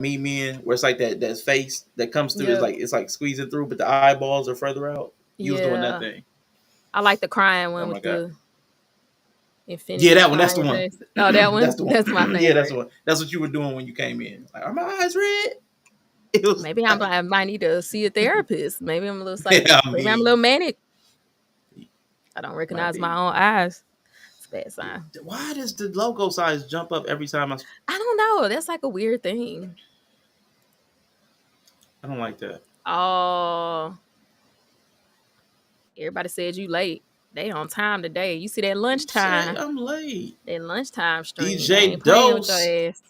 me where it's like that face that comes through. Yep. It's like squeezing through, but the eyeballs are further out. You was doing that Yeah. thing. I like the crying Oh one my with god. the Yeah, infinity that one. That's the crying one. face. Oh, that That's one? the That's my one. Yeah, that's the favorite. one. That's what you were doing when you came in. Like, are my eyes red? It was Maybe like, I might need to see a therapist. Maybe I'm a little yeah, psycho. I Maybe I'm a little mean, manic. I don't might recognize my be. own eyes. It's a bad sign. Why does the logo size jump up every time I don't know. That's like a weird thing. I don't like that. Oh, everybody said you late. They on time today. You see that Who said lunchtime? I'm late? That lunchtime stream. They DJ ain't playing with your Dose. ass.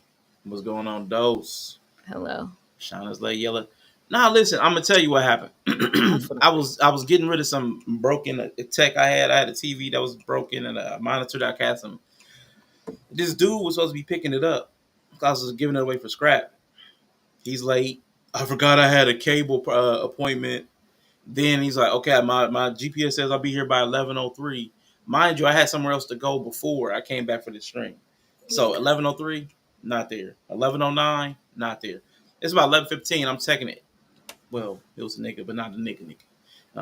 What's going on, Dose? Hello. Shauna's late yellow. Now listen, I'm gonna tell you what happened. I'm full of I was getting rid of some broken tech I had. I had a TV that was broken and a monitor that I had some. This dude was supposed to be picking it up. I was giving it away for scrap. He's late. I forgot I had a cable appointment. Then he's like, okay, my GPS says I'll be here by 11:03. Mind you, I had somewhere else to go before I came back for the stream. So yeah. 11:03, not there. 11:09, not there. It's about 11:15. I'm checking it. Well, it was a nigga, but not a nigga.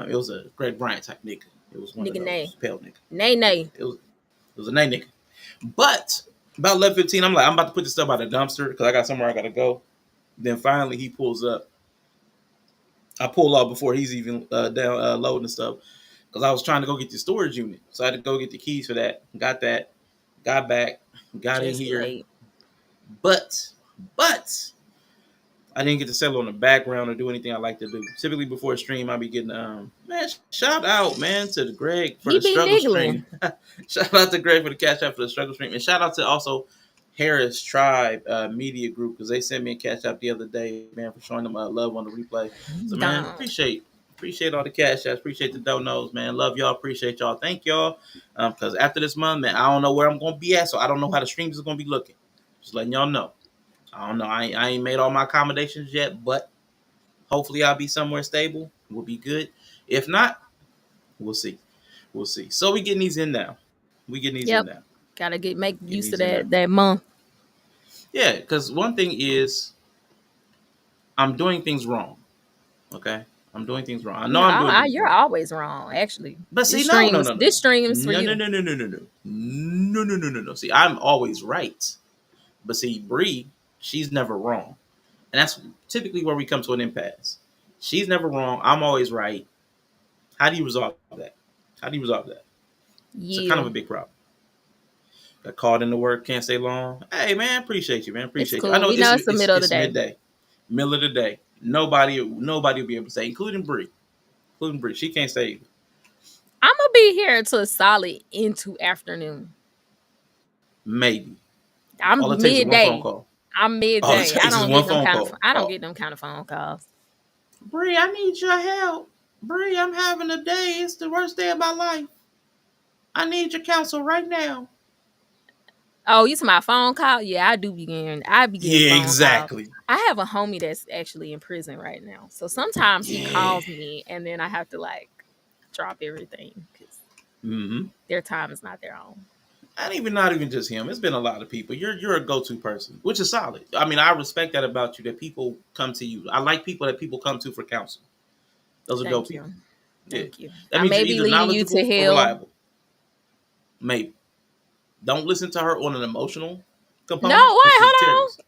It was a Greg Bryant type nigga. It was one of Nigga nay. those pale nigga. Nay nay. It was a nay nigga. But about 11:15, I'm like, I'm about to put this stuff out the dumpster because I got somewhere I gotta go. Then finally he pulls up. I pull off before he's even down loading stuff because I was trying to go get the storage unit. So I had to go get the keys for that. Got that. Got back. Got in Just here. late. But I didn't get to settle on the background or do anything I like to do. Typically before a stream, I'll be getting man, shout out, man, to the Greg for He the be struggle niggling. stream. Shout out to Greg for the cash out for the struggle stream. And shout out to also Harris Tribe Media Group because they sent me a cash out the other day, man, for showing them love on the replay. So man, Don't. appreciate all the cash outs, appreciate the donos, man. Love y'all, appreciate y'all, thank y'all. Because after this month, man, I don't know where I'm gonna be at, so I don't know how the streams is gonna be looking. Just letting y'all know. I don't know. I ain't made all my accommodations yet, but hopefully I'll be somewhere stable. We'll be good. If not, we'll see. We'll see. So we getting these in now. We getting these in Yep. now. Gotta make Getting use of these in now. that month. Yeah, because one thing is I'm doing things wrong. Okay, I'm doing things wrong. I know I'm doing things You're wrong. always wrong. Actually, But see, no, no, no, no, this stream is for no, no, you. no, no, no, no, no, no, no, no, no, no. See, I'm always right. But see, Bree, she's never wrong. And that's typically where we come to an impasse. She's never wrong. I'm always right. How do you resolve that? How do you resolve that? It's a kind of Yeah, a big problem. Got called into work, can't stay long. Hey man, appreciate you, man. it's Appreciate you. I cool. know We know it's the middle of the it's day. midday. Middle of the day. Nobody will be able to say, including Bree. Including Bree. She can't say either. I'm gonna be here until solid into afternoon. Maybe. All I'm it takes is one phone midday. call. I'm All it midday. I takes is don't one get them phone kind of. call. I don't Oh. get them kind of phone calls. Bree, I need your help. Bree, I'm having a day. It's the worst day of my life. I need your counsel right now. Oh, you to my phone call? Yeah, I be getting Yeah, phone calls. exactly. I have a homie that's actually in prison right now. So sometimes he Yeah. calls me and then I have to like drop everything because Mm-hmm. their time is not their own. And not even just him. It's been a lot of people. You're a go-to person, which is solid. I mean, I respect that about you. That people come to you. I like people that people come to for counsel. Those are dope Thank people. you. Yeah, Thank you. that I means may you're be either leading you to knowledgeable or hell. reliable. Maybe. Don't listen to her on an emotional No, component wait, because she's a hold terrorist.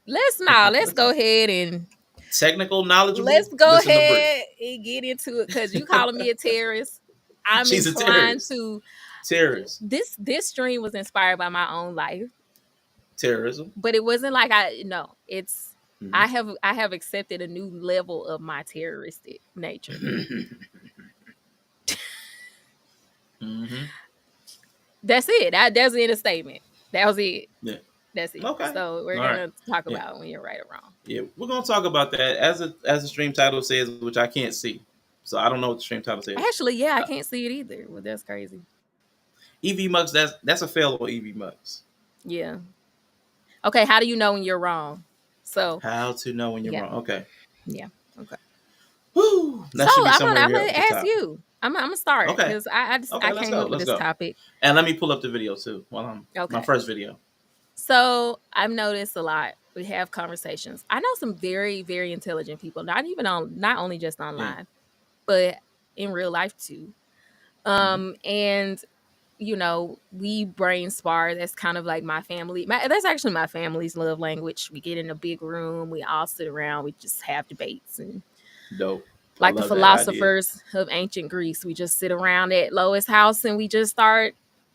on. Let's go ahead and Technical, knowledgeable. Listen to Brie. get into it because you calling me a terrorist. I'm She's a inclined terrorist. to Terrorist. this stream was inspired by my own life, Terrorism. but it wasn't like it's Mhm. I have accepted a new level of my terroristic nature. Mm-hmm. That's it. That's the end of statement. That was it. Yeah. That's it. Okay. So we're All gonna right. talk Yeah. about when you're right or wrong. Yeah, we're gonna talk about that as the stream title says, which I can't see, so I don't know what the stream title says. Actually, yeah, I can't see it either. Well, that's crazy. EV Mux, that's a fail on EV Mux. Yeah. Okay, how do you know when you're wrong? So How to know when you're yeah. wrong? Okay. Yeah. Okay. Whew, that So should be I'm somewhere gonna here at the ask top. you. I'm gonna start Okay. because I Okay, let's came go. up with Let's this go. topic. And let me pull up the video too while I'm Okay. my first video. So I've noticed a lot We have conversations. I know some very, very intelligent people, not only just Yeah. online, but in real life too. Hmm. And we brain spar. That's kind of like my family. That's actually my family's love language. We get in a big room, we all sit around, we just have debates, and Dope. I like the love that idea. philosophers of ancient Greece, we just sit around at Lois' house and we just start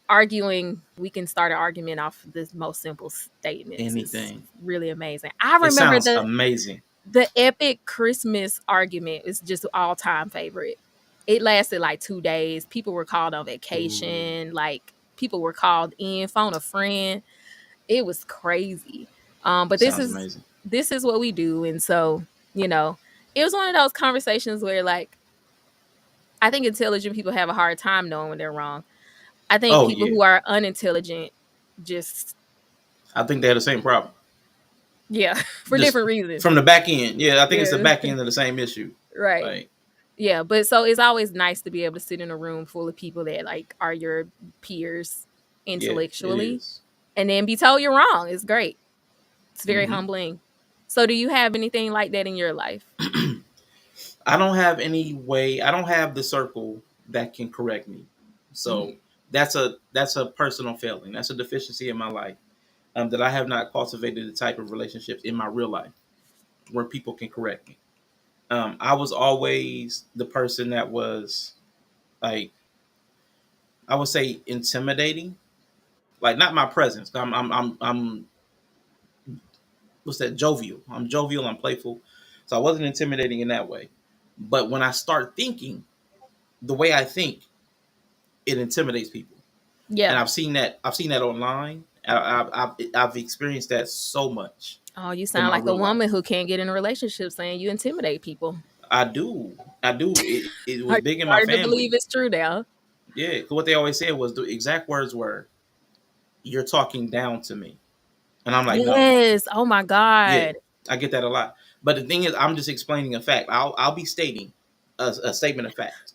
arguing. We can start an argument off of the most simple statements. It's Anything. really amazing. I It remember sounds the amazing. the epic Christmas argument is just all time favorite. It lasted like 2 days. People were called on Ooh, vacation. Like people were called in, phone a friend. It was crazy. But this sounds is amazing. this is what we do, and so you know, it was one of those conversations where like I think intelligent people have a hard time knowing when they're wrong. I think Oh people yeah, who are unintelligent just I think they had the same problem. yeah for Just different reasons. from the back end. Yeah, I think it's the Yeah, back end of the same issue. right. Like, Yeah, but so it's always nice to be able to sit in a room full of people that like are your peers yeah, it intellectually is. and then be told you're wrong. It's great. It's very Hmm. humbling. So do you have anything like that in your life? I don't have any way. I don't have the circle that can correct me. So Mhm. that's a personal failing. That's a deficiency in my life. That I have not cultivated the type of relationships in my real life where people can correct me. I was always the person that was like, I would say, intimidating. Like, not my presence. I'm what's that? Jovial. I'm jovial. I'm playful. So I wasn't intimidating in that way. But when I start thinking the way I think, it intimidates people. And Yeah. I've seen that online. I've experienced that so much Oh, you in sound my like a real life. woman who can't get in a relationship saying you intimidate people. I do. It Are was you big in my starting to believe family. it's true now? Yeah, 'cause what they always said was, the exact words were, "You're talking down to me," and I'm like, "No." Yes. Oh my Yeah, God. I get that a lot. But the thing is, I'm just explaining a fact. I'll be stating a statement of fact,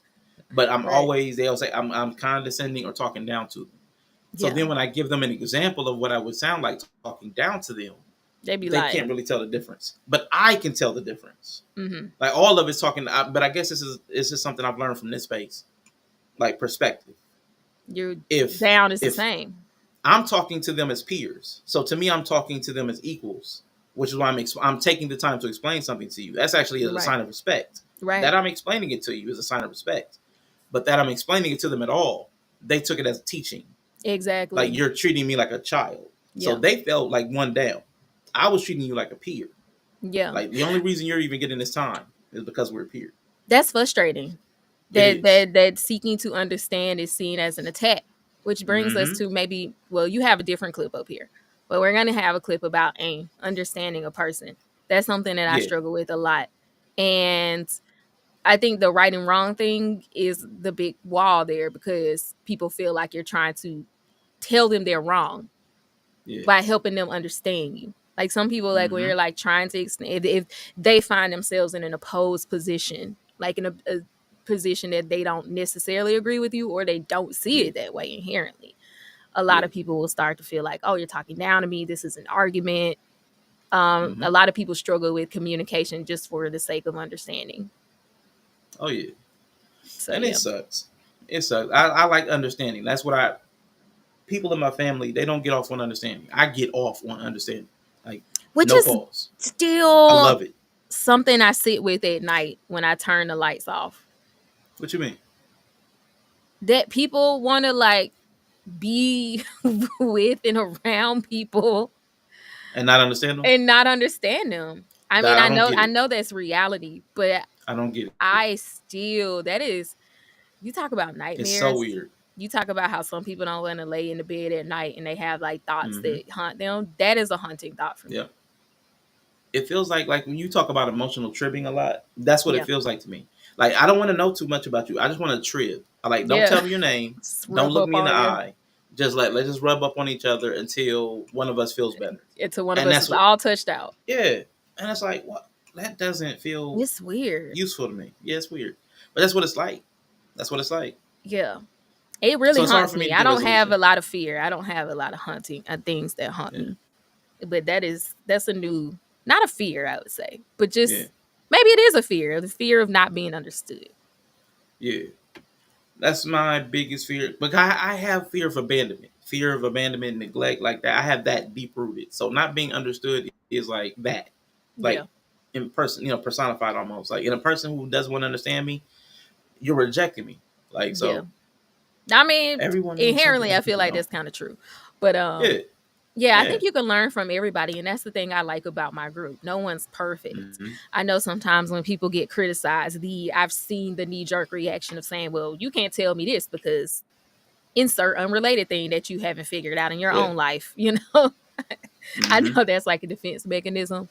but Right. they'll say I'm condescending or talking down to them. So Yeah. then when I give them an example of what I would sound like talking down to them, They be they can't lying. really tell the difference. But I can tell the difference. Hmm. Like, all of it's talking, but I guess this is something I've learned from this space, like perspective. You're If down is the if same. I'm talking to them as peers, so to me I'm talking to them as equals, which is why I'm taking the time to explain something to you. That's actually a Right. sign of respect. That Right. I'm explaining it to you is a sign of respect. But that I'm explaining it to them at all, they took it as teaching. Like, Exactly. you're treating me like a child. So Yeah. they felt like one down. I was treating you like a peer. Yeah. Like, the only reason you're even getting this time is because we're a peer. That's frustrating. It That is. that seeking to understand is seen as an attack, which brings us Mm-hmm. to maybe well, you have a different clip up here. But we're gonna have a clip about aim, understanding a person. That's something that I Yeah. struggle with a lot. And I think the right and wrong thing is the big wall there because people feel like you're trying to tell them they're wrong Yeah. by helping them understand you. Like some people, like when Mm-hmm. you're like trying to explain, if they find themselves in an opposed position, like in a position that they don't necessarily agree with you or they don't see Yeah. it that way inherently, a lot Yeah. of people will start to feel like, oh, you're talking down to me. This is an argument. Mm-hmm. A lot of people struggle with communication just for the sake of understanding. Oh yeah. So And it yeah, sucks. It sucks. I like understanding. That's what I people in my family, they don't get off on understanding. I get off on understanding. Like, which no is pause. I still love it. something I sit with at night when I turn the lights off. What you mean? That people want to like be with and around people And not understand them? and not understand them. I mean, That, I I don't know get I it. know that's reality, but I don't get it. I still that is you talk about It's so nightmares. weird. You talk about how some people don't want to lay in the bed at night and they have like thoughts Mm-hmm. that haunt them. That is a haunting thought for Yeah. me. It feels like when you talk about emotional tripping a lot, that's what it Yeah. feels like to me. Like, I don't want to know too much about you. I just want to trip. I like, don't Yeah. tell me your name. Just Don't rub look up me in the on you eye. Just let's just rub up on each other until one of us feels better. until one of And us that's is what all touched out. yeah. And it's like, what, that doesn't feel It's weird. useful to me. Yeah, it's weird. But that's what it's like. That's what it's like. Yeah. It So really it's hard haunts for me me. to I get don't have resolution. a lot of fear. I don't have a lot of haunting things that haunt Yeah. me. But that's a new, not a fear, I would say, but Yeah, just maybe it is a fear, the fear of not being understood. yeah. That's my biggest fear. But I have fear of abandonment, neglect, like that. I have that deep rooted. So not being understood is like that, Yeah, like in person, personified almost. Like in a person who doesn't want to understand me, you're rejecting me. Like yeah. so, I mean, everyone knows something inherently, I other feel people like don't. that's kind of true. But Yeah, yeah, I yeah. think you can learn from everybody, and that's the thing I like about my group. No one's perfect. Hmm. I know sometimes when people get criticized, the I've seen the knee jerk reaction of saying, "Well, you can't tell me this because insert unrelated thing that you haven't figured out in your Yeah. own life." You know, I Hmm. know that's like a defense mechanism.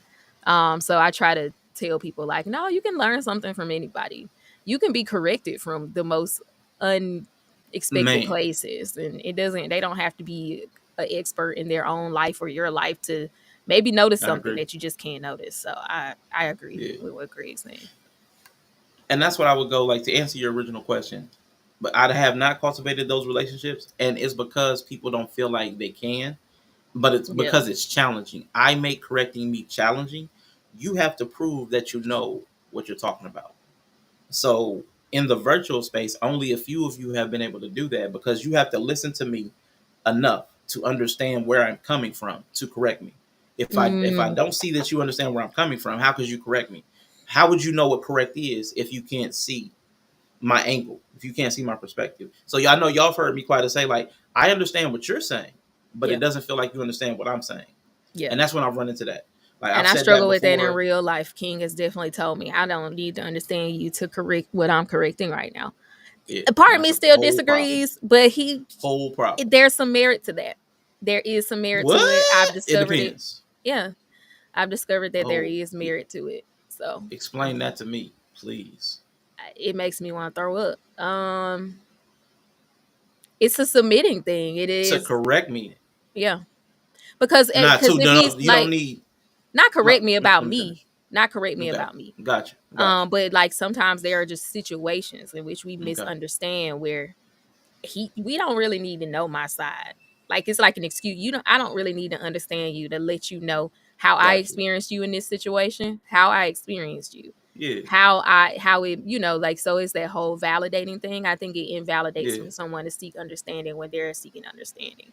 So I try to tell people like, no, you can learn something from anybody. You can be corrected from the most unexpected Man, places, and they don't have to be an expert in their own life or your life to maybe notice I something agree. that you just can't notice. So I agree Yeah. with what Greg's saying. And that's what I would go like to answer your original question. But I have not cultivated those relationships, and it's because people don't feel like they can. But it's Yeah. because it's challenging. I make correcting me challenging. You have to prove that you know what you're talking about. So in the virtual space, only a few of you have been able to do that because you have to listen to me enough to understand where I'm coming from to correct me. If I Mm, don't see that you understand where I'm coming from, how could you correct me? How would you know what correct is if you can't see my angle, if you can't see my perspective? So y'all know y'all have heard me quite to say like I understand what you're saying, but it yeah. doesn't feel like you understand what I'm saying, Yeah. and that's when I've run into that. Like And I've I said that struggle with that in before. real life. King has definitely told me I don't need to understand you to correct what I'm correcting right now. Yeah, A part and of that's me a still whole problem. disagrees, but Whole problem. there's some merit to that. There is some merit to it. I've What? It discovered it. depends. Yeah, I've discovered that there Oh, is merit to it. So explain that to me, please. it makes me want to throw up. It's a submitting thing. It To is, correct me. yeah, because Not too. if he's You don't like, need. not No, correct me no, about let me finish. me, not correct me Okay, about me. gotcha, gotcha. But like sometimes there are just situations in which we Okay, misunderstand where we don't really need to know my side. Like it's like an excuse. I don't really need to understand you to let you know how I got you. experienced you in this situation, how I experienced you, Yeah, how it, like, so it's that whole validating thing. I think it invalidates yeah, from someone to seek understanding when they're seeking understanding.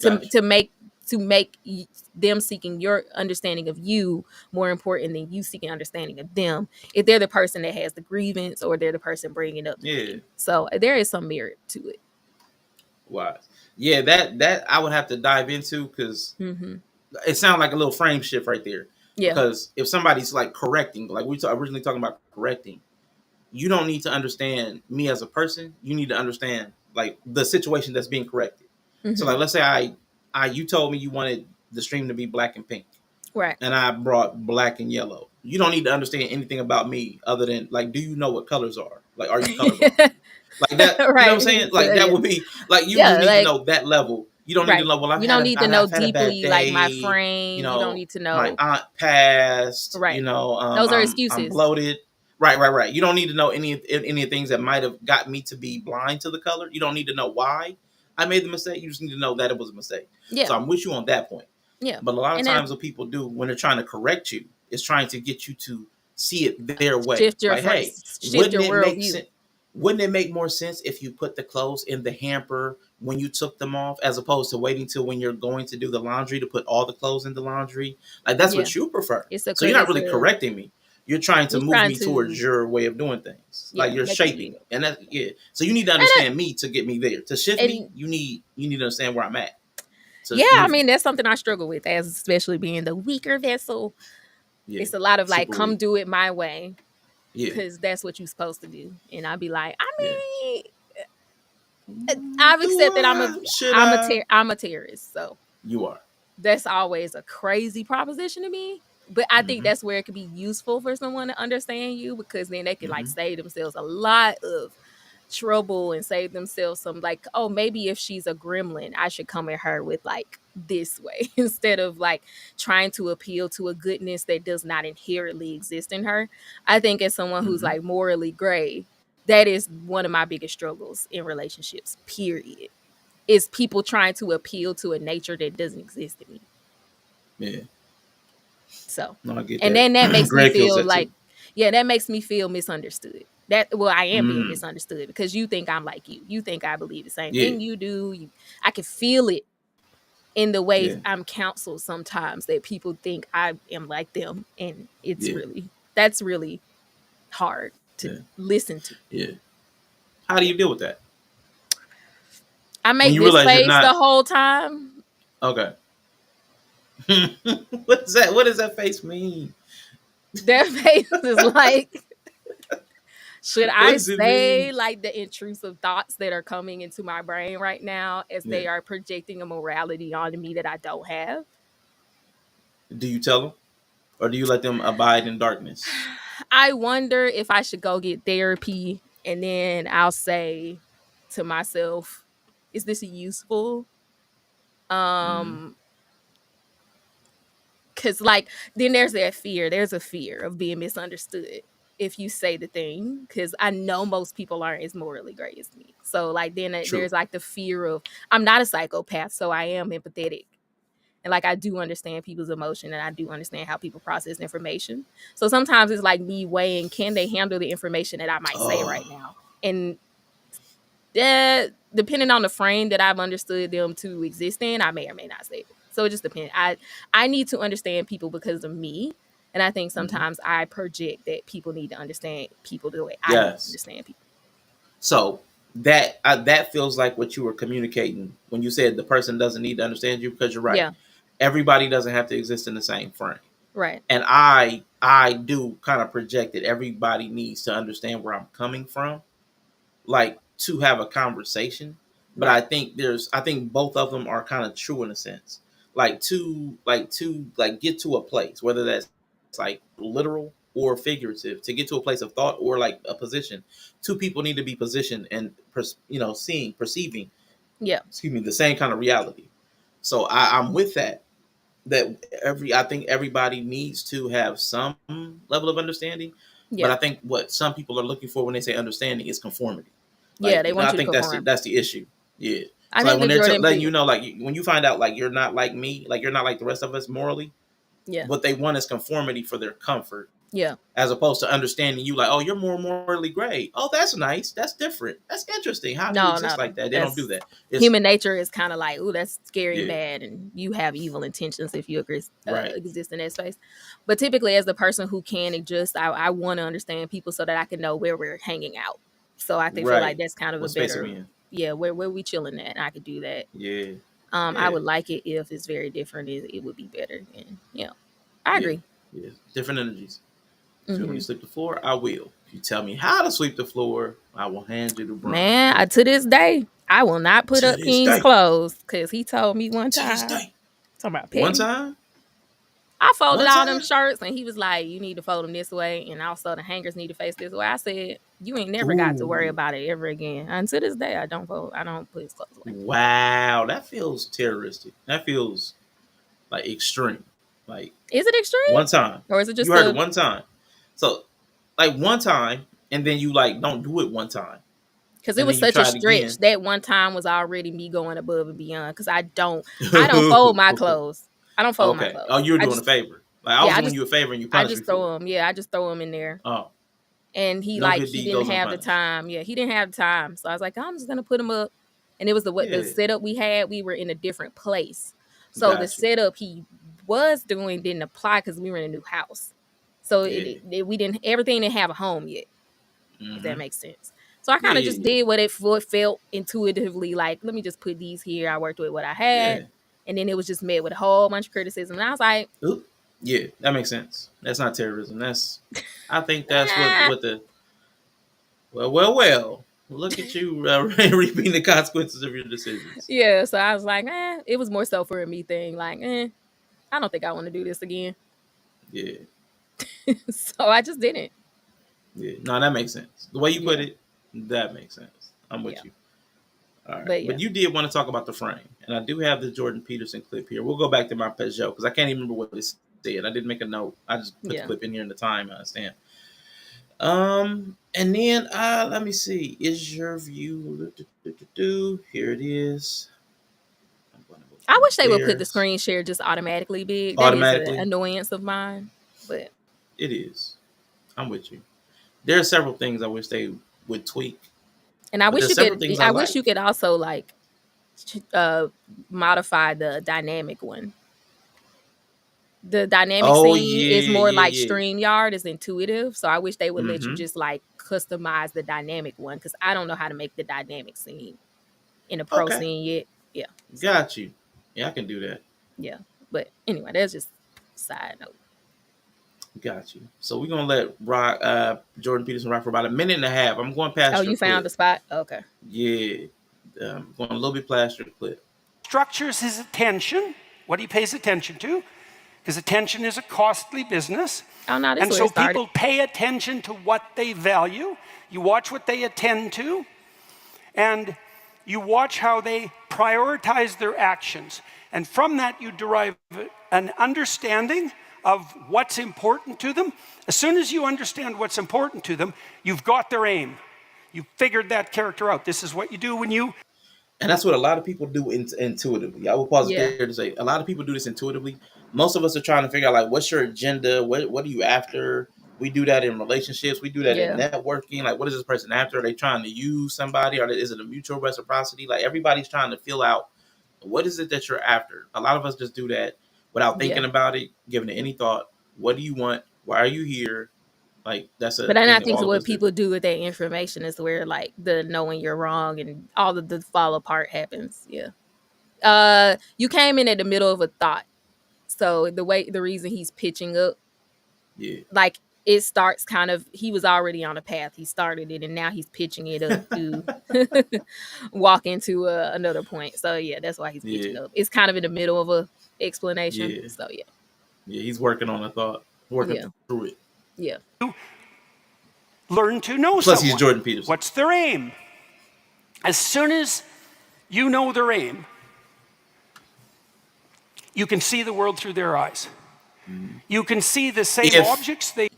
To got you. to make to make them seeking your understanding of you more important than you seeking understanding of them, if they're the person that has the grievance or they're the person bringing up the Yeah, thing. So there is some merit to it. wise. Yeah, that I would have to dive into because Hmm. it sounds like a little frame shift right there. Yeah. Because if somebody's like correcting, like originally talking about correcting, you don't need to understand me as a person. You need to understand like the situation that's being corrected. So Hmm. like let's say you told me you wanted the stream to be black and pink, Right. and I brought black and yellow. You don't need to understand anything about me other than like, do you know what colors are? Like, are you colorblind? Like that, you know what I'm saying? Right. So Like that yeah. would be like you just Yeah. need to Like, know that level. You don't need to right. know. Well, You don't need to know I've had a bad deeply like my day. frame. You don't need to My know. aunt passed. Right. Those are I'm excuses. bloated. Right. You don't need to know any of the things that might have got me to be blind to the color. You don't need to know why I made the mistake. You just need to know that it was a mistake. Yeah. So I'm with you on that point. Yeah. But a lot of And then times, what people do when they're trying to correct you is trying to get you to see it their way. shift your Like, hey, shift wouldn't your it make worldview. sense? Wouldn't it make more sense if you put the clothes in the hamper when you took them off, as opposed to waiting till when you're going to do the laundry to put all the clothes in the laundry? Like that's Yeah. what you prefer. It's a So you're not it's really a correcting me. You're trying to He's move trying me towards to, your way of doing things. Like yeah, you're make a shaping deal. me, and that yeah. So you need to And understand me to get me there. To shift me, and you need to understand where I'm at to yeah, I move me. mean that's something I struggle with, as especially being the weaker vessel. Yeah, It's a lot of like, super come weak. do it my way Yeah, because that's what you're supposed to do, and I'd be like, yeah. I've Do accepted I? Should I? I'm a terrorist, so You are. that's always a crazy proposition to me. But I think Mm-hmm. that's where it could be useful for someone to understand you, because then they can like Mm-hmm. save themselves a lot of trouble and save themselves some, like, oh, maybe if she's a gremlin, I should come at her with like this way instead of like trying to appeal to a goodness that does not inherently exist in her. I think as someone who's Mm-hmm. like morally gray, that is one of my biggest struggles in relationships, period. Is people trying to appeal to a nature that doesn't exist in me. Yeah. So, No, I get and that. then that makes me Greg feels feel that like, too. yeah, that makes me feel misunderstood. That, well, I am being Mm. misunderstood because you think I'm like you. You think I believe the same Yeah. thing you do. I can feel it in the way Yeah. I'm counseled sometimes that people think I am like them, and Yeah. that's really hard to Yeah. listen to. Yeah. How do you deal with that I when make you this realize you're face the not? whole time. Okay. What is that? What does that face mean? That face is like, should What I does it mean? say like the intrusive thoughts that are coming into my brain right now as Yeah. they are projecting a morality onto me that I don't have? Do you tell them, or do you let them abide in darkness? I wonder if I should go get therapy and then I'll say to myself, is this useful? Mm-hmm. Um, because like then there's that fear. There's a fear of being misunderstood if you say the thing. Because I know most people aren't as morally gray as me. So like then True. there's like the fear of, I'm not a psychopath, so I am empathetic. And like I do understand people's emotion and I do understand how people process information. So sometimes it's like me weighing, can they handle the information that I might say Oh. right now? And that, depending on the frame that I've understood them to exist in, I may or may not say it. So it just depends. I need to understand people because of me. And I think Mm-hmm. sometimes I project that people need to understand people the way I need to Yes. understand people. So that feels like what you were communicating when you said the person doesn't need to understand you, because you're right. Yeah. Everybody doesn't have to exist in the same frame. Right. And I do kind of project that everybody needs to understand where I'm coming from, like to have a conversation. But Right. I think both of them are kind of true in a sense. Like to get to a place, whether that's like literal or figurative, to get to a place of thought or like a position. Two people need to be positioned and seeing, perceiving, Yeah. excuse me, the same kind of reality. So I'm with that. I think everybody needs to have some level of understanding, but Yeah. I think what some people are looking for when they say understanding is conformity. Yeah. They I want you to think conform. that's the issue. Yeah. I So like think when the they're Jordan letting you Peele. know, like when you find out like you're not like me, like you're not like the rest of us morally, Yeah. what they want is conformity for their comfort, Yeah. as opposed to understanding you like, oh, you're more morally gray. Oh, that's nice. That's different. That's interesting. How do you No, no, exist no. like that? They don't do That's that. It's human nature is kind of like, ooh, that's scary and yeah, bad, and you have evil intentions if you right, exist in that space. But typically, as the person who can adjust, I want to understand people so that I can know where we're hanging out. So I feel like right. that's kind of a What space are we better, in? yeah, where we chilling at, and I could do that. Yeah, I yeah. would like it if it's very different. It would be better, and yeah, I Yeah, agree. yeah, different energies. So when you Hmm. sweep the floor, I will. If you tell me how to sweep the floor, I will hand you the broom. Man, to this day, I will not put To up this King's day, clothes because he told me one to this time. day. Talking about One petty. time, I folded one all them time. shirts and he was like, you need to fold them this way. And also the hangers need to face this way. I said, you ain't never got to worry Ooh, about it ever again. And to this day, I don't put his clothes away. wow, that feels terroristic. That feels like extreme. Like Is it extreme? one time, Or is it you just heard it one time. So like one time, and then you like don't do it one time, because it and then was you such a try it stretch. again. That one time was already me going above and beyond. Because I don't fold my clothes. I don't fold my Okay. Oh, clothes. you were doing a favor. Like I was Yeah, doing you a favor, and you I punished me just for it. throw them. Yeah, I just throw them in there. Oh, And he no like good he deed didn't goes have the unpunished. time. Yeah, he didn't have the time. So I was like, I'm just gonna put him up. And it was the Yeah, setup we had. We were in a different place, so the got you. setup he was doing didn't apply because we were in a new house. So Yeah. we didn't everything didn't have a home yet, if that Mm-hmm. makes sense. So I Yeah, kind of just yeah, did what felt intuitively like. Let me just put these here. I worked with what I yeah. had, and then it was just met with a whole bunch of criticism. And I was like, Oop. Yeah, that makes sense. That's not terrorism. I think that's ah. what the well. Look at you reaping the consequences of your decisions. Yeah. So I was like, it was more so for a me thing. Like, I don't think I want to do this again. Yeah, So I just didn't. yeah. No, that makes sense. The way you put Yeah. it, that makes sense. I'm Yeah. with you. All right, But yeah. but you did want to talk about the frame, and I do have the Jordan Peterson clip here. We'll go back to my Peugeot because I can't even remember what it said. I didn't make a note. I just put the Yeah. clip in here in the time stamp. And then let me see. Is your view? Here it is. I'm going to go I wish they would put the There's screen share just automatically big. That is an automatically. annoyance of mine. But It is. I'm with you. There are several things I wish they would tweak, and I but wish there's you several could things I I wish like. you could also like uh modify the dynamic one. The dynamic Oh scene is yeah, more like yeah, yeah. StreamYard is intuitive. So I wish they would let you Mm-hmm. just like customize the dynamic one because I don't know how to make the dynamic scene in a pro Okay, scene yet. Yeah. So got you. Yeah, I can do that. yeah. But anyway, that's just side note. Got you. So we're gonna let Jordan Peterson rock for about a minute and a half. I'm going Oh, past your you found the clip. spot? Okay. Yeah, going a little bit past your clip. Structures his attention, what he pays attention to, because attention is a costly business. Oh no, this is And where it so started. people pay attention to what they value. You watch what they attend to, and you watch how they prioritize their actions. And from that, you derive an understanding of what's important to them. As soon as you understand what's important to them, you've got their aim. You figured that character out. This is what you do when you. And that's what a lot of people do intuitively. I will pause it Yeah. there to say a lot of people do this intuitively. Most of us are trying to figure out like what's your agenda, what are you after? We do that in relationships, we do that in Yeah. networking. Like, what is this person after? Are they trying to use somebody, or is it a mutual reciprocity? Like, everybody's trying to fill out what is it that you're after. A lot of us just do that without Yeah. thinking about it, giving it any thought. What do you want? Why are you here? Like, that's a But then I thing that think all of what us do. people do with that information is where like the knowing you're wrong and all of the fall apart happens. Yeah. You came in at the middle of a thought. So the reason he's pitching up, Yeah. like it starts kind of he was already on a path. He started it and now he's pitching it up to walk into another point. So yeah, that's why he's pitching Yeah. up. It's kind of in the middle of a explanation. Yeah. So yeah. Yeah. He's working on a thought, working Yeah. through it. Yeah. Learn to know Plus, he's someone. Jordan Peterson. What's their aim? As soon as you know their aim, you can see the world through their eyes. You can see the same If objects they.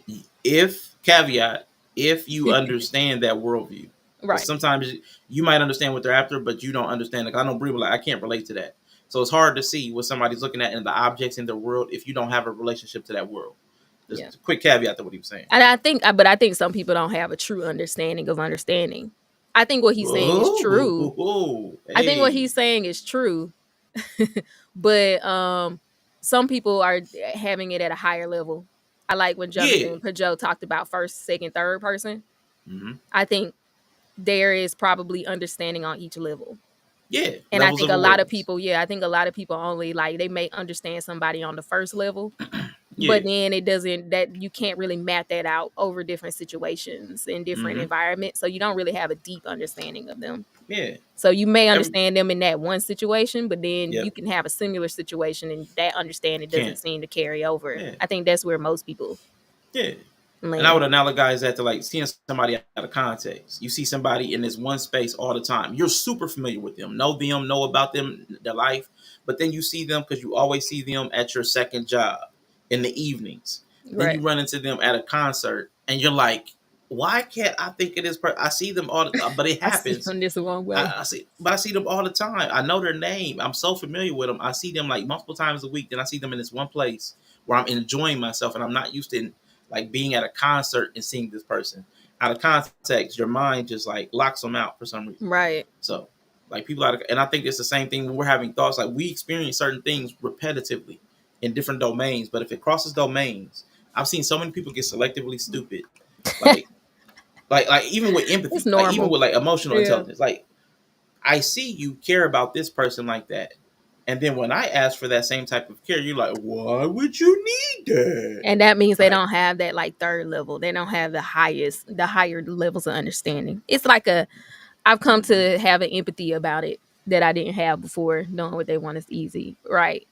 if caveat, if you understand that worldview, because Right. sometimes you might understand what they're after, but you don't understand. Like, I know Brie, like, I can't relate to that. So it's hard to see what somebody's looking at in the objects in the world if you don't have a relationship to that world. Yeah. Just a quick caveat to what he was saying. And I think some people don't have a true understanding of understanding. I think what he's saying is true. Oh, I think what hey, he's saying is true. But some people are having it at a higher level. I like when yeah, Jonathan Pajot talked about first, second, third person. hmm I think there is probably understanding on each level. yeah, And I levels think of a lot of awareness. people, yeah, I think a lot of people only like they may understand somebody on the first level, but Yeah, then it doesn't that you can't really map that out over different situations in different hmm environments. So you don't really have a deep understanding of them. yeah, So you may every, understand them in that one situation, but then you yep, can have a similar situation and that understanding doesn't can't, seem to carry over. yeah, I think that's where most people yeah. And I land. would analogize that to like seeing somebody out of context. You see somebody in this one space all the time. You're super familiar with them, know about them, their life. But then you see them because you always see them at your second job in the evenings. Then you Right. run into them at a concert and you're like, why can't I think of this person? I see them all the time, but it I see happens. them this one way. I see them all the time. I know their name. I'm so familiar with them. I see them like multiple times a week. Then I see them in this one place where I'm enjoying myself, and I'm not used to like being at a concert and seeing this person. Out of context, your mind just like locks them out for some reason. Right. So, like people out of, and I think it's the same thing when we're having thoughts. Like, we experience certain things repetitively in different domains, but if it crosses domains, I've seen so many people get selectively stupid. Like, like even with It's empathy, like even normal. with like emotional Yeah. intelligence, like I see you care about this person like that. And then when I ask for that same type of care, you're like, why would you need that? And that means they Like, don't have that like third level. They don't have the higher levels of understanding. It's like I've come mhm. to have an empathy about it that I didn't have before. Knowing what they want is easy, right?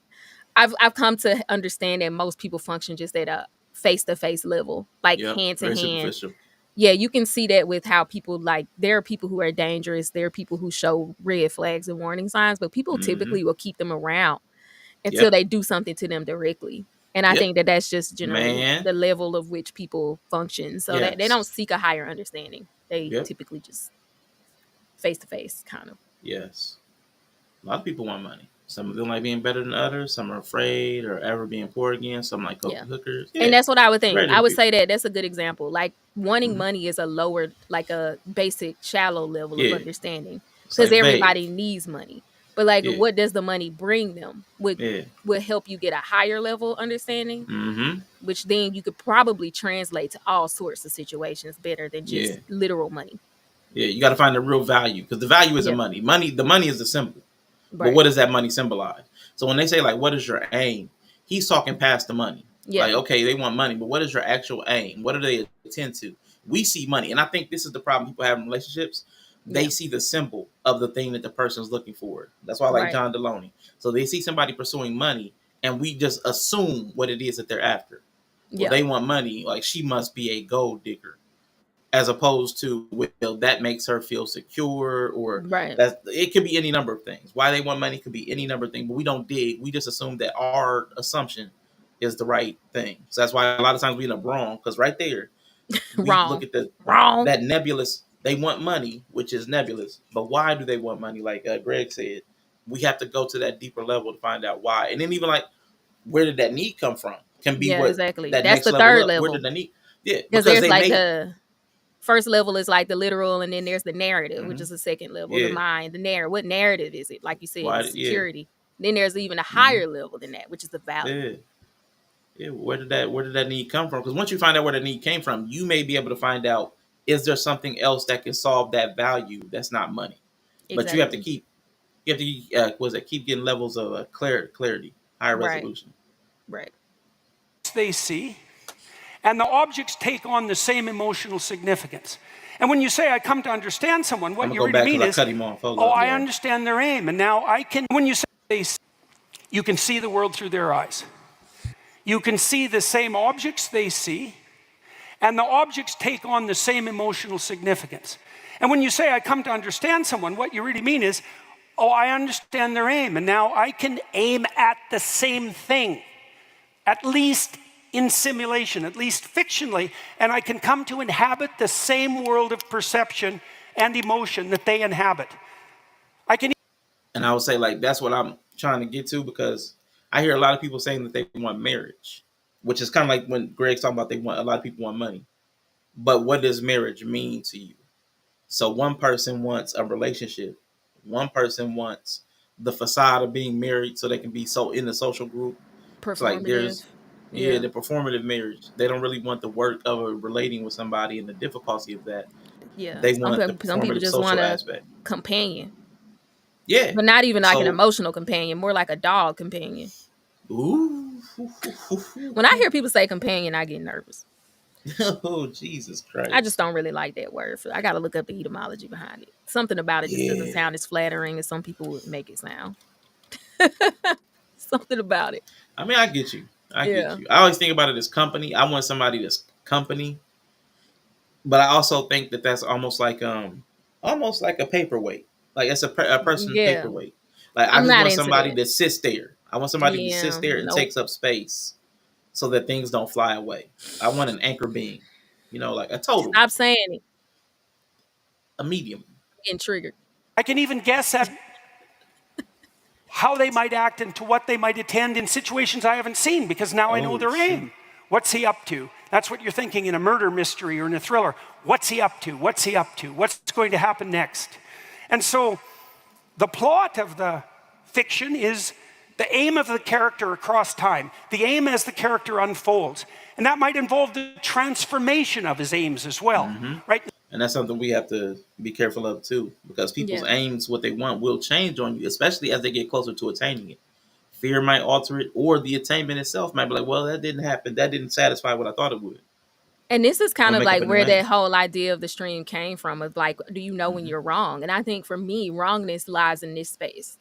I've come to understand that most people function just at a face to face level, like Yep, hand to very hand. superficial. Yeah, you can see that with how people like there are people who are dangerous, there are people who show red flags and warning signs, but people Hmm. typically will keep them around until Yep, they do something to them directly. And I yep, think that that's just generally man. the level of which people function. So that they don't Yes, seek a higher understanding. They yep, typically just face to face kind of. yes. A lot of people want money. Some of them like being better than others. Some are afraid or ever being poor again. Some like Yeah. hookers. And Yeah, that's what I would it's think. very I different would people. say that that's a good example. Like wanting Hmm. money is a lower, like a basic, shallow level of Yeah, understanding it's because like vague. everybody needs money. But like, Yeah, what does the money bring them? yeah. Would help you get a higher level understanding, Hmm. which then you could probably translate to all sorts of situations better than Yeah, just literal money. yeah. You got to find the real value because the value isn't Yeah. money. The money is the symbol. But Right. what does that money symbolize? So when they say like, "What is your aim?" He's talking past the money. Like, Yeah. okay, they want money, but what is your actual aim? What do they attend to? We see money, and I think this is the problem people have in relationships. They Yeah. see the symbol of the thing that the person is looking for. That's why I like Right. John Deloney. So they see somebody pursuing money, and we just assume what it is that they're after. Well, Yeah. they want money, like she must be a gold digger, as opposed to, well, that makes her feel secure, or Right. that it could be any number of things. Why they want money could be any number of things, but we don't dig. We just assume that our assumption is the right thing. So that's why a lot of times we end up wrong, because right there we look Wrong. at the Wrong. that nebulous. They want money, which is nebulous. But why do they want money? Like Greg said, we have to go to that deeper level to find out why. And then even like, where did that need come from? Can be Yeah, what exactly. that That's next the level third up. Where did level. the need? Yeah, Because because there's they like made. the first level is like the literal, and then there's the narrative, which Hmm. is the second level, the Yeah. mind, the narrative. What narrative is it? Like you said, Why? it's Yeah. security. Then there's even a Hmm. higher level than that, which is the value. Yeah. Yeah. Where did that need come from? Because once you find out where the need came from, you may be able to find out, is there something else that can solve that value that's not money. But you have to Exactly. keep was it keep getting levels of clarity, higher Right. resolution. Right. They see, and the objects take on the same emotional significance. And when you say, I come to understand someone, I'm what gonna you go really back mean because I is, cut him off. Hold oh, up. I Yeah. understand their aim. And now I can, when you say they see, you can see the world through their eyes. You can see the same objects they see, and the objects take on the same emotional significance. And when you say, I come to understand someone, what you really mean is, oh, I understand their aim. And now I can aim at the same thing, at least in simulation, at least fictionally, and I can come to inhabit the same world of perception and emotion that they inhabit. I can. And I would say like that's what I'm trying to get to, because I hear a lot of people saying that they want marriage, which is kind of like when Greg's talking about they want a lot of people want money. But what does marriage mean to you? So one person wants a relationship. One person wants the facade of being married so they can be so in the social group. It's like Performative. there's, yeah, Yeah. the performative marriage. They don't really want the work of relating with somebody and the difficulty of that. Yeah. They want the Some people performative just want social a aspect. companion, Yeah. but not even like an So, emotional companion, more like a dog companion. ooh, When I hear people say companion, I get nervous. oh Jesus I just Christ. don't really like that word. I got to look up the etymology behind it. Something about it just doesn't Yeah. sound as flattering as some people would make it sound. Something about it. I mean, I get you. I get Yeah. you. I always think about it as company. I want somebody that's company, but I also think that that's almost like a paperweight. Like it's a person Yeah. paperweight. Like I I'm just not want into somebody that. that sits there. I want somebody that sits Yeah. there and Nope. takes up space so that things don't fly away. I want an anchor being, like a total, Stop saying it. a medium. I'm getting triggered. I can even guess at how they might act and to what they might attend in situations I haven't seen because now I know Oh their shoot. aim. What's he up to? That's what you're thinking in a murder mystery or in a thriller. What's he up to? What's he up to? What's going to happen next? And so the plot of the fiction is the aim of the character across time, the aim as the character unfolds. And that might involve the transformation of his aims as well, Hmm. right? And that's something we have to be careful of too, because people's Yeah. aims, what they want, will change on you, especially as they get closer to attaining it. Fear might alter it, or the attainment itself might be like, well, that didn't happen. That didn't satisfy what I thought it would. And this is I'm kind gonna of make up like a new where that aim. whole idea of the stream came from of like, do you know when Hmm. you're wrong? And I think for me, wrongness lies in this space.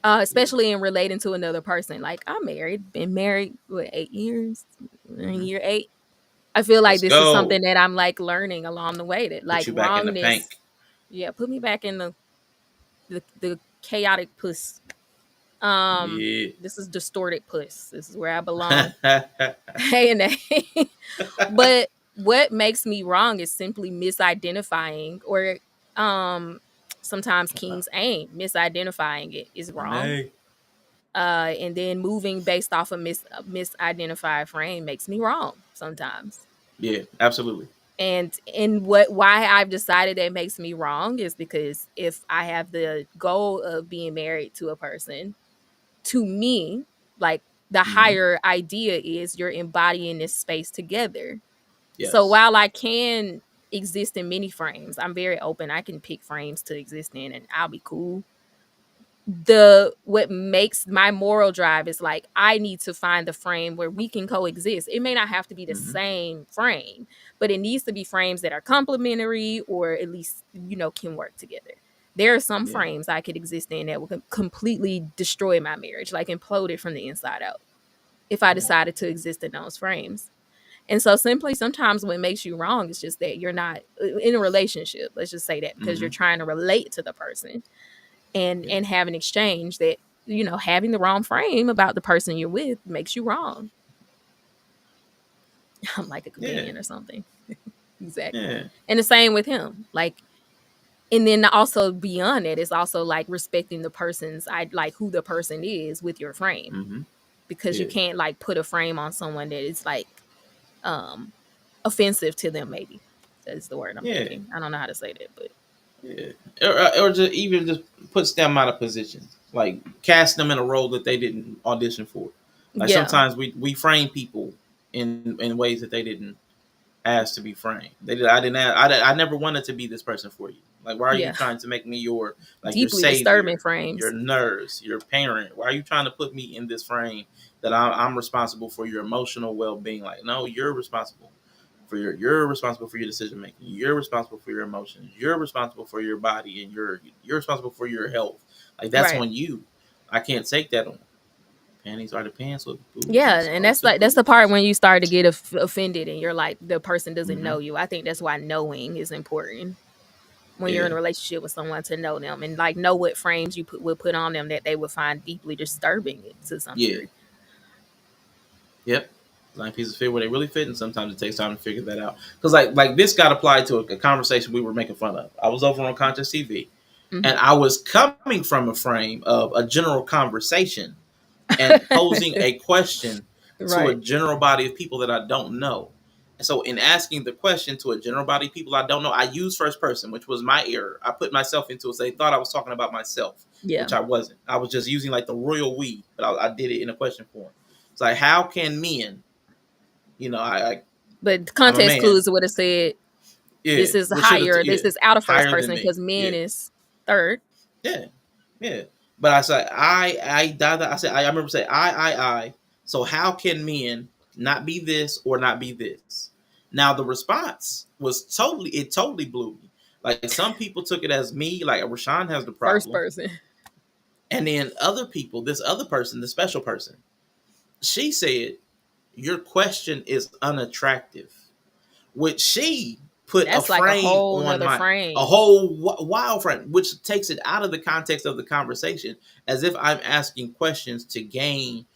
Yeah. Especially in relating to another person. Like I'm married, been married what 8 years, in Hmm. year 8. I feel like Let's this is go. something that I'm like learning along the way. That Put like you back in the wrongness, pank. yeah, put me back in the chaotic puss. Um, Yeah. this is distorted puss. This is where I belong. Hey and A. But what makes me wrong is simply misidentifying or um Sometimes Okay. king's aim, misidentifying it is wrong. Nay. And then moving based off a misidentified frame makes me wrong sometimes. Yeah, absolutely. And why I've decided that makes me wrong is because if I have the goal of being married to a person, to me, like the Hmm. higher idea is you're embodying this space together. So Yes. while I can exist in many frames, I'm very open. I can pick frames to exist in and I'll be cool. The what makes my moral drive is like I need to find the frame where we can coexist. It may not have to be the Hmm. same frame, but it needs to be frames that are complementary or at least, can work together. There are some Yeah. frames I could exist in that would completely destroy my marriage, like implode it from the inside out if I Yeah. decided to exist in those frames. And so simply sometimes what makes you wrong is just that you're not in a relationship. Let's just say that because you're Hmm. trying to relate to the person and Yeah. and have an exchange that, having the wrong frame about the person you're with makes you wrong. I'm like a Yeah. companion or something. Exactly. Yeah. And the same with him. Like, and then also beyond it is also like respecting the person's I like who the person is with your frame. Hmm. Because you Yeah. can't like put a frame on someone that is like um offensive to them, maybe. That's the word I'm Yeah. thinking. I don't know how to say that, but Yeah. Or just even just puts them out of position, like cast them in a role that they didn't audition for. Like yeah. sometimes we frame people in ways that they didn't asked to be framed. They did. I didn't. I never wanted to be this person for you. Like, why are you Yeah. trying to make me your Deeply disturbing savior, your frames. nurse, your parent? Why are you trying to put me in this frame that I'm responsible for your emotional well being? Like, no, you're responsible for you're responsible for your decision making. You're responsible for your emotions. You're responsible for your body and you're responsible for your health. Like that's Right. on you. I can't take that on. Panties are the pants with Yeah, booties and are the that's the part when booties. you start to get offended and you're like the person doesn't Mm-hmm. know you. I think that's why knowing is important when you're in Yeah. a relationship with someone, to know them and like know what frames you would put on them that they would find deeply disturbing to some Yeah. degree. Yep. Like pieces fit where they really fit, and sometimes it takes time to figure that out. Because like this got applied to a conversation we were making fun of. I was over on Conscious TV, and Hmm. I was coming from a frame of a general conversation and posing a question to a Right. general body of people that I don't know. And so, in asking the question to a general body of people I don't know, I used first person, which was my error. I put myself into it. So they thought I was talking about myself, Yeah. which I wasn't. I was just using like the royal we, but I did it in a question form. It's like, how can men, But I'm a context man. clues would have said Yeah. this is What should have, higher. yeah, This is out of first higher than person me. because men Yeah. is third. Yeah. Yeah. But I said, I said, I remember saying, I. So how can men not be this or not be this? Now the response was it totally blew me. Like some people took it as me, like Rashawn has the First problem. person. And then other people, this other person, the special person, she said, your question is unattractive, which she put a That's like a frame whole on nother a frame. whole wild frame, which takes it out of the context of the conversation, as if I'm asking questions to gain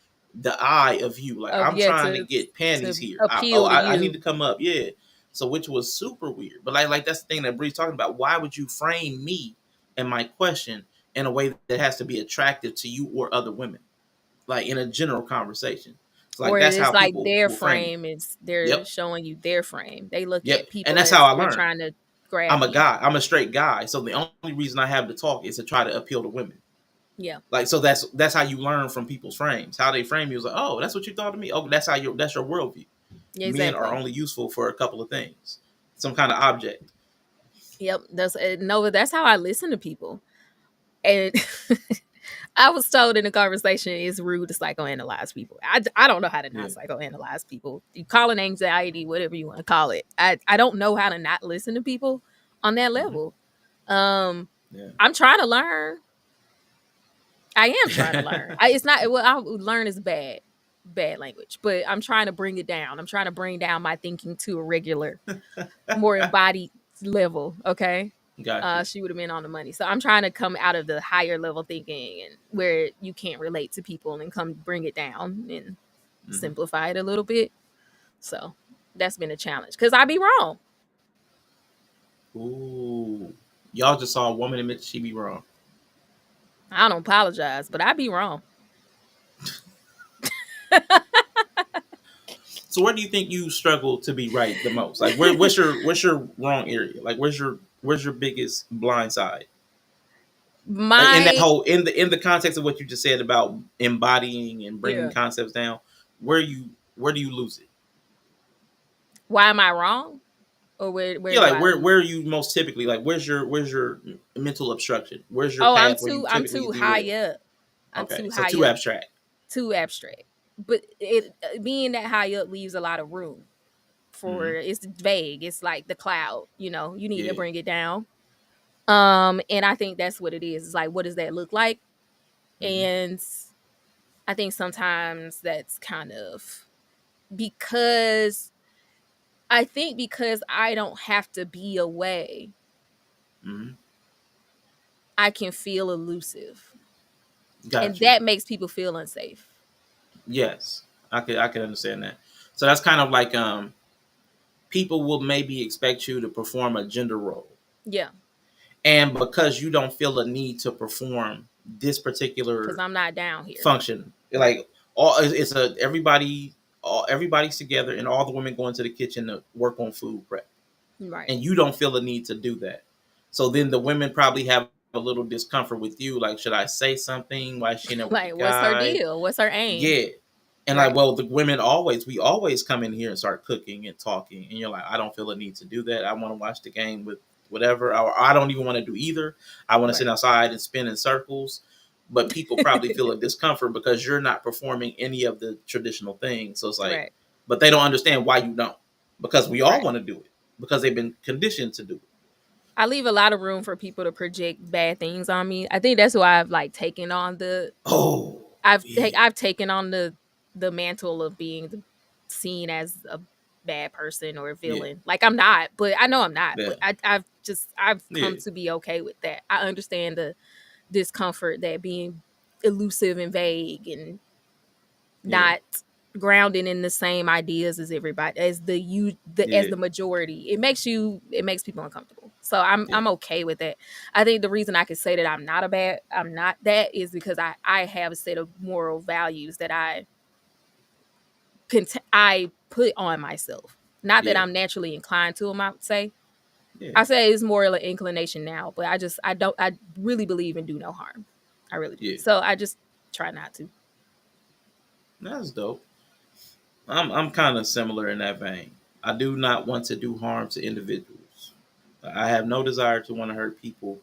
the eye of you. Like Of I'm yeah, trying to to get panties to here. appeal to I need you. to come up, yeah. So which was super weird, but like that's the thing that Bree's talking about. Why would you frame me and my question in a way that has to be attractive to you or other women, like in a general conversation? It's like Or that's it's how like people their will frame you. frame is they're Yep, showing you their frame. They look yep, at and people that's how as I they're learned. trying to I'm grab a you. guy. I'm a straight guy. So the only reason I have to talk is to try to appeal to women. Yeah. Like so that's how you learn from people's frames. How they frame you is like, oh, that's what you thought of me. Oh, that's your worldview. Yeah, Men are exactly. only useful for a couple of things, some kind of object. Yep. That's no, that's how I listen to people. And I was told in a conversation it's rude to psychoanalyze people. I don't know how to not Yeah. psychoanalyze people. You call it anxiety, whatever you want to call it. I don't know how to not listen to people on that Hmm. level. Um, Yeah. I'm trying to learn. I am trying to learn. It's not well. I learn is bad language, but I'm trying to bring it down. I'm trying to bring down my thinking to a regular, more embodied level. Okay. Got you. She would have been on the money. So I'm trying to come out of the higher level thinking and where you can't relate to people and come bring it down and Hmm. simplify it a little bit. So that's been a challenge because I be wrong. Ooh. Y'all just saw a woman admit she be wrong. I don't apologize, but I be wrong. So where do you think you struggle to be right the most? Like what's your wrong area? Like where's your biggest blind side? Like in that My whole in the context of what you just said about embodying and bringing yeah. concepts down, where do you lose it? Why am I wrong? Or where Yeah, do like I lose? where are you most typically like where's your mental obstruction? Where's your Oh, path where you I'm typically too high derail? up. I'm Okay, too so high too up, abstract. too abstract. But it being that high up leaves a lot of room for Hmm. it's vague. It's like the cloud, you know, you need to Yeah. bring it down. And I think that's what it is. It's like, what does that look like? Hmm. And I think sometimes that's kind of because I think because I don't have to be away, Hmm. I can feel elusive. And Got you. that makes people feel unsafe. Yes, I could understand that. So that's kind of like people will maybe expect you to perform a gender role, Yeah. and because you don't feel a need to perform this Because particular I'm not down here. function, Right. like all it's a everybody, everybody's together, and all the women go into the kitchen to work on food prep, Right. and you don't feel the need to do that. So then the women probably have a little discomfort with you, like, should I say something? Why is she in there with the Like, what's her guy? deal? What's her aim? Yeah. And like, Right. well, the women always, we always come in here and start cooking and talking, and you're like, I don't feel a need to do that. I want to watch the game with whatever, or I don't even want to do either. I want to sit Right. outside and spin in circles. But people probably feel a discomfort because you're not performing any of the traditional things. So it's like, Right. but they don't understand why you don't, because we all Right. want to do it because they've been conditioned to do it. I leave a lot of room for people to project bad things on me. I think that's why I've like taken on Oh, yeah, I've taken on the mantle of being seen as a bad person or a yeah, villain. Like I'm not, but I know I'm not. yeah, But I've come yeah, to be okay with that. I understand the discomfort that being elusive and vague and yeah, not grounded in the same ideas as everybody as yeah, the majority. It makes people uncomfortable. So yeah, I'm okay with that. I think the reason I can say that I'm not that is because I have a set of moral values that I put on myself. Not that yeah, I'm naturally inclined to them, I would say. yeah, I say it's more of an inclination now, but I really believe in do no harm. I really do. yeah. So I just try not to. That's dope. I'm kind of similar in that vein. I do not want to do harm to individuals. I have no desire to want to hurt people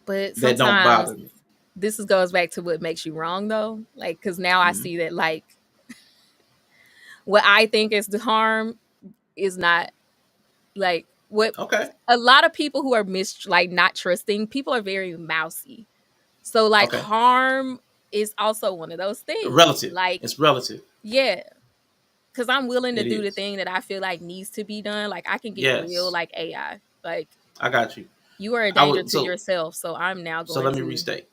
But that don't sometimes bother me. goes back to what makes you wrong though. Like, cause now I Hmm. see that like what I think is the harm is not like what Okay. a lot of people who are like not trusting people are very mousy. So like Okay. harm is also one of those things. Relative. Like, It's relative. yeah, cause I'm willing to It do the is. thing that I feel like needs to be done. Like I can get real Yes. like AI. Like I got you. you are a I danger would. to So yourself. So I'm now so going let me to restate.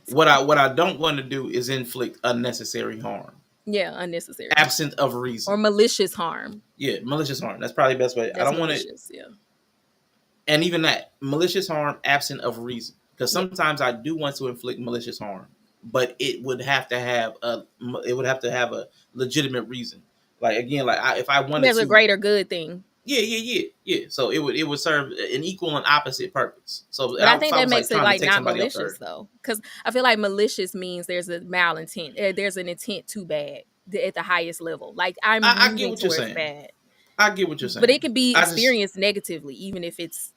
What I don't want to do is inflict unnecessary harm, yeah, unnecessary harm. absent of Or reason. malicious harm. Yeah, malicious harm. That's probably the best way. I That's don't want to, malicious. Yeah. and even that malicious harm absent of reason, because Yeah. sometimes I do want to inflict malicious harm, but it would have to have a legitimate reason. Like again, like if I wanted There's a to, greater good thing. yeah, yeah, yeah, yeah. So it would serve an equal and opposite purpose. So But I if think I that was like makes it trying to like take not somebody off malicious their, though. Because I feel like malicious means there's a malintent. There's an intent to bad at the highest level. Like I'm I get moving what you're towards saying. bad. I get what you're But it saying. can be I just experienced negatively, even if it's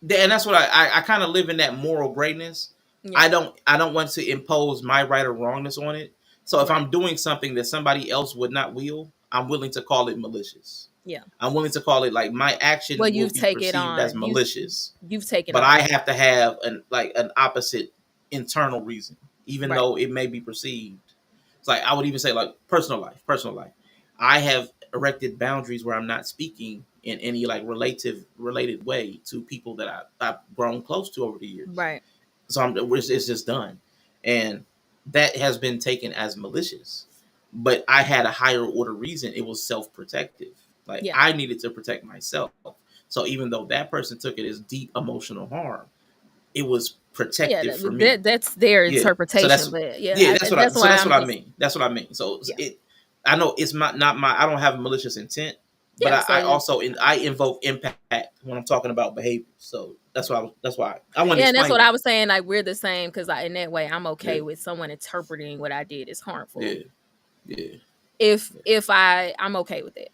and that's what I kind of live in that moral greatness. yeah, I don't want to impose my right or wrongness on it. So if right. I'm doing something that somebody else would not will, I'm willing to call it malicious. Yeah. I'm willing to call it like my Well, action will you've be taken perceived as on malicious, you've taken but on I that. have to have an opposite internal reason, even Right. though it may be perceived. It's like I would even say like personal life, personal life. I have erected boundaries where I'm not speaking in any like related way to people that I've grown close to over the years. Right. So it's just done, and that has been taken as malicious. But I had a higher order reason. It was self protective. Like Yeah. I needed to protect myself. So even though that person took it as deep emotional harm, it was Yeah, protective for me. that's their Yeah. So interpretation, that's but yeah, yeah, that's what I that's so why that's I'm what I just mean. That's what I mean. So yeah, it I know it's not my I don't have malicious intent, but yeah. I So also I invoke impact when I'm talking about behavior. So that's why I want to yeah, and that's explain what I that. was saying. Like we're the same because in that way, I'm Yeah. okay with someone interpreting what I did as harmful. Yeah. Yeah. If I'm okay with it.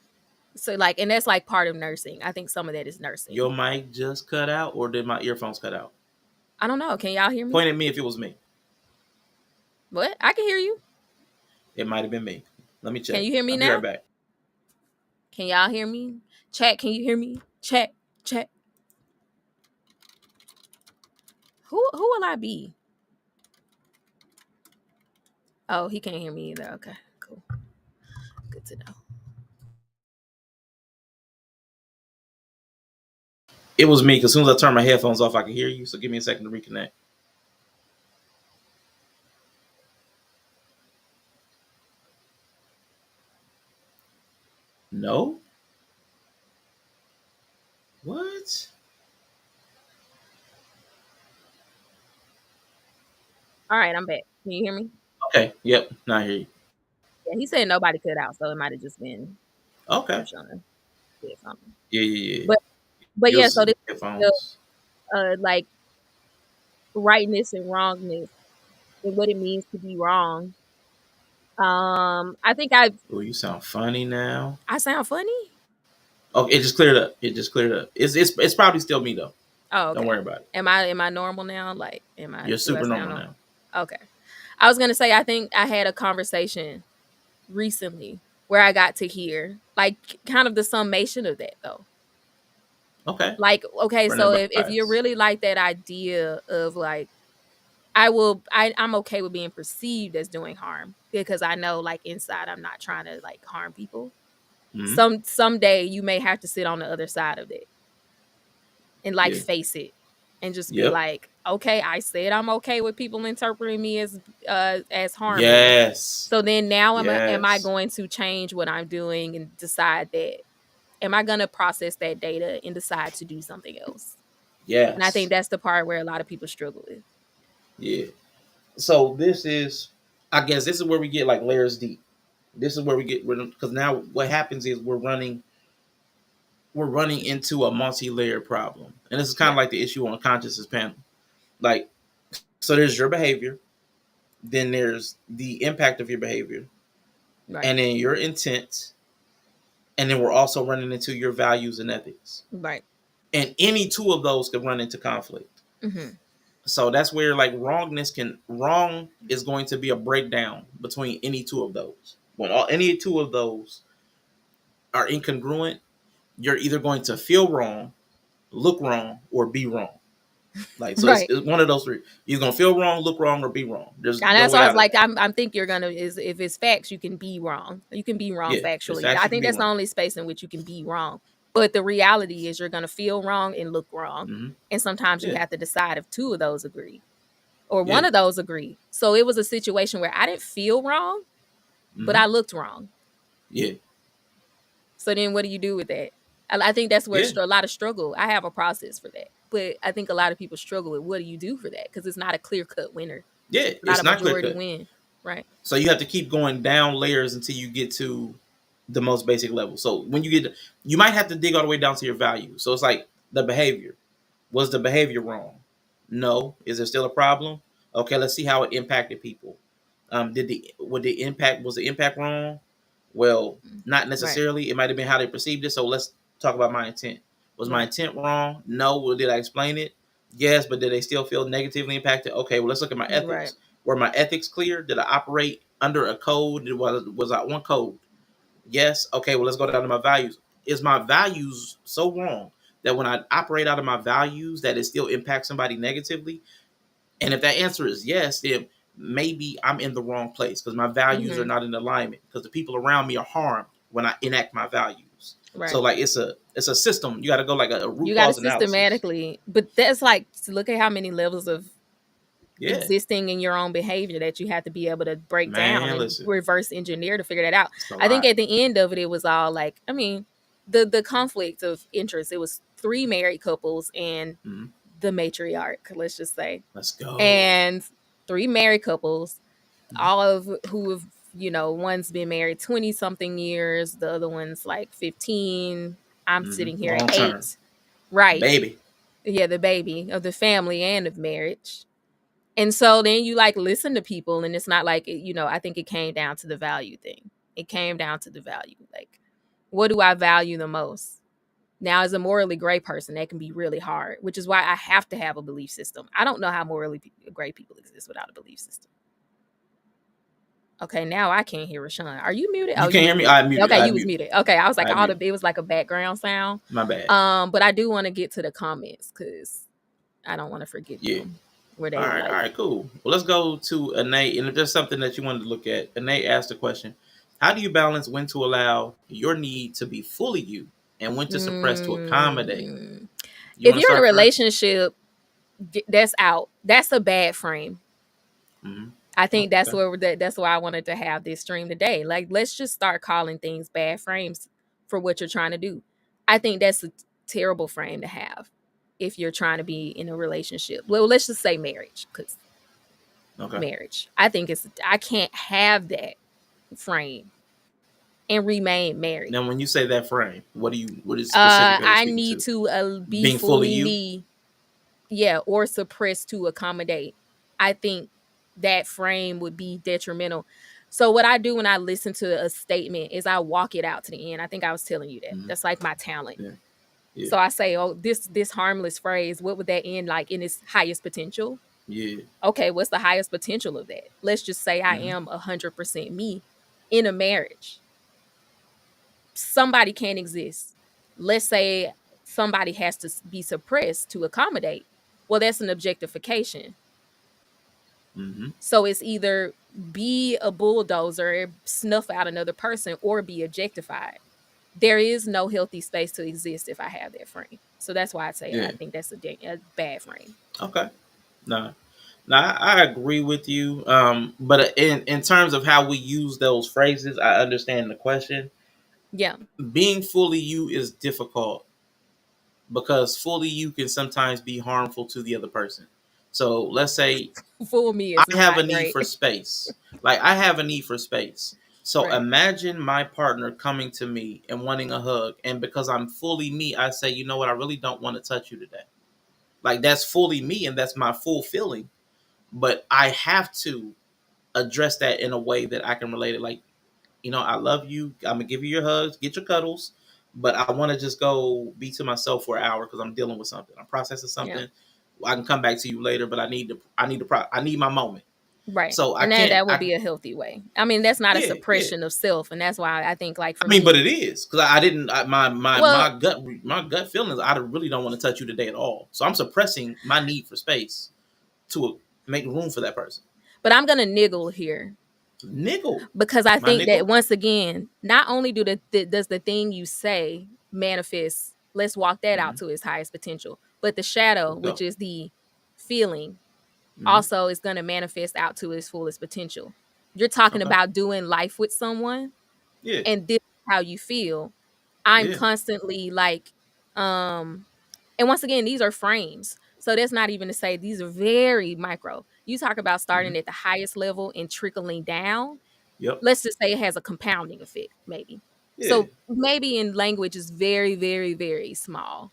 So like, and that's like part of nursing. I think some of that is nursing. Your mic just cut out or did my earphones cut out? I don't know. Can y'all hear me? Point at me if it was me. What? I can hear you. It might have been me. Let me Can check. you hear me I'll be right now? back. Can y'all hear me? Chat, can you hear me? Chat, chat. Who will I be? Oh, he can't hear me either. Okay, cool. Good to know. It was me because as soon as I turned my headphones off, I could hear you. So give me a second to reconnect. No? What? All right, I'm back. Can you hear me? Okay. Yep. Now I hear you. Yeah, he said nobody cut out, so it might have just been him Okay. trying to get something. Yeah, yeah, yeah. But It yeah, was so this headphones. like rightness and wrongness and what it means to be wrong. I think Oh, you sound funny now. I sound funny. Okay, it just cleared up. It just cleared up. It's probably still me though. Oh, Don't okay. worry about it. Am I normal now? Like, You're do I super sound normal normal? now. Okay. I was gonna say I think I had a conversation recently where I got to hear like kind of the summation of that though. Okay. Like, okay, Running so it if by you're us. really like that idea of like I'm okay with being perceived as doing harm because I know like inside I'm not trying to like harm people. Hmm. Someday you may have to sit on the other side of it and like Yeah. face it and just be Yep. like, okay, I said I'm okay with people interpreting me as harming. Yes. So then now am I Yes. going to change what I'm doing and decide that am I going to process that data and decide to do something else? And I think Yes. that's the part where a lot of people struggle with. Yeah. So this is, I guess, this is where we get like layers deep. This is where we get because now what happens is we're running into a multi-layered problem, and this is kind of Right. like the issue on consciousness panel. Like, so there's your behavior, then there's the impact of your behavior, Right. and then your intent, and then we're also running into your values and ethics. Right. And any two of those could run into conflict. Mhm. So that's where like wrong is going to be a breakdown between any two of those. When any two of those are incongruent, you're either going to feel wrong, look wrong, or be wrong. Like so, Right. it's one of those three. You're gonna feel wrong, look wrong, or be wrong. There's And no that's way why I was out of like, that. I'm think you're gonna is if it's facts, you can be wrong. You can be wrong Yeah, it's factually. I facts. You can think be that's the wrong. only space in which you can be wrong. But the reality is you're gonna feel wrong and look wrong. Hmm. And sometimes you Yeah, have to decide if two of those agree or yeah, one of those agree. So it was a situation where I didn't feel wrong, but hmm, I looked wrong. yeah, So then what do you do with that? I think that's where yeah, a lot of struggle. I have a process for that. But I think a lot of people struggle with what do you do for that? Because it's not a clear cut winner. yeah. It's not It's a not clear majority cut. win. Right. So you have to keep going down layers until you get to the most basic level. So when you get, you might have to dig all the way down to your value. So it's like the behavior. Was the behavior wrong? No. Is there still a problem? Okay, let's see how it impacted people. Was the impact wrong? Well, not Right. necessarily. It might have been how they perceived it. So let's talk about my intent. Was my Right. intent wrong? No. Well, did I explain it? Yes, but did they still feel negatively impacted? Okay, well, let's look at my Right. ethics. Were my ethics clear? Did I operate under a code? Was I one code? Yes. Okay, well, let's go down to my values. Is my values so wrong that when I operate out of my values, that it still impacts somebody negatively? And if that answer is yes, then maybe I'm in the wrong place because my values are Mhm. not in alignment because the people around me are harmed when I enact my values. So Right. like it's a system. You got to go like a root You got to cause analysis. systematically, but that's like look at how many levels of Yeah, existing in your own behavior that you have to be able to break down man. and Listen, reverse engineer to figure that out. it's a I think lot. at the end of it, it was all like, I mean, the conflict of interest. It was three married couples and Mhm. the matriarch, let's just say, Let's go. and three married couples, Mhm. all of who have, one's been married 20 something years, the other one's like 15. I'm Mhm. sitting here at Long term, 8. Right. baby. Yeah, the baby of the family and of marriage. And so then you like listen to people, and it's not like I think it came down to the value thing. It came down to the value. Like, what do I value the most? Now, as a morally gray person, that can be really hard, which is why I have to have a belief system. I don't know how morally gray people exist without a belief system. Okay, now I can't hear Rashawn. Are you muted? Oh, You can't you hear was me? muted. I muted. Okay, I you was muted. muted. Okay, I was like, I muted. it was like a background sound. My bad. But I do want to get to the comments because I don't want to forget Yeah. them. Where All they right. All like, right. Cool. Well, let's go to Nate. And if there's something that you wanted to look at, Nate asked the question: how do you balance when to allow your need to be fully you and when to suppress to accommodate? mm, You if want to you're in a start first? relationship, that's out. That's a bad frame. Mm-hmm. I think that's Okay. where that's why I wanted to have this stream today. Like, let's just start calling things bad frames for what you're trying to do. I think that's a terrible frame to have if you're trying to be in a relationship. Well, let's just say marriage, because Okay. marriage. I can't have that frame and remain married. Now, when you say that frame, what is specific are you I speaking need to? to be Being fully fully you. me, yeah, or suppress to accommodate. I think that frame would be detrimental. So what I do when I listen to a statement is I walk it out to the end. I think I was telling you that. Mm-hmm. That's like my talent. Yeah. Yeah. So I say, "Oh, this harmless phrase, what would that end like in its highest potential?" Yeah. Okay, what's the highest potential of that? Let's just say I Mm-hmm. am 100% me in a marriage. Somebody can't exist. Let's say somebody has to be suppressed to accommodate. Well, that's an objectification. Mm-hmm. So it's either be a bulldozer, snuff out another person, or be objectified. There is no healthy space to exist if I have that frame. So that's why I say I Yeah. think that's a bad frame. Okay. Nah. Nah, I agree with you. But in terms of how we use those phrases, I understand the question. Yeah, Being fully you is difficult because fully you can sometimes be harmful to the other person. So let's say fool me I is have a not need great. for space. Like I have a need for space. So Right. imagine my partner coming to me and wanting a hug, and because I'm fully me, I say, you know what, I really don't want to touch you today. Like that's fully me, and that's my full feeling. But I have to address that in a way that I can relate it. Like, I love you. I'm gonna give you your hugs, get your cuddles, but I want to just go be to myself for an hour because I'm dealing with something. I'm processing Yeah. something. I can come back to you later, but I need my moment. Right. So I And that can't. that would be a healthy way. I mean, that's not a Yeah, yeah. suppression of self, and that's why I think like for I mean, but me, it is because I didn't. well, My gut feelings. I really don't want to touch you today at all. So I'm suppressing my need for space to make room for that person. but I'm gonna niggle here Nickel, because I my think that nickel. once again, not only does the thing you say manifest, let's walk that Mm-hmm. out to its highest potential, but the shadow, Let's which go. is the feeling, Mm-hmm. also is gonna manifest out to its fullest potential. You're talking Okay. about doing life with someone, Yeah. and this is how you feel. I'm Yeah. constantly like, um, and once again, these are frames. So that's not even to say these are very micro. You talk about Mm-hmm. starting at the highest level and trickling down. Yep. Let's just say it has a compounding effect, maybe. Yeah. So maybe in language is very, very, very small.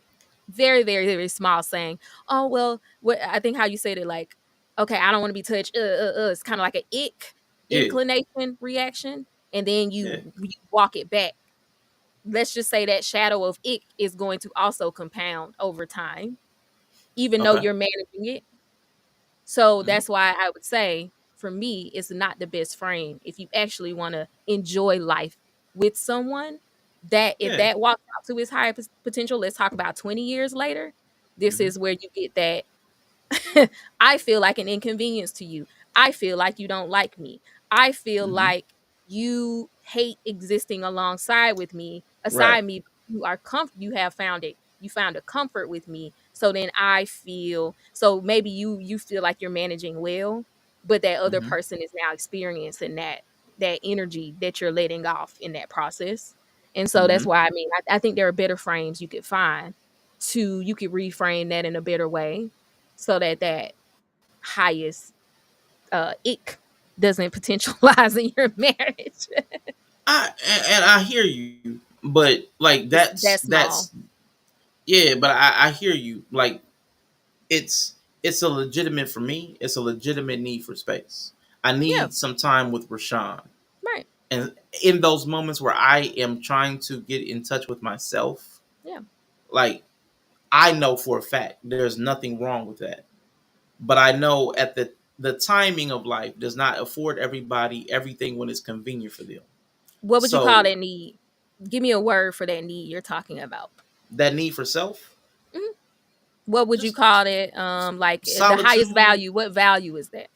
Very, very, very small saying, oh, well, what I think how you said it, like, okay, I don't want to be touched. It's kind of like an ick Yeah. inclination reaction. And then Yeah. you walk it back. Let's just say that shadow of ick is going to also compound over time, even though Okay. you're managing it. So Mm-hmm. that's why I would say for me, it's not the best frame. If you actually want to enjoy life with someone, that if Yeah. that walks out to its higher potential, let's talk about 20 years later, this Mm-hmm. is where you get that I feel like an inconvenience to you. I feel like you don't like me. I feel Mm-hmm. like you hate existing alongside with me, Right. aside me. You have found it. You found a comfort with me. So then I feel so maybe you feel like you're managing well, but that other Mm-hmm. person is now experiencing that energy that you're letting off in that process. And so that's Mm-hmm. why, I mean, I think there are better frames you could find to you could reframe that in a better way so that that highest ick doesn't potentialize in your marriage. And I hear you, but like It's that that's small. yeah, but I hear you. Like it's a legitimate for me. It's a legitimate need for space. I Yeah, need some time with Rashawn, right. and in those moments where I am trying to get in touch with myself, Yeah. like I know for a fact there's nothing wrong with that. But I know at the timing of life does not afford everybody everything when it's convenient for them. What would you call So that need? Give me a word for that need you're talking about. that need for self, Mhm. What would you just call it? Like the highest solitude, value. What value is that?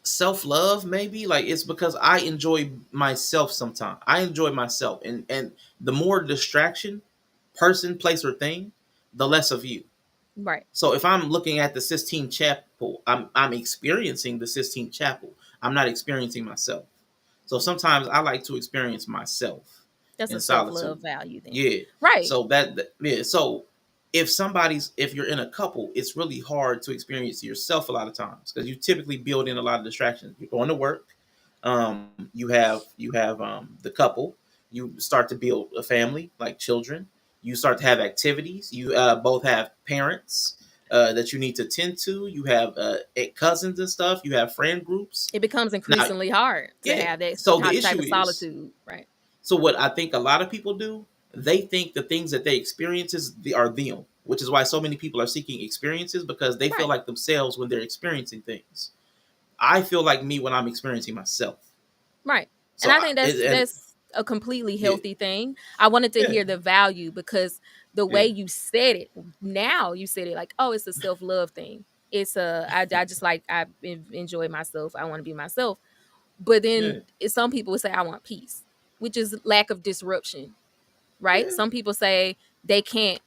self love, maybe. Like it's because I enjoy myself sometimes. I enjoy myself, and the more distraction, person, place, or thing, the less of you. Right. So if I'm looking at the Sistine Chapel, I'm experiencing the Sistine Chapel. I'm not experiencing myself. So sometimes I like to experience myself That's in a self-love solitude. value then. Yeah. Right. So yeah. So if you're in a couple, it's really hard to experience yourself a lot of times because you typically build in a lot of distractions. You're going to work. You have the couple. You start to build a family, like children. You start to have activities. You both have parents that you need to tend to. You have cousins and stuff. You have friend groups. It becomes Now, increasingly hard to yeah. have that So the type issue of is, solitude. Right. so what I think a lot of people do, they think the things that they experiences are them, which is why so many people are seeking experiences because they feel Right. like themselves when they're experiencing things. I feel like me when I'm experiencing myself. Right. And So I think and that's a completely yeah, healthy thing. I wanted to yeah, hear the value because the way yeah, you said it, now you said it like, oh, it's a self-love thing. It's I just like enjoy myself. I want to be myself. But yeah, then some people would say I want peace, which is lack of disruption, right? yeah, Some people say they can't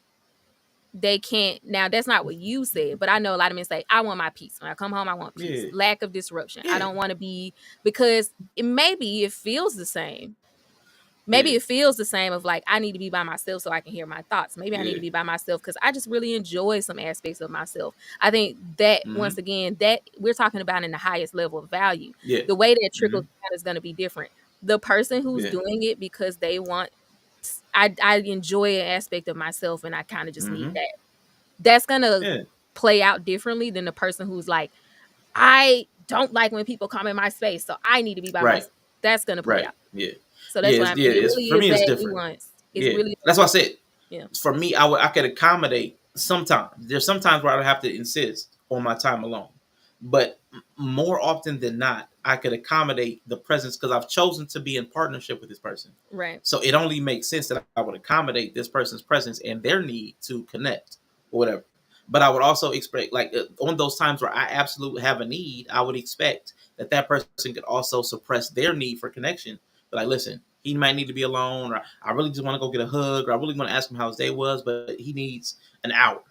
now that's not what you said, but I know a lot of men say I want my peace. When I come home I want peace. yeah, Lack of disruption. I yeah, don't want to be because maybe it feels the same. yeah, Maybe it feels the same of like I need to be by myself so I can hear my thoughts. Maybe I need yeah. to be by myself cuz I just really enjoy some aspects of myself. I think that Mm-hmm. once again that we're talking about in the highest level of value. Yeah. The way that Mm-hmm. trickles down is going to be different. The person who's Yeah. doing it because they want I enjoy an aspect of myself and I kind of just need Mm-hmm. that, that's gonna Yeah. play out differently than the person who's like, I don't like when people come in my space, so I need to be by Right. myself. That's gonna play Right. out. Yeah. So that's Yeah. why I Yeah. mean, it It's really for is me. It's that different. nuance. It's Yeah. really That's why I said yeah. for me, I could accommodate sometimes. There's sometimes where I would have to insist on my time alone, but more often than not, I could accommodate the presence because I've chosen to be in partnership with this person. Right. So it only makes sense that I would accommodate this person's presence and their need to connect or whatever. But I would also expect, like, on those times where I absolutely have a need, I would expect that that person could also suppress their need for connection. But like, listen, he might need to be alone, or I really just want to go get a hug, or I really want to ask him how his day was, but he needs an hour.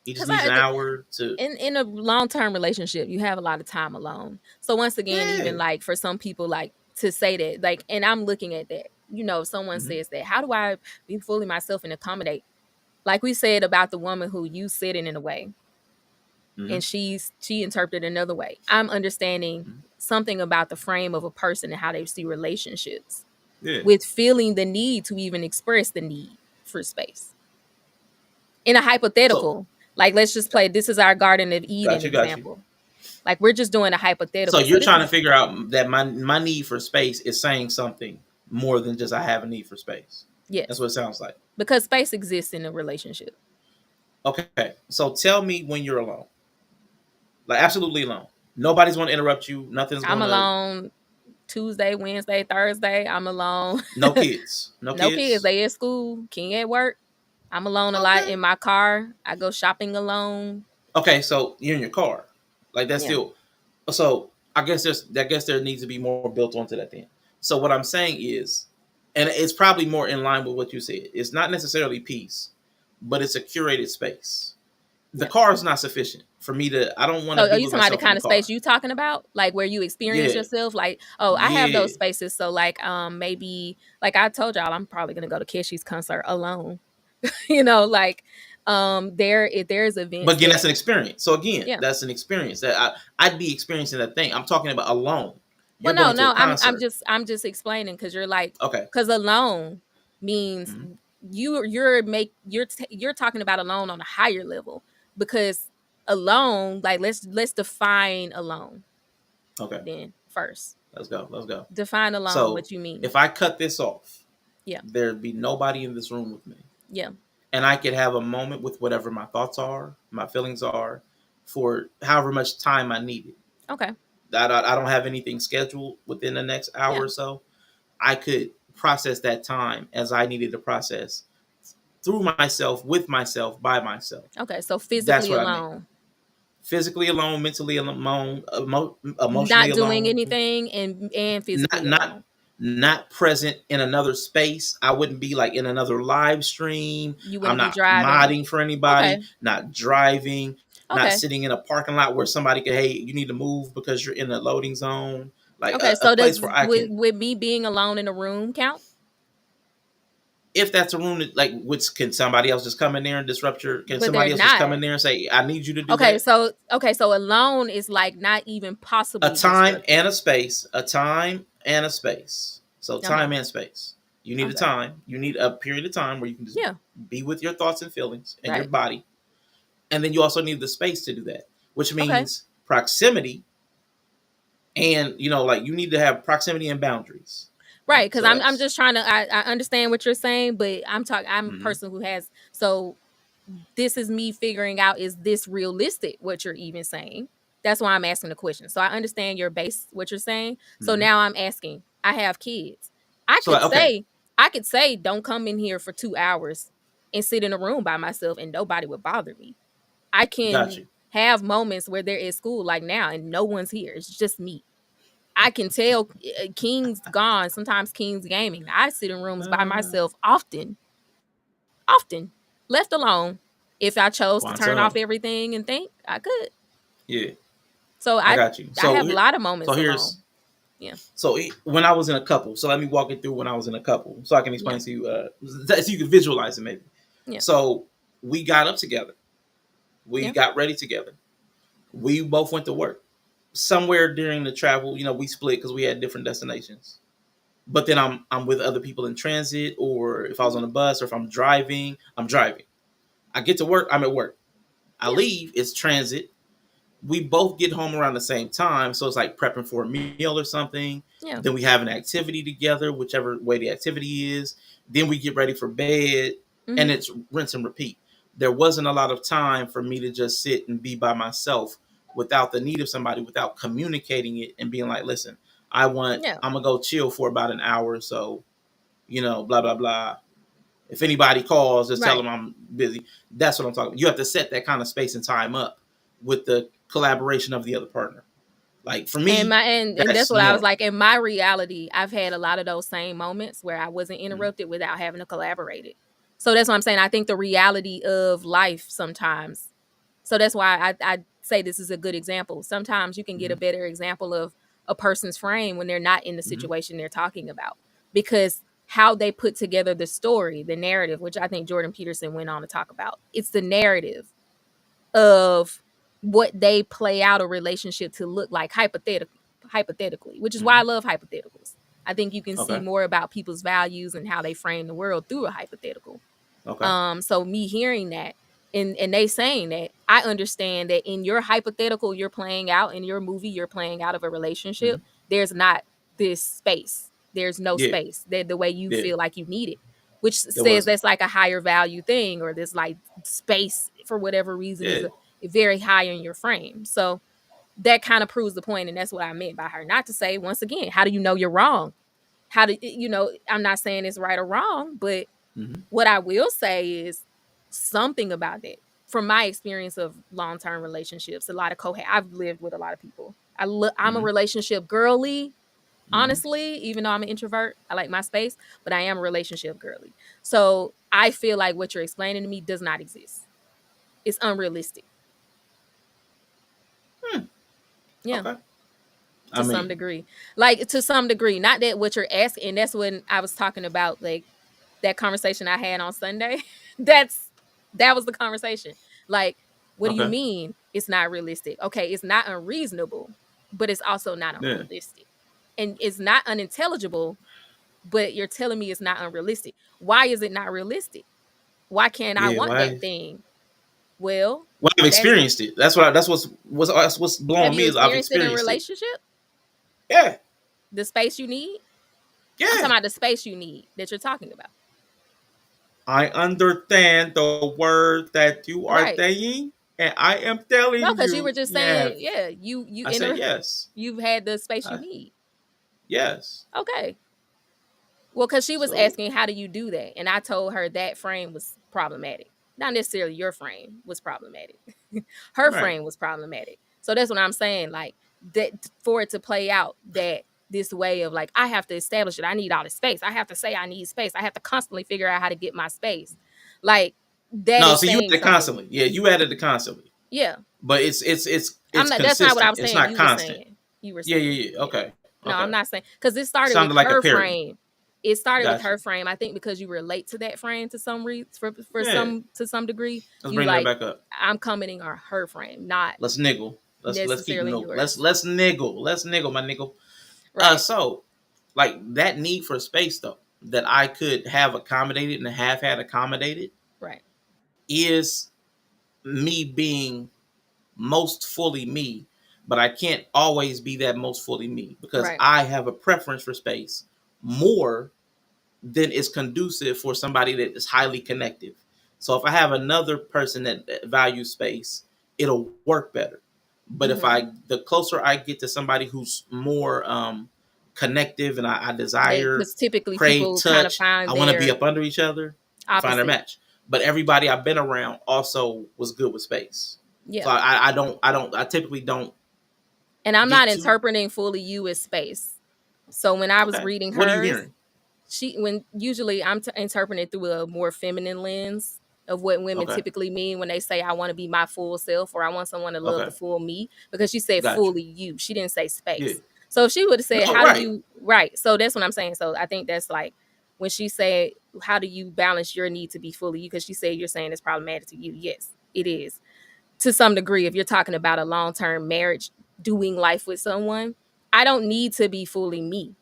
He just Because needs an hour to, in a long-term relationship, you have a lot of time alone. So once again, even yeah. like for some people, like to say that, like, and I'm looking at that, if someone Hmm. says that, how do I be fully myself and accommodate? Like we said about the woman who you sitting in a way Hmm. and she interpreted another way. I'm understanding something about the frame of a person and how they see relationships Yeah. with feeling the need to even express the need for space. In a So, hypothetical, like let's just play this is our Garden of Eden got you. example. Like we're just doing a So hypothetical. So you're this trying to is figure out that my need for space is saying something more than just I have a need for space. That's yes, what it sounds like. because space exists in a relationship. Okay, so tell me when you're alone, like absolutely alone. Nobody's going to interrupt you. Nothing's I'm going to. alone Tuesday, Wednesday, Thursday. I'm alone. No kids. No No kids. kids. They at school. King at work. I'm alone a lot Okay. in my car. I go shopping alone. Okay, so you're in your car, like that's Yeah. still. So I guess there needs to be more built onto that then. So what I'm saying is, and it's probably more in line with what you said. It's not necessarily peace, but it's a curated space. the Yeah. car is not sufficient for me to. I don't want So to are be you with talking about the myself in the kind of space car. you talking about? Like where you experience Yeah, yourself? Like, oh, I have those yeah. spaces. So like maybe like I told y'all I'm probably gonna go to Keshi's concert alone. Like there if there's But events again, that that's an experience. So again, yeah. that's an experience that I'd be experiencing that thing. I'm talking about alone. Well You're no, going to a no, I'm concert. just explaining because you're like Okay. because alone means Hmm. you're talking about alone on a higher level because alone like let's define alone Okay. then first. Let's go. Let's go. Define alone So what you mean. if I cut this off, Yeah. there'd be nobody in this room with me, Yeah. and I could have a moment with whatever my thoughts are, my feelings are, for however much time I needed. Okay. I don't have anything scheduled within the next hour Yeah. or so. I could process that time as I needed to process through myself, with myself, by myself. Okay. So That's physically what I meant. alone, Physically alone, mentally alone, emotionally not doing alone, anything and not physically not alone. not present in another space. I wouldn't be like in another live stream. You I'm wouldn't be not driving. modding for Okay. anybody, not driving, not Okay. sitting in a parking lot where somebody could, hey, you need to move because you're in a loading zone. Like Okay. a So place does where I can, with me being alone in a room count? if that's a room that, like, which, can somebody else just come in there and disrupt your, can But they're somebody else just come not. in there and say, I need you to do Okay. that? So alone is like not even A possibly time disruptive. and a space, a time and a space. So Okay. time and space. You need a Okay. time. You need a period of time where you can just Yeah. be with your thoughts and feelings and your Right. body. And then you also need the space to do that, which Okay. means proximity, and like, you need to have proximity and boundaries. Right. Because So I'm that's. just trying to I understand what you're saying, but I'm a Hmm. person who has so this is me figuring out is this realistic what you're even saying. That's why I'm asking the question. So I understand your base what you're saying. So Hmm. now I'm asking, I have kids. i So could like, okay. say I could say don't come in here for 2 hours and sit in a room by myself and nobody would bother me. I Got can you. have moments where they're at school like now and no one's here, it's just me. I can tell King's gone, sometimes King's gaming, I sit in rooms by uh, myself often, left alone. If I chose to turn off Quantum. everything and think, I could. Yeah, So I I so got you. I So have a here, lot of so moments here's alone. Yeah. when I was in a couple. So let me walk it through when I was in a couple, so I can Yeah. explain to you, so you can visualize it maybe. Yeah. So we got up together. We Yeah. got ready together. We both went to work. Somewhere during the travel, we split because we had different destinations. But then I'm with other people in transit, or if I was on Mhm. a bus, or if I'm driving, I'm driving. I get to work, I'm at work. I Yeah. leave, it's transit. We both get home around the same time, so it's like prepping for a meal or something. Yeah. Then we have an activity together, whichever way the activity is. Then we get ready for bed, and Hmm. it's rinse and repeat. There wasn't a lot of time for me to just sit and be by myself without the need of somebody, without communicating it and being like, listen, Yeah. I'm gonna go chill for about an hour or so, blah blah blah. If anybody calls, just tell Right. them I'm busy. That's what I'm talking about. You have to set that kind of space and time up with the collaboration of the other partner. Like, for And me, my and that's that's what I was normal. like. In my reality, I've had a lot of those same moments where I wasn't Mhm. interrupted without having to collaborate it. So that's what I'm saying. I think the reality of life sometimes. So that's why I say this is a good example. Sometimes you can get a Mhm. better example of a person's frame when they're not in the Mhm. situation they're talking about because how they put together the story, the narrative, which I think Jordan Peterson went on to talk about. It's the narrative of what they play out a relationship to look like hypothetically, which is why I Mhm. love hypotheticals. I think you can see Okay. more about people's values and how they frame the world through a hypothetical. Okay. So me hearing that and they saying that, I understand that in your hypothetical you're playing out, in your movie you're playing out of a relationship, Mhm. there's not this space. There's no Yeah. space. The way you Yeah. feel like you need it, which There says wasn't. that's like a higher value thing, or this like space for whatever reason is Yeah. a very high in your frame. So that kind of proves the point, and that's what I meant by her. Not to say once again, how do you know you're wrong? How do I'm not saying it's right or wrong, but Mhm. what I will say is something about that. From my experience of long-term relationships, a lot of I've lived with a lot of people. I'm a Mhm. relationship girly, Mhm. honestly, even though I'm an introvert. I like my space, but I am a relationship girly. So I feel like what you're explaining to me does not exist. It's unrealistic. Hmm. Yeah, Okay. I to some mean, degree. Like to some degree, not that what you're asking. And that's when I was talking about like that conversation I had on Sunday. That's that was the conversation. Like, what do you okay. mean it's not realistic? Okay, it's not unreasonable, but it's also not Yeah. unrealistic. And it's not unintelligible, but you're telling me it's not unrealistic. Why is it not realistic? Why can't I Yeah. want that Why? thing? Well, Well, I've that's experienced it. That's what. That's what's have blowing you me is I've experienced it in experienced it. relationship? Yeah. The space you need? I'm talking Yeah. about the space you need that you're talking about. I understand the word that you are Right. saying, and I am No, telling because you were you, just yeah. saying, yeah, you I said enter yes. you've had the space you I, need. yes. Okay. Well, because she was So asking, how do you do that? And I told her that frame was problematic. Not necessarily your frame was problematic. Her right. frame was problematic. So that's what I'm saying. Like that for it to play out that this way of like, I have to establish it. I need all the space. I have to say I need space. I have to constantly figure out how to get my space. Like that No, is so you saying added it something. constantly. Yeah, you added it constantly, Yeah. but it's I'm not that's not what I consistent. was It's saying. not You were constant. saying. You were Yeah, saying. yeah, yeah. Yeah. Okay, No, I'm okay. not saying because it started with Sounded like a her parody. frame. It started with Got her you. frame. I think because you relate to that frame to some for Yeah, some to some degree, let's you bring that like back up. I'm commenting on her frame, not Let's niggle. Let's keep necessarily no. Let's yours. let's niggle. Let's niggle, my niggle. Right. So like that need for space though that I could have accommodated and have had accommodated Right. is me being most fully me, but I can't always be that most fully me because Right. I have a preference for space more than is conducive for somebody that is highly connective. So if I have another person that values space, it'll work better. But if Mm-hmm. I the closer I get to somebody who's more connective and I desire, Because typically crave people kind of touch, find I want to be their up under each other, we find our opposite. match. But everybody I've been around also was good with space. So Yeah. I typically don't And I'm get not too interpreting fully you as space. So when I was okay. reading What are you hers, hearing? she when usually I'm interpreting it through a more feminine lens of what women Okay, typically mean when they say I want to be my full self or I want someone to love the okay, full me because she said got you. fully you. She didn't say Yeah, space. So if she would have said no, how do right. you right. So that's what I'm saying. So I think that's like when she said how do you balance your need to be fully you because she said you're saying it's problematic to you. Yes, it is. To some degree if you're talking about a long-term marriage doing life with someone, I don't need to be fully me.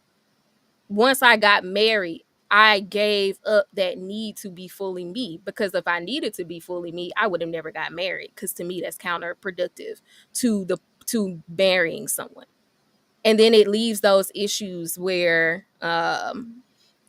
Once I got married, I gave up that need to be fully me because if I needed to be fully me, I would have never got married because to me that's counterproductive to the to marrying someone. And then it leaves those issues where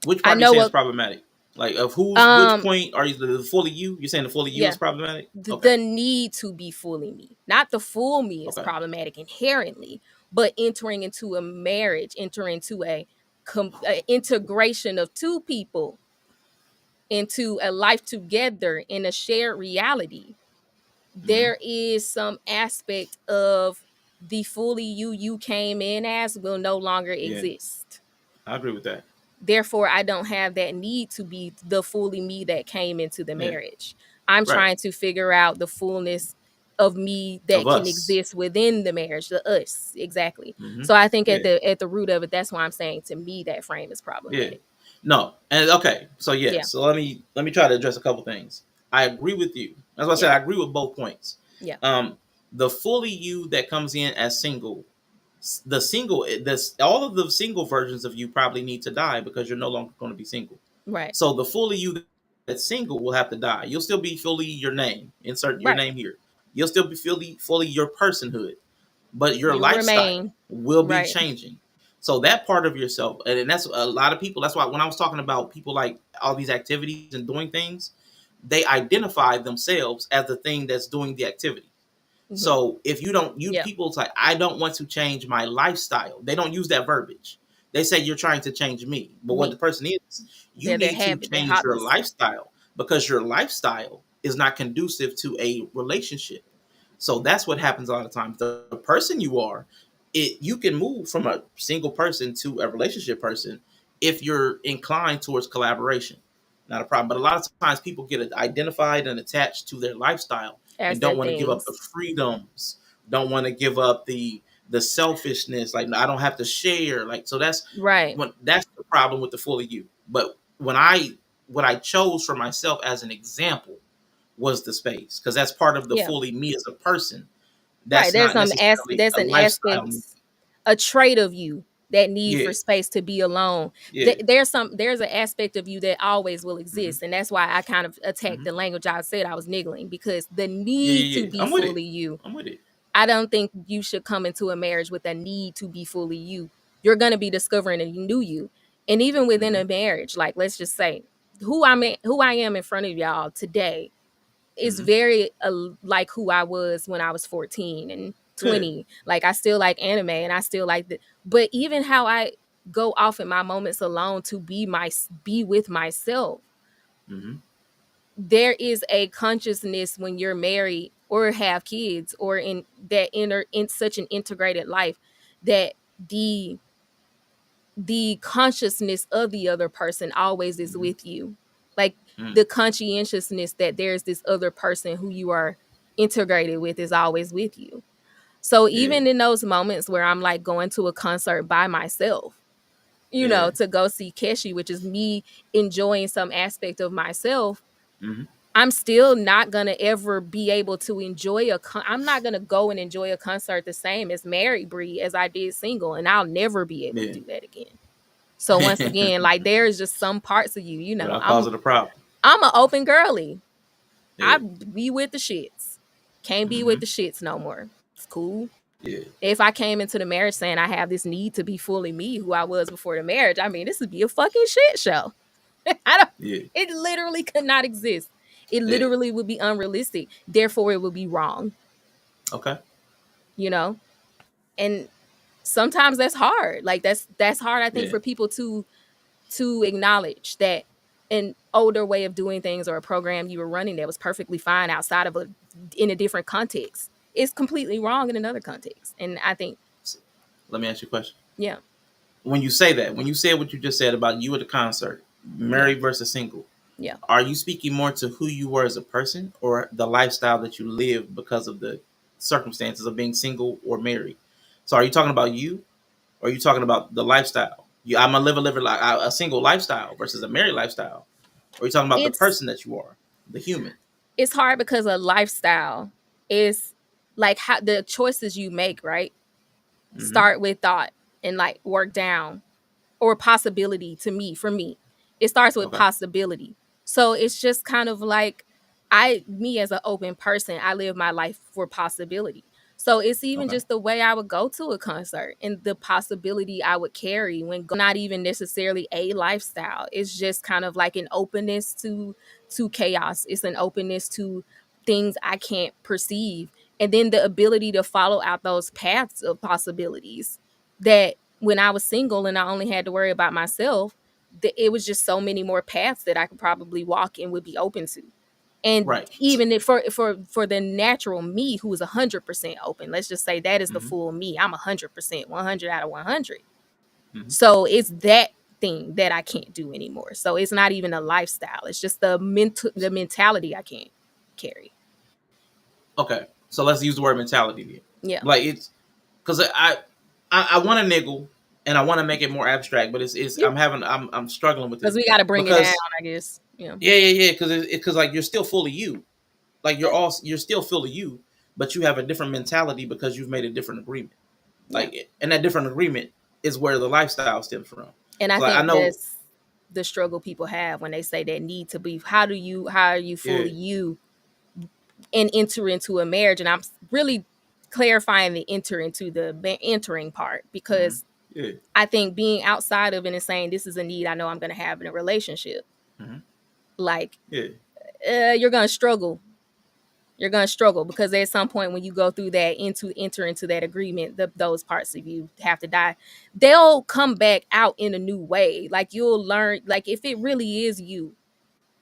Which I part are you know saying is what problematic? Like of who's which um point are you the fully you? You're saying the fully you yeah, is problematic? Okay. the need to be fully me. Not the full me is Okay. problematic inherently, but entering into a marriage, entering into a integration of two people into a life together in a shared reality, Hmm. there is some aspect of the fully you came in as will no longer Yeah, exist. I agree with that. Therefore, I don't have that need to be the fully me that came into the Yeah. marriage. I'm Right. trying to figure out the fullness of me Of that can us. exist within the marriage, the us, exactly. Hmm. So I think Yeah. at the root of it, that's why I'm saying to me that frame is Yeah. problematic. No. And okay. So yeah. Yeah, So let me try to address a couple things. I agree with you. That's why I said yeah, I agree with both points. yeah. Um, the fully you that comes in as single, the single, this all of the single versions of you probably need to die because you're no longer going to be single. Right, So the fully you that's single will have to die. You'll still be fully your name. Insert your right. name here. You'll still be fully your personhood, but your You lifestyle remain will be right. changing. So that part of yourself, and that's a lot of people. That's why when I was talking about people like all these activities and doing things, they identify themselves as the thing that's doing the activity. Hmm. So if you don't, you Yeah, people's like, I don't want to change my lifestyle. They don't use that verbiage. They say you're trying to change me. But what the me. person is, you They're their need to habit, their change your hobbies. lifestyle because your lifestyle is not conducive to a relationship. So that's what happens a lot of times. The person you are, you can move from a single person to a relationship person if you're inclined towards collaboration. Not a problem. But a lot of times people get identified and attached to their lifestyle and As don't their want to give up the things. freedoms, don't want to give up the selfishness. Like I don't have to share. Like so Right. that's the problem with the fully you. But when I what I chose for myself as an example was the space because that's part of the Yeah. fully me as a person. Right. That's not necessarily There's a an lifestyle. aspect, a trait of you that need Yeah, for space to be alone. yeah, There's an aspect of you that always will hmm exist. And that's why I kind of attacked hmm the language I said I was niggling, because the yeah, need yeah, to yeah. be I'm with it. fully you, I'm with it. I don't think you should come into a marriage with a need to be fully you. You're going to be discovering a new you. And even within hmm a marriage, like let's just say who I am in front of y'all today is hmm very like who I was when I was 14 and Yeah. 20. Like I still like anime and I still like the, but even how I go off in my moments alone to be with myself, hmm there is a consciousness when you're married or have kids or in that inner in such an integrated life, that the the consciousness of the other person always is hmm with you. Like mm the conscientiousness that there's this other person who you are integrated with is always with you. So Yeah. even in those moments where I'm like going to a concert by myself, Yeah. to go see Keshi, which is me enjoying some aspect of myself, hmm I'm still not gonna ever be able to enjoy I'm not gonna go and enjoy a concert the same as married Bree as I did single, and I'll never be able to Yeah. do that again. So once again, like there is just some parts of you, Without causing a problem. I'm an open girly. Yeah. I be with the shits. Can't be with hmm the shits no more. It's cool. Yeah. If I came into the marriage saying I have this need to be fully me, who I was before the marriage, I mean, this would be a fucking shit show. I don't. Yeah. It literally could not exist. It Yeah. literally would be unrealistic. Therefore, it would be wrong. Okay. You know, and sometimes that's hard. Like that's hard. I think Yeah. for people to acknowledge that an older way of doing things or a program you were running that was perfectly fine outside of a in a different context is completely wrong in another context. And I think, So, let me ask you a question. yeah, When you say that, when you said what you just said about you at the concert, yeah, married versus single, yeah. are you speaking more to who you were as a person or the lifestyle that you lived because of the circumstances of being single or married? So are you talking about you or are you talking about the lifestyle? I'm a live like a single lifestyle versus a married lifestyle. Or are you talking about the It's person that you are, the human? it's hard because a lifestyle is like how the choices you make, right? hmm Start with thought and like work down, or possibility. To me, for me, it starts with Okay. possibility. So it's just kind of like me as an open person, I live my life for possibility. So it's even Okay. just the way I would go to a concert and the possibility I would carry when not even necessarily a lifestyle. It's just kind of like an openness to chaos. It's an openness to things I can't perceive. And then the ability to follow out those paths of possibilities that when I was single and I only had to worry about myself, it was just so many more paths that I could probably walk and would be open to. And Right. So, even if for the natural me who is 100% open, let's just say that is the hmm full me. I'm 100%, 100 out of 100. hmm So it's that thing that I can't do anymore. So it's not even a lifestyle. It's just the mentality I can't carry. Okay. So let's use the word mentality then. Yeah. Like it's because I want to niggle and I want to make it more abstract, but it's Yeah. I'm struggling with Because it we got to bring it down, because I guess. Yeah. yeah because like you're still fully you, like you're still fully you, but you have a different mentality because you've made a different agreement. Yeah. Like and that different agreement is where the lifestyle stems from. And I So like, I think know that's the struggle people have when they say that need to be. How are you yeah fully you and enter into a marriage? And I'm really clarifying the entering part, hmm because yeah I think being outside of it and saying this is a need I know I'm going to have in a relationship, hmm like yeah you're going to struggle. You're going to struggle because at some point when you go through that enter into that agreement, those parts of you have to die. They'll come back out in a new way. Like you'll learn, like if it really is you,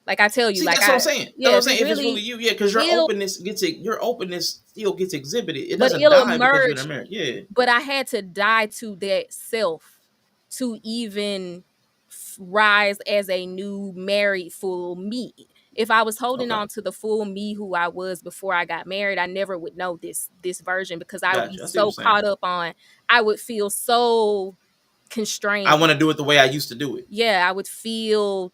like I tell you, See, like that's what I'm saying. That's yeah, what I'm if it saying. If it's really really, you, yeah, because it'll, your openness still gets exhibited. It but doesn't it'll die because you're in a emerge. marriage. Yeah. But I had to die to that self to even rise as a new married full me. If I was holding Okay, on to the full me who I was before I got married, I never would know this version, because I would be gotcha. I see what you're so saying. caught up on, I would feel so I constrained. want to do it the way I used to do it. Yeah, I would feel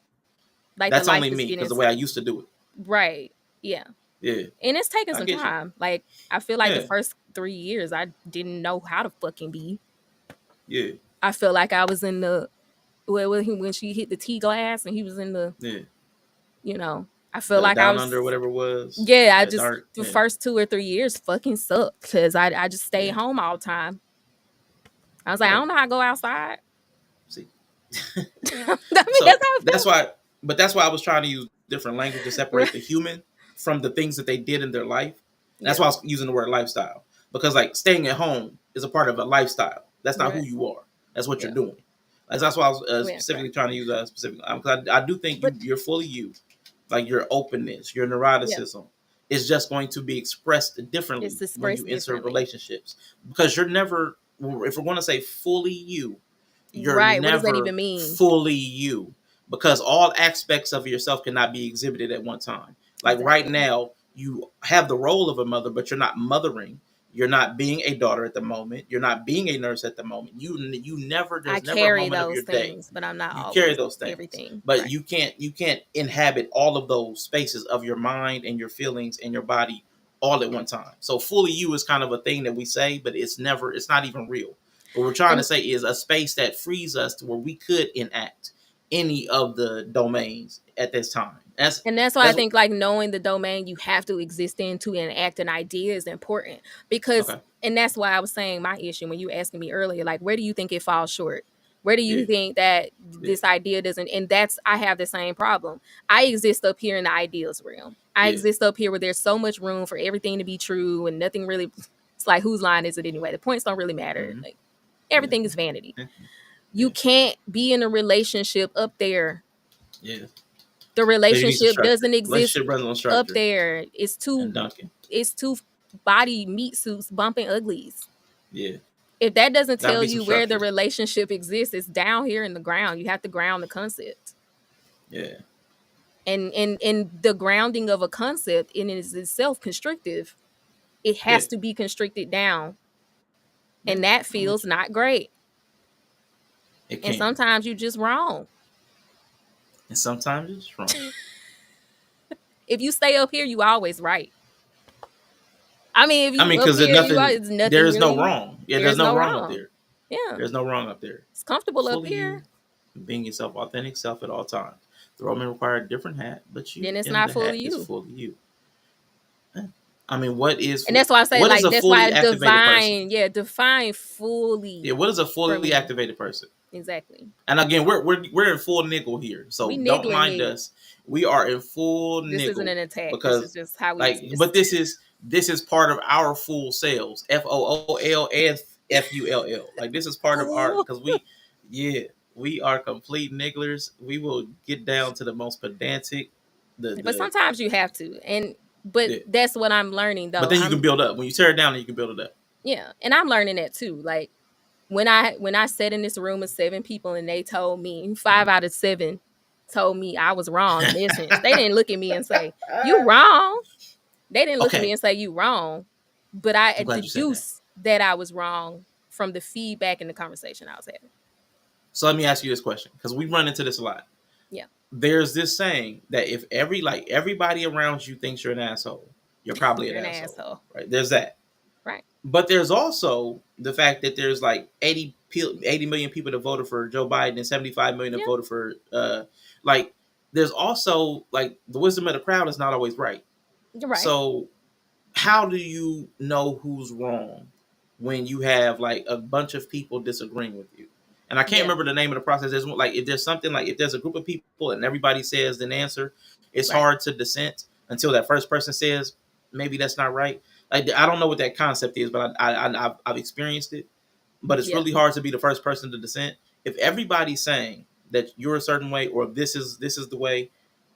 like the That's life only is me getting because the way I used to do it. right. Yeah. Yeah, And it's taking I some get you. time. Like, I feel like the Yeah, first 3 years I didn't know how to fucking be. yeah, I felt like I was in the when she hit the tea glass and he was in the, yeah. you know, I feel The like I down under, was, whatever it was, yeah, I that just, dark. the Yeah, first 2 or 3 years fucking sucked because I just stayed yeah, home all the time. I was like, I yeah. don't know how to go outside. See, I mean, so that's how I that's felt. why, but that's why I was trying to use different language to separate Right. the human from the things that they did in their life. And that's Yeah. why I was using the word lifestyle because like staying at home is a part of a lifestyle. That's not who Right. you are. That's what you're Yeah. doing. That's why I was Yeah. specifically trying to use that specific because I do think But you're fully you, like your openness, your yeah, neuroticism is just going to be expressed it's differently when you expressed enter differently. relationships because you're never. If we're going to say fully you, you're Right. What does that never even mean? fully you because all aspects of yourself cannot be exhibited at one time. Like right Exactly. now, you have the role of a mother, but you're not mothering. You're not being a daughter at the moment. You're not being a nurse at the moment. You never. I There's never a carry moment of those your day things, but I'm not you carry always those things, everything. but Right. you can't inhabit all of those spaces of your mind and your feelings and your body all at one time. So fully you is kind of a thing that we say, but it's not even real. What we're trying to And say is a space that frees us to where we could enact any of the domains at this time. And that's why I That's think, like, knowing the domain you have to exist in to enact an idea is important. Because, okay. and that's why I was saying my issue when you asking me earlier, like, where do you think it falls short? Where do Yeah, you think that yeah, this idea doesn't? And that's, I have the same problem. I exist up here in the ideals realm. I yeah. exist up here where there's so much room for everything to be true and nothing really. It's like, whose line is it anyway? The points don't really matter. Mm-hmm. Like, Yeah, everything is vanity. yeah, You yeah, can't be in a relationship up there. yeah. The Because you need some relationship structure. doesn't exist Relationship runs on up structure there. and Duncan. It's two body meat suits bumping uglies. Yeah, If that doesn't got to tell be some you where the structure. relationship exists, it's down here in the ground. You have to ground the concept. Yeah, And the grounding of a concept in is itself constrictive. It yeah, has to be constricted down. yeah. And that I'm with feels you. not great. It And can. sometimes you're just wrong. And sometimes it's wrong. If you stay up here, you always right. I mean, if I you mean, up because there's here, you are, nothing. it's nothing There's no really. wrong. Yeah, there's There's no no wrong up wrong. there. Yeah. There's no wrong up there. It's comfortable up Fully here. you, being yourself, authentic self at all times. The role may require a different hat, but you Then it's in not the hat fully is you. fully you. Eh. I mean, what is And that's why I say, what is like, a that's fully why activated person? divine, yeah, define Yeah, fully what is a for fully me. activated person? Exactly. And again, we're in full nickel here, We so don't niggling mind it. us. We are in full This isn't nickel an attack. This is because, just how we like, but exist. this is part of our full selves. FOOLFULL. Like this is part of our Oh. because yeah, we are complete nigglers. We will get down to the most pedantic, But the sometimes you have to. And but yeah. that's what I'm learning But though. then you can build up when you tear it down. Then you can build it up. Yeah, and I'm learning that too. Like, when I sat in this room of 7 people and they told me 5 out of 7 told me I was wrong in essence. They didn't look at me and say, "You wrong." They didn't look at me Okay, and say, "You wrong," but I I'm glad you said that. deduced that I was wrong from the feedback and the conversation I was having. So let me ask you this question because we run into this a lot. Yeah. There's this saying that if everybody around you thinks you're an asshole, you're probably an You're an asshole, asshole. right? There's that. Right. But there's also the fact that there's like 80 million people that voted for Joe Biden and 75 million that Yeah. voted for like there's also like the wisdom of the crowd is not always right. You're right. So how do you know who's wrong when you have like a bunch of people disagreeing with you? And I can't Yeah. remember the name of the process. There's like if there's something like if there's a group of people and everybody says an answer, it's Right. hard to dissent until that first person says maybe that's not right. Like I don't know what that concept is, but I've experienced it. But it's Yeah. really hard to be the first person to dissent. If everybody's saying that you're a certain way or this is the way,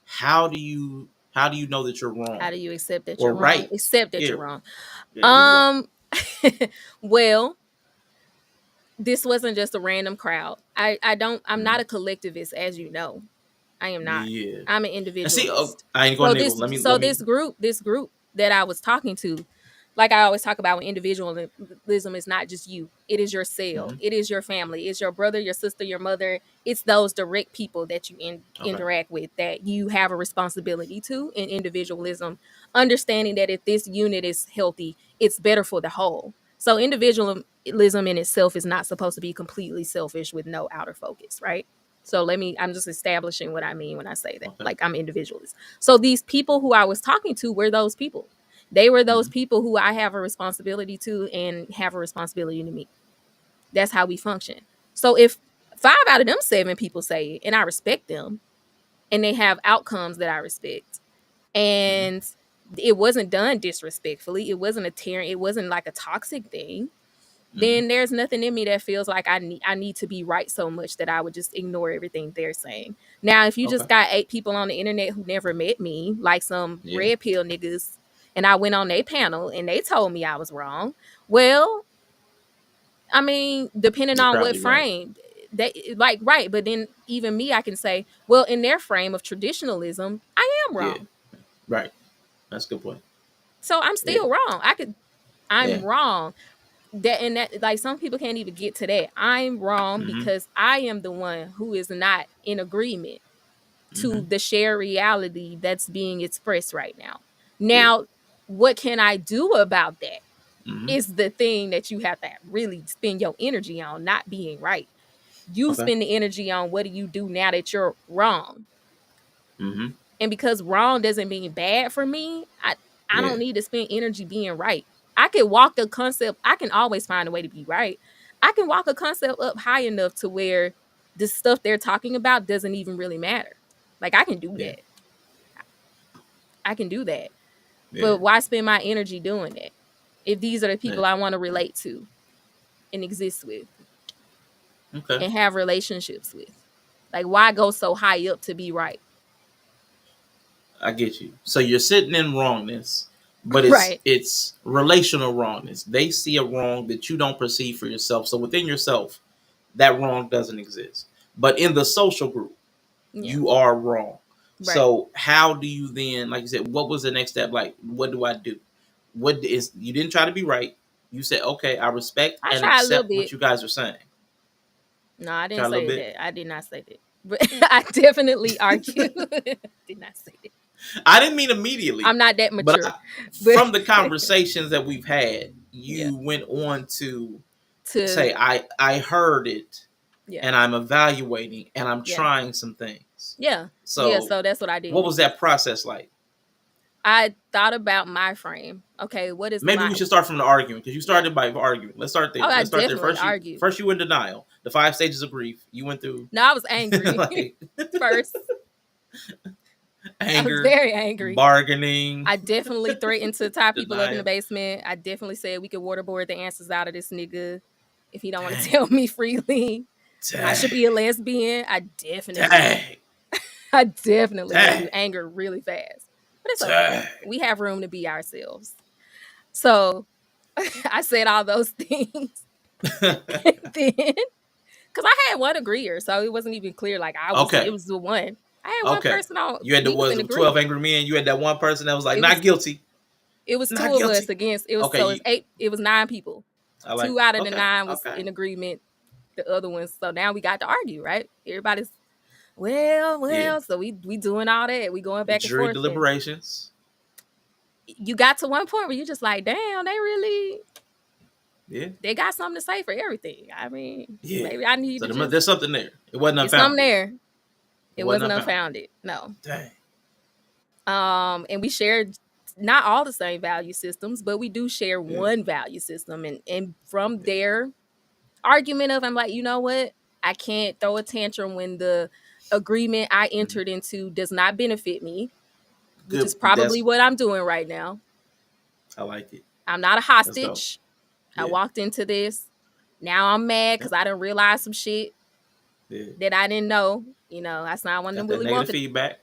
how do you know that you're How wrong do you accept that or you're wrong? right? Accept that Yeah, you're wrong. yeah. What you got? Um well, this wasn't just a random crowd. I'm not Mhm. a collectivist, as you know. I am not. Yeah. I'm an And see, individualist. I ain't going So to niggle. so this group that I was talking to, like I always talk about, when individualism is not just you. It is your cell. Mm-hmm. It is your family. It's your brother, your sister, your mother. It's those direct people that you Okay. interact with that you have a responsibility to in individualism, understanding that if this unit is healthy, it's better for the whole. So individualism in itself is not supposed to be completely selfish with no outer focus, right? So I'm just establishing what I mean when I say that. Okay. Like, I'm individualist. So these people who I was talking to were those people. They were those Mm-hmm. people who I have a responsibility to and have a responsibility to me. That's how we function. So if 5 out of them 7 people say it and I respect them and they have outcomes that I respect, Mm-hmm. and it wasn't done disrespectfully, it wasn't a tearing, it wasn't like a toxic thing, Mm-hmm. then there's nothing in me that feels like I need to be right so much that I would just ignore everything they're saying. Now, if you Okay. just got 8 people on the internet who never met me, like some Yeah. red pill niggas, and I went on their panel and they told me I was wrong, well, I mean, depending You're on what probably right. frame, they like, right, but then even me, I can say, well, in their frame of traditionalism, I am Yeah. wrong. Right. That's a good point. So I'm Yeah. still wrong. I'm Yeah. wrong. That like, some people can't even get to that. I'm wrong Mm-hmm. because I am the one who is not in agreement Mm-hmm. to the shared reality that's being expressed right now. Yeah. Now, what can I do about that Mm-hmm. is the thing that you have to really spend your energy on, not being right. You Okay. spend the energy on what do you do now that you're wrong. Mm-hmm. And because wrong doesn't mean bad for me, I Yeah. don't need to spend energy being right. I can walk a concept, I can always find a way to be right. I can walk a concept up high enough to where the stuff they're talking about doesn't even really matter. Like, I can do Yeah. that. I can do that. Yeah. But why spend my energy doing that if these are the Yeah. people I want to relate to and exist with Okay. and have relationships with? Like, why go so high up to be right? I get you. So you're sitting in wrongness, but it's Right. it's relational wrongness. They see a wrong that you don't perceive for yourself. So within yourself, that wrong doesn't exist. But in the social group, Yeah. you are wrong. Right. So how do you then, like you said, what was the next step? Like, what do I do? What is you didn't try to be right. You said, okay, I respect I and try a little accept what bit. you guys are saying. No, I Try didn't a little say bit. that. I did not say that. But I definitely argue. Did not say that. I didn't mean immediately, I'm not that but mature. But from the conversations that we've had, yeah. you went on to To say, I heard it yeah. and I'm evaluating and I'm Yeah. trying some things. Yeah. Yeah. So So that's what I what did. was that process like? I thought about my frame. Okay, what is Maybe my we should start from the argument because you yeah. started by arguing. Let's start Oh, there. I Let's start there. definitely argue. First you were in denial. The 5 stages of grief. You went through No, I was angry like first. I was anger, very angry. bargaining. I definitely threatened to tie people up in the Denial. basement. I definitely said we could waterboard the answers out of this nigga if he don't want to Dang. tell me freely. I should Dang. be a lesbian. Dang. I definitely went Dang. through anger really fast. But it's okay. Dang. We have room to be ourselves. So I said all those things. Then, because I had one agreeer, so it wasn't even clear. Like, it Okay. was the one. I had one Okay. person on. You had the We was in was 12 agreement. angry men. You had that one person that was like, It not was guilty. it was two Not of us guilty. against. It was Okay. so it's 8. It was 9 people. I like 2 out of the okay. 9 was Okay. in agreement. The other ones. So now we got to argue, right? Everybody's well, Yeah. well. So we doing all that. We going back and Jury forth, and deliberations. you got to one point where you just like, damn, Yeah. they got something to say for everything. I mean, Yeah. maybe I need So to just there's something there. It wasn't it's something unfounded. there. It It wasn't wasn't unfounded. unfounded. No. Dang. And we shared not all the same value systems, but we do share Yeah. one value system. And from their argument of, I'm like, you know what? I can't throw a tantrum when the agreement I Mhm. entered into does not benefit me, which is Good. probably what I'm doing right now. I like it. I'm not a That's dope. hostage. I Yeah. walked into this. Now I'm mad Yeah. because I didn't realize some shit Yeah. that I didn't know. You know, I signed one of them Got that Willy negative Wonka feedback.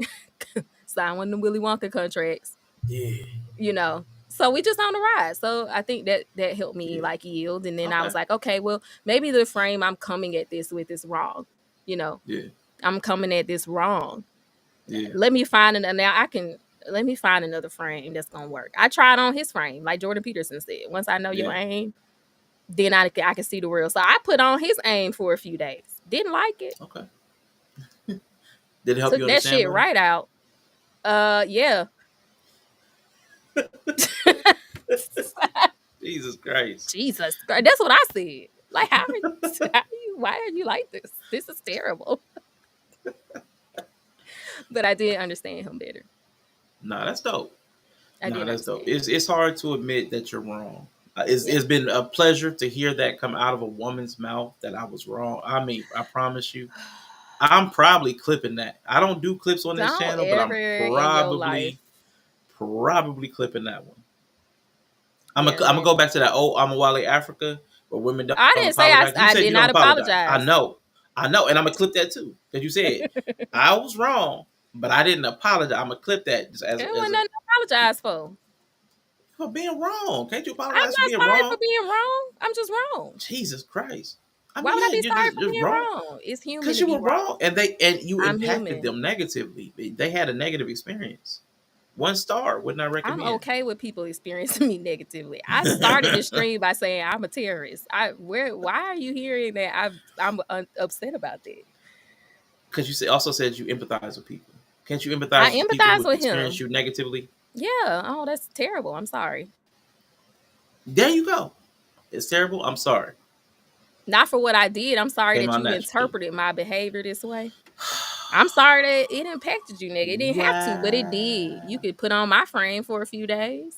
signed one of them Willy Wonka contracts. Yeah. You know, so we just on the ride. So I think that helped me Yeah. like yield. And then I Okay. was like, okay, well, maybe the frame I'm coming at this with is wrong. You know, Yeah. I'm coming at this wrong. Yeah. Let me find another. Now I can. Let me find another frame that's gonna work. I tried on his frame, like Jordan Peterson said. Once I know your Yeah. aim, then I can see the real. So I put on his aim for a few days. Didn't like it. Okay. Did it help Took you that understand shit better? right out. Yeah. Jesus Christ. Jesus Christ. That's what I said. Like, why are you like this? This is terrible. But I did understand him better. Nah, that's dope. I Nah, did that's dope. understand him. It's hard to admit that you're wrong. Yeah. It's been a pleasure to hear that come out of a woman's mouth that I was wrong. I mean, I promise you, I'm probably clipping that. I don't do clips on this Don't channel, but I'm ever in your life. probably clipping that one. Yeah, I'm gonna that. go back to that old I'm a Wale Africa where women I don't didn't say apologize. You I said did you don't not apologize. apologize. I know, and I'm gonna clip that too because you said I was wrong, but I didn't apologize. I'm gonna clip that just There as wasn't a nothing to apologize for. for being wrong. Can't you I'm apologize for not being sorry for wrong? being wrong. I'm just wrong. Jesus Christ. I Why mean, would I yeah, be you're sorry for just being wrong wrong? It's human because to you be were wrong. wrong, and you I'm impacted human. them negatively. They had a negative experience. 1 star would not I'm recommend. okay with people experiencing me negatively. I started the stream by saying I'm a terrorist. Why are you hearing that I'm upset about that? Because you also said you empathize with people. Can't you I empathize with people empathize who with experience him. you negatively? Yeah. Oh, that's terrible. I'm sorry. There you go. It's terrible. I'm sorry. Not for what I did. I'm sorry Came that out you naturally. interpreted my behavior this way. I'm sorry that it impacted you, nigga. It didn't have to, but it did. You Wow. could put on my frame for a few days.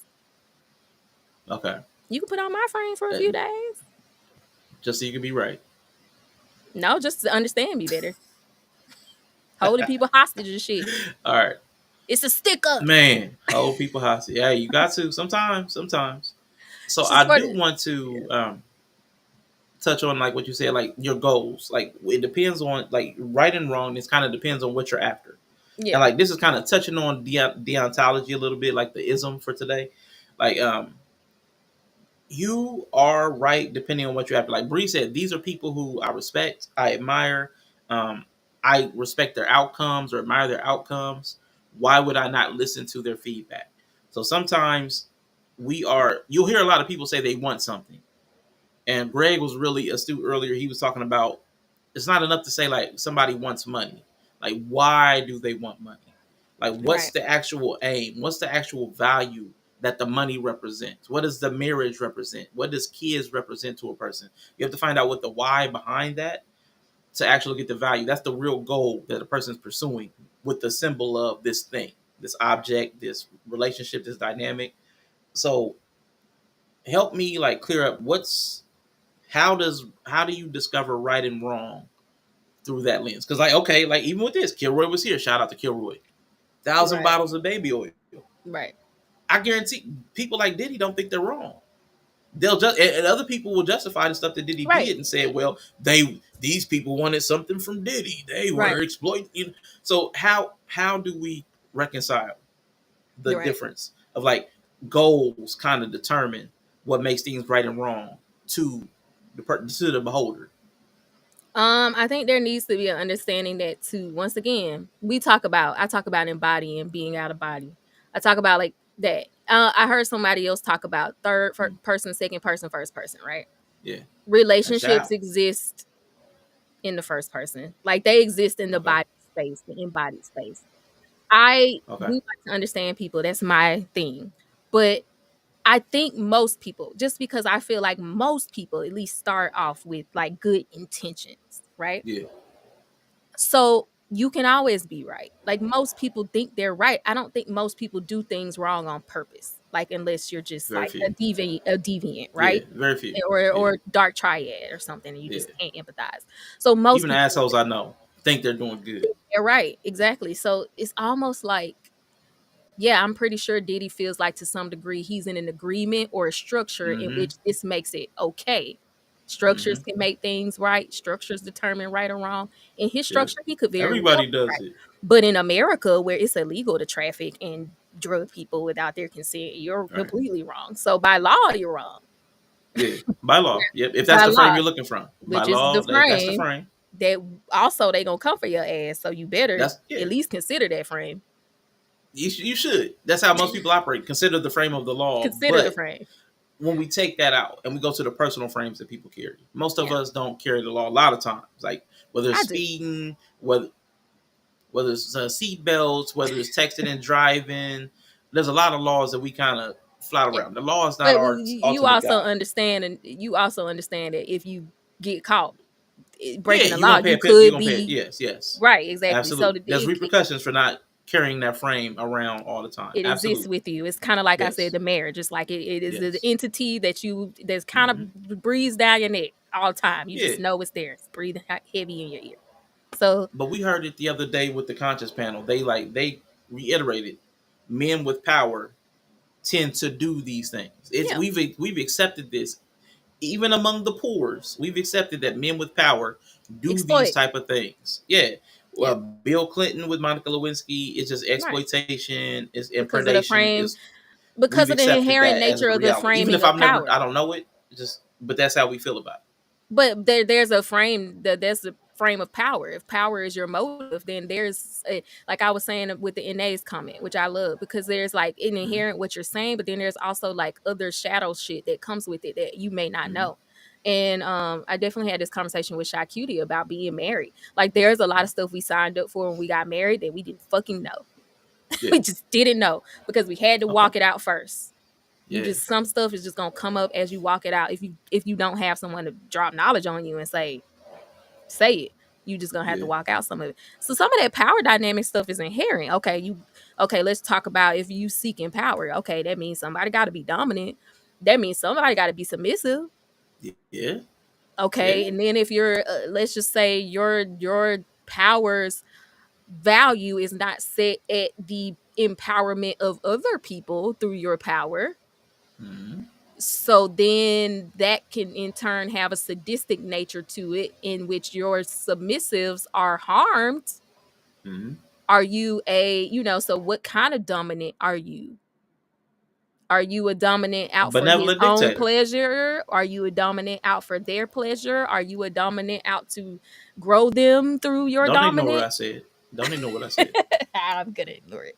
Okay. You could put on my frame for a Uh, few days. Just so you can be right. No, just to understand me better. Holding people hostage and shit. All right. It's a stick up. Man, hold people hostage. Yeah, you got to sometimes. Sometimes. So It's just I for do want to yeah. touch on like what you said, like your goals. Like it depends on like right and wrong. This kind of depends on what you're after. And Yeah. like this is kind of touching on deontology a little bit, like the ism for today. Like you are right depending on what you're after. Like Bree said, these are people who I respect, I admire, um, I respect their outcomes or admire their outcomes. Why would I not listen to their feedback? So sometimes you'll hear a lot of people say they want something. And Greg was really astute earlier. He was talking about it's not enough to say like somebody wants money. Like why do they want money? Like what's Right. the actual aim? What's the actual value that the money represents? What does the marriage represent? What does kids represent to a person? You have to find out what the why behind that to actually get the value. That's the real goal that a person's pursuing with the symbol of this thing, this object, this relationship, this dynamic. So help me like clear up how do you discover right and wrong through that lens? Because like okay, like even with this, Kilroy was here. Shout out to Kilroy. 1,000 Right. bottles of baby oil. Right. I guarantee people like Diddy don't think they're wrong. They'll just and other people will justify the stuff that Diddy Right. did and say, well, these people wanted something from Diddy. They Right. were exploiting. You know? So how do we reconcile the Right. difference of like goals kind of determine what makes things right and wrong to to the beholder? I think there needs to be an understanding that too. Once again, I talk about embodying being out of body. I talk about like that. I heard somebody else talk about Mm, person, second person, first person, right? yeah, that's Relationships shout. exist in the first person. Like they exist in the Okay, body space, the embodied space. I okay, do like to understand people. That's my thing. But I think most people, just because I feel like most people at least start off with like good intentions, right? yeah, So you can always be right. Like most people think they're right. I don't think most people do things wrong on purpose. Like unless you're just very like few. a deviant, Yeah, right? very few. Yeah, Or dark triad or something, and you yeah. just can't empathize. So most Even the people assholes I know think they're doing good. they're right, exactly. So it's almost like yeah, I'm pretty sure Diddy feels like to some degree he's in an agreement or a structure in Mm-hmm. which this makes it okay. Mm-hmm. Structures can make things right. Structures determine right or wrong. In his Yeah. structure, he could very well Everybody be does right. it. But in America, where it's illegal to traffic and drug people without their consent, you're Right. completely wrong. So by law, you're wrong. Yeah. By law. Yep. If that's By the frame law, you're looking from. By which is the law, that's the frame, frame. that also they gonna come for your ass. So you better That's yeah. at least consider that frame. You should. That's how most people operate. Consider the frame of the law. Consider the But frame. when we take that out and we go to the personal frames that people carry, most of Yeah, us don't carry the law a lot of times. Like whether it's I do. speeding, whether it's seat belts, whether it's texting and driving, there's a lot of laws that we kind of flout Yeah, around. The law is not but our you ultimate also guide. understand, and you also understand that if you get caught Yeah, breaking the you're law, gonna pay you a pit. You're could gonna pay it. be Yes, yes, right. Exactly. So absolutely. There's repercussions for not carrying that frame around all the time. it exists Absolutely. with you. It's kind of like I said, Yes. the marriage. It's like it is the Yes. entity that you that's kind Hmm. of breathes down your neck all the time. You Yeah. just know it's there. It's breathing heavy in your ear. So But we heard it the other day with the conscious panel. They reiterated men with power tend to do these things. It's yeah, we've accepted this even among the poors. We've accepted that men with power do these exploit. type of things. Yeah. Yeah, Well, Bill Clinton with Monica Lewinsky is just right. exploitation, is and Because of the predation. frame, Is because we've of the accepted inherent that as nature a of the reality. Even framing if of I power. don't know it, just but that's how we feel about it. But there's a frame that there's a frame of power. If power is your motive, then there's like I was saying with the NA's comment, which I love because there's like an Mm-hmm. inherent what you're saying, but then there's also like other shadow shit that comes with it that you may not Mm-hmm. know. And I definitely had this conversation with Shy Cutie about being married. Like there's a lot of stuff we signed up for when we got married that we didn't fucking know. Yeah. We just didn't know because we had to Okay. walk it out first. You Yeah. just some stuff is just gonna come up as you walk it out. If you don't have someone to drop knowledge on you and say it, you just gonna have to Yeah. walk out some of it. So some of that power dynamic stuff is inherent. Okay, let's talk about if you seeking power. Okay, that means somebody got to be dominant. That means somebody got to be submissive. Yeah. Okay, Yeah. and then if you're let's just say your powers value is not set at the empowerment of other people through your power, Mm-hmm. so then that can in turn have a sadistic nature to it in which your submissives are harmed. Mm-hmm. Are you so what kind of dominant are you? Are you a dominant A out for his benevolent own dictator. pleasure? Are you a dominant out for their pleasure? Are you a dominant out to grow them through your Don't ignore what dominant? I said. Don't ignore what I said. I'm gonna ignore it.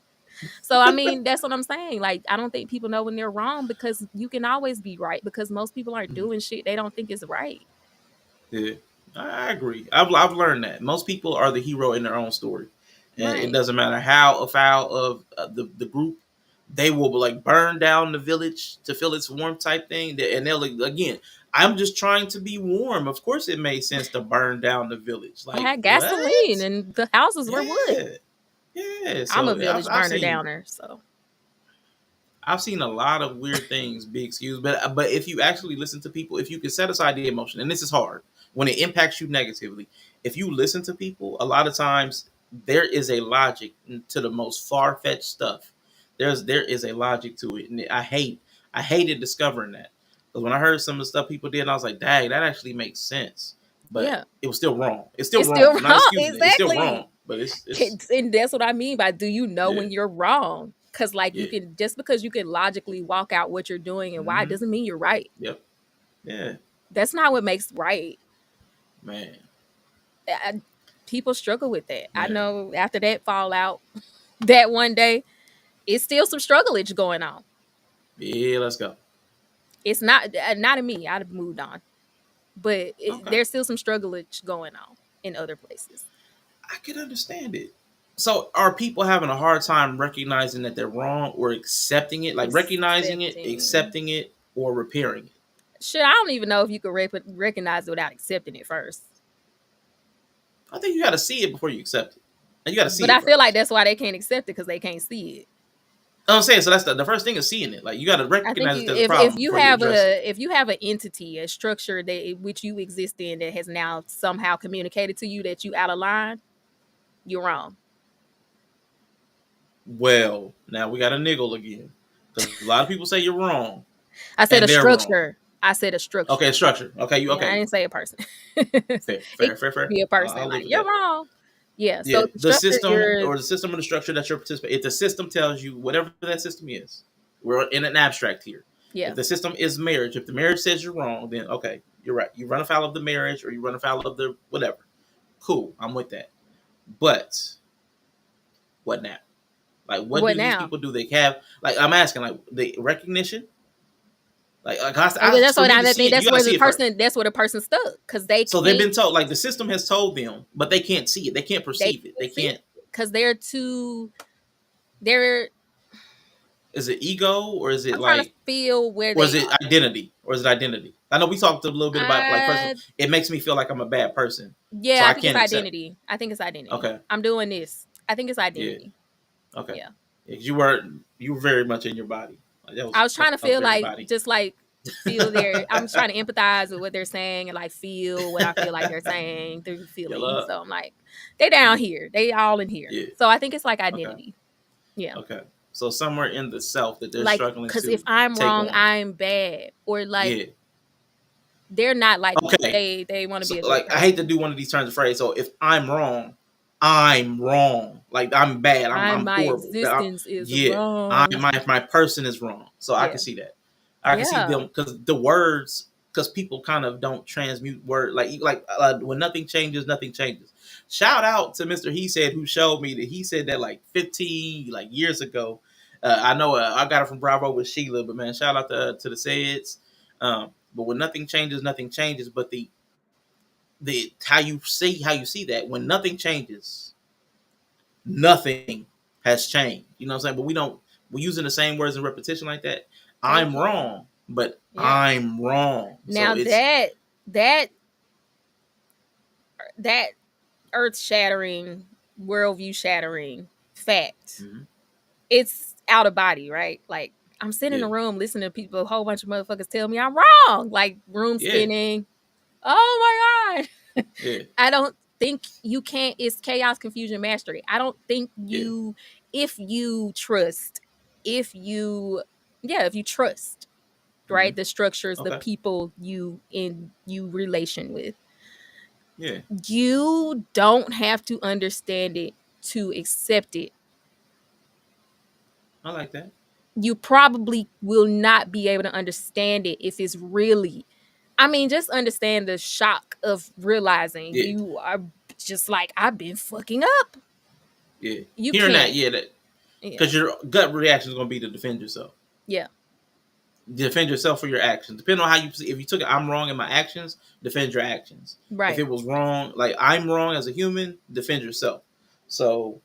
So I mean, that's what I'm saying. Like, I don't think people know when they're wrong because you can always be right because most people aren't doing shit they don't think is right. Yeah, I agree. I've learned that most people are the hero in their own story, and it Right. doesn't matter how afoul of the group, they will like burn down the village to feel its warmth type thing. And they'll again. I'm just trying to be warm. Of course, it made sense to burn down the village. I Like had gasoline what? and the houses were wood. Yeah, yeah. I'm a So village I've burner seen downer, so a lot of weird things be excused, but if you actually listen to people, if you can set aside the emotion, and this is hard when it impacts you negatively, if you listen to people, a lot of times there is a logic to the most far fetched stuff. There is a logic to it, and I hated discovering that because when I heard some of the stuff people did, I was like, dang, that actually makes sense, but yeah. it was still wrong. It's still It's still wrong. I'm not wrong. excusing it. It's still wrong, Exactly. but it's And that's what I mean by do you know yeah, when you're wrong? Because like you yeah, can just because you can logically walk out what you're doing and why mm-hmm, doesn't mean you're right. yep, yeah, That's not what makes right. man, I, People struggle with that. I man. know after that fallout, that one day, it's still some strugglage going on. Yeah, let's go. It's not in me. I've moved on, but Okay, there's still some strugglage going on in other places. I can understand it. So, are people having a hard time recognizing that they're wrong or accepting it? Like recognizing it, Accepting accepting it, or repairing it? shit. I don't even know if you could recognize it without accepting it first. I think you got to see it before you accept it, and you got to see But it I feel like first. that's why they can't accept it because they can't see it. I'm saying so. That's the first thing is seeing it. Like you got to I think recognize that you there's a if problem you before you have address it. an entity, a structure that which you exist in that has now somehow communicated to you that you out of line, you're wrong. Well, now we got a niggle again because a lot of people say you're wrong I said a and they're wrong. structure. I said a structure. Okay, structure. Okay, you Yeah, I okay? didn't say a person. It Fair, could fair, fair, fair. be a person. I'll live Like with you're that. wrong. Yeah. So Yeah, the the structure system you're or the system or the structure that you're participating. If the system tells you whatever that system is, we're in an abstract here. If yeah. the system is marriage, if the marriage says you're wrong, then okay, you're right. You run afoul of the marriage or you run afoul of the whatever. Cool, I'm with that. But what now? Like, what What do these now? people do? They have, like, I'm asking, like, the recognition. But that's For what me to I see think. it, you got to see it first. That's where the person stuck because they So they've can't been told, like, the system has told them, but they can't see it. They can't they perceive it. They can't see can't. it because they're too. They're. Is it ego, or is it I'm trying to like, feel where or is they it are. identity, or is it identity? I know we talked a little bit about, like, person. Uh, It makes me feel like I'm a bad person, so yeah, I I think it's can't accept. identity. I think it's identity. Okay, I'm doing this. I think it's yeah, identity. okay. Yeah. Yeah, 'cause you were very much in your body. Like, I was trying to that was feel very like body. just like feel their I'm trying to empathize with what they're saying and like feel what I feel like they're saying through feelings. Yellow. So I'm like, they down here. They all in here. Yeah. So I think it's like Okay. identity. Yeah. Okay. So somewhere in the self that they're Like, struggling cause if to I'm take wrong, on. I'm bad. Or like Yeah. they're not like me. Okay. They want to So, be a good like, I hate to person. do one of these turns of phrase. So if I'm wrong, I'm wrong. Like, I'm bad. I'm My horrible. existence is Yeah. I wrong. my person is wrong. So I can Yeah. see that. I can see Yeah. them because the words, because people kind of don't transmute word, like when nothing changes, nothing changes. Shout out to Mr. He Said, who showed me that. He said that like 15 like years ago. I know I got it from Bravo with Sheila, but man, shout out to the Saids. But when nothing changes, nothing changes. But the how you see that when nothing changes, nothing has changed. You know what I'm saying? But we're using the same words in repetition like that. I'm Okay. wrong, but Yeah. I'm wrong. So Now it's that that earth shattering, worldview shattering fact. mhm, It's out of body, right? Like I'm sitting in yeah, a room listening to people, a whole bunch of motherfuckers tell me I'm wrong. Like room yeah, spinning. Oh my God. yeah, I don't think you can't, it's chaos, confusion, mastery. I don't think yeah. you, if you trust, if you, yeah, if you trust, Hmm. right? The structures, the Okay, people you relation with, yeah, you don't have to understand it to accept it. I like that. You probably will not be able to understand it if it's really, I mean, just understand the shock of realizing Yeah, you are just like, I've been fucking up. yeah. You Hearing that, can't. yeah, that Yeah. because your gut reaction is going to be to defend yourself. Yeah. Defend yourself for your actions. Depending on how you, if you took it, I'm wrong in my actions, defend your actions. If Right. it was wrong, like I'm wrong as a human, defend yourself. So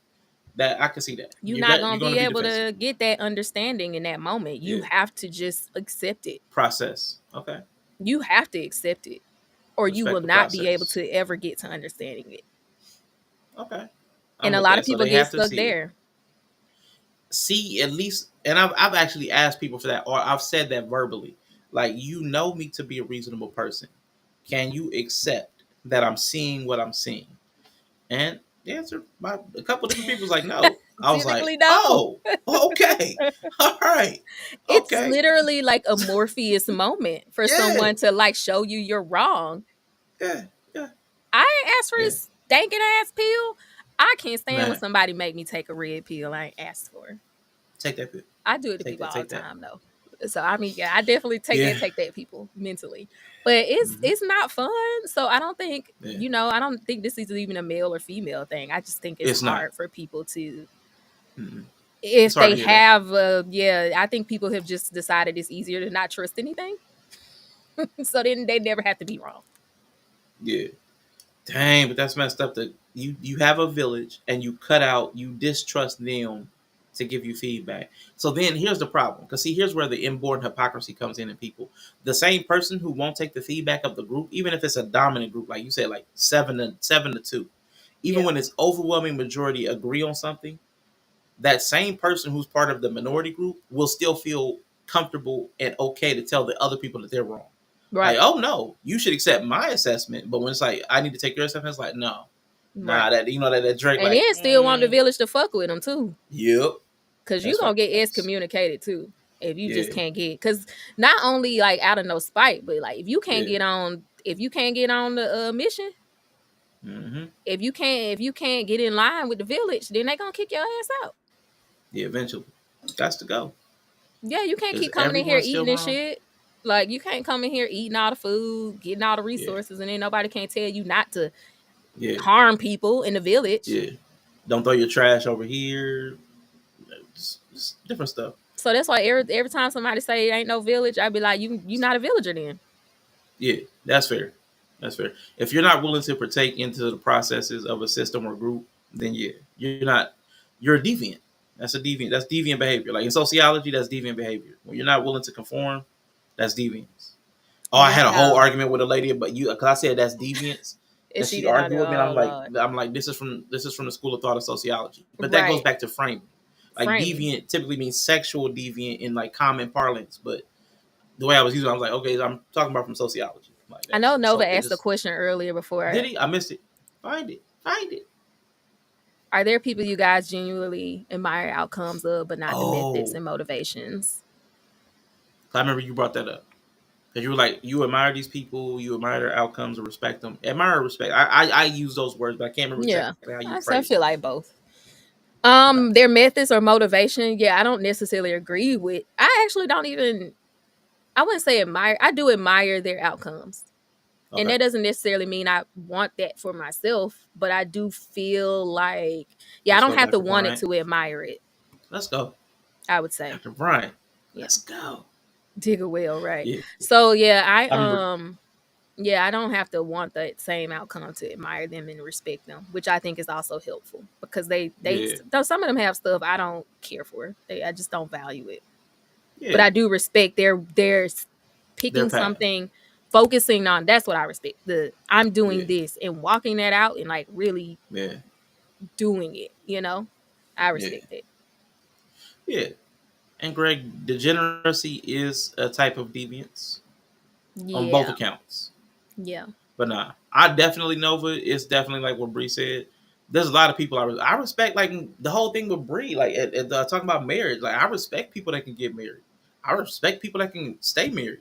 that I can see that You're not you're gonna going be to be able defensive. to get that understanding in that moment. You Yeah, have to just accept it. process. Okay, You have to accept it, or you will respect the not be able process. to ever get to understanding it. Okay, And I'm a with lot of that. So people they get have to stuck see it. there. See at least, and I've actually asked people for that, or I've said that verbally. Like, you know me to be a reasonable person. Can you accept that I'm seeing what I'm seeing? And the answer by a couple different people was like, no. I was like, Typically, no. oh, okay, all right, It's okay, literally like a Morpheus moment for yeah, someone to like show you you're wrong. yeah, yeah, I ain't asked for yeah, this stinking ass pill. I can't stand when man. somebody make me take a red pill I ain't asked for. Take that, pill. I do it to people all the Take that. time though. So I mean, yeah, I definitely Yeah, take that people mentally. But hmm, it's not fun. So I don't think, yeah. I don't think this is even a male or female thing. I just think it's It's not. hard for people to, Mm-mm. It's if hard they to hear that. have yeah, I think people have just decided it's easier to not trust anything. So then they never have to be wrong. Yeah. Dang, but that's messed up. That you have a village and you cut out, you distrust them to give you feedback. So then here's the problem, because see, here's where the inborn hypocrisy comes in people. The same person who won't take the feedback of the group, even if it's a dominant group, like you said, like 7-2, even Yeah. when it's overwhelming majority agree on something, that same person who's part of the minority group will still feel comfortable and okay to tell the other people that they're wrong. Like, Right. oh no, you should accept my assessment. But when it's like, I need to take your assessment, it's like, no, nah, Right. that, that Drake, And like, then still want the village to fuck with them too. yep, Cause you that's gonna get facts. excommunicated too if you just Yeah, can't get. Cause not only like out of no spite, but like yeah, if you can't get on the mission, mm-hmm. if you can't get in line with the village, then they gonna kick your ass out. Yeah, eventually, got to go. Yeah, you can't Is keep coming in here everyone still eating and wrong? shit. Like you can't come in here eating all the food, getting all the Yeah, resources, and then nobody can't tell you not to Yeah, harm people in the village. yeah. Don't throw your trash over here. Just different stuff. So that's why every time somebody say it ain't no village, I'd be like, you not a villager then. Yeah, that's fair. That's fair. If you're not willing to partake into the processes of a system or group, then yeah, you're not. You're a deviant. That's a deviant. That's deviant behavior. Like in sociology, that's deviant behavior. When you're not willing to conform, that's deviance. Oh, I had a whole Wow. argument with a lady, but you because I said that's deviance, And and she she did not do, argued with me, and oh Lord. I'm like, this is from the school of thought of sociology. But that goes Right. back to framing. Like Framing. deviant typically means sexual deviant in like common parlance, but the way I was using it, I was like, okay, I'm talking about from sociology. Like I know that's Nova so it asked a just question earlier before. did he? I missed it. Find it. Find it. Are there people you guys genuinely admire outcomes of, but not the methods Oh, and motivations? I remember you brought that up because you were like, you admire these people, you admire their outcomes, or respect them. Admire, or respect. I use those words, but I can't remember Yeah. exactly how you I phrased feel it. like both. Okay. Their methods or motivation, yeah, I don't necessarily agree with. I actually don't even. I wouldn't say admire. I do admire their outcomes, and Okay. that doesn't necessarily mean I want that for myself. But I do feel like, yeah, I Let's don't go, have to Dr. want it Bryant. to admire it. Let's go, I would say, Dr. Bryant. yeah, Let's go. dig a well, right? Yeah. So yeah, I I remember. yeah, I don't have to want that same outcome to admire them and respect them, which I think is also helpful because they Yeah. though some of them have stuff I don't care for. I just don't value it. But Yeah. I do respect their Their picking path. something, focusing on that's what I respect. The I'm doing Yeah. this and walking that out and like really Yeah. doing it, you know? I Yeah. respect it. Yeah. And Greg, degeneracy is a type of deviance on both Yeah. accounts. Yeah. But nah, I definitely Nova. It's definitely like what Bree said. There's a lot of people I respect. Like the whole thing with Bree, like talking about marriage. Like I respect people that can get married. I respect people that can stay married.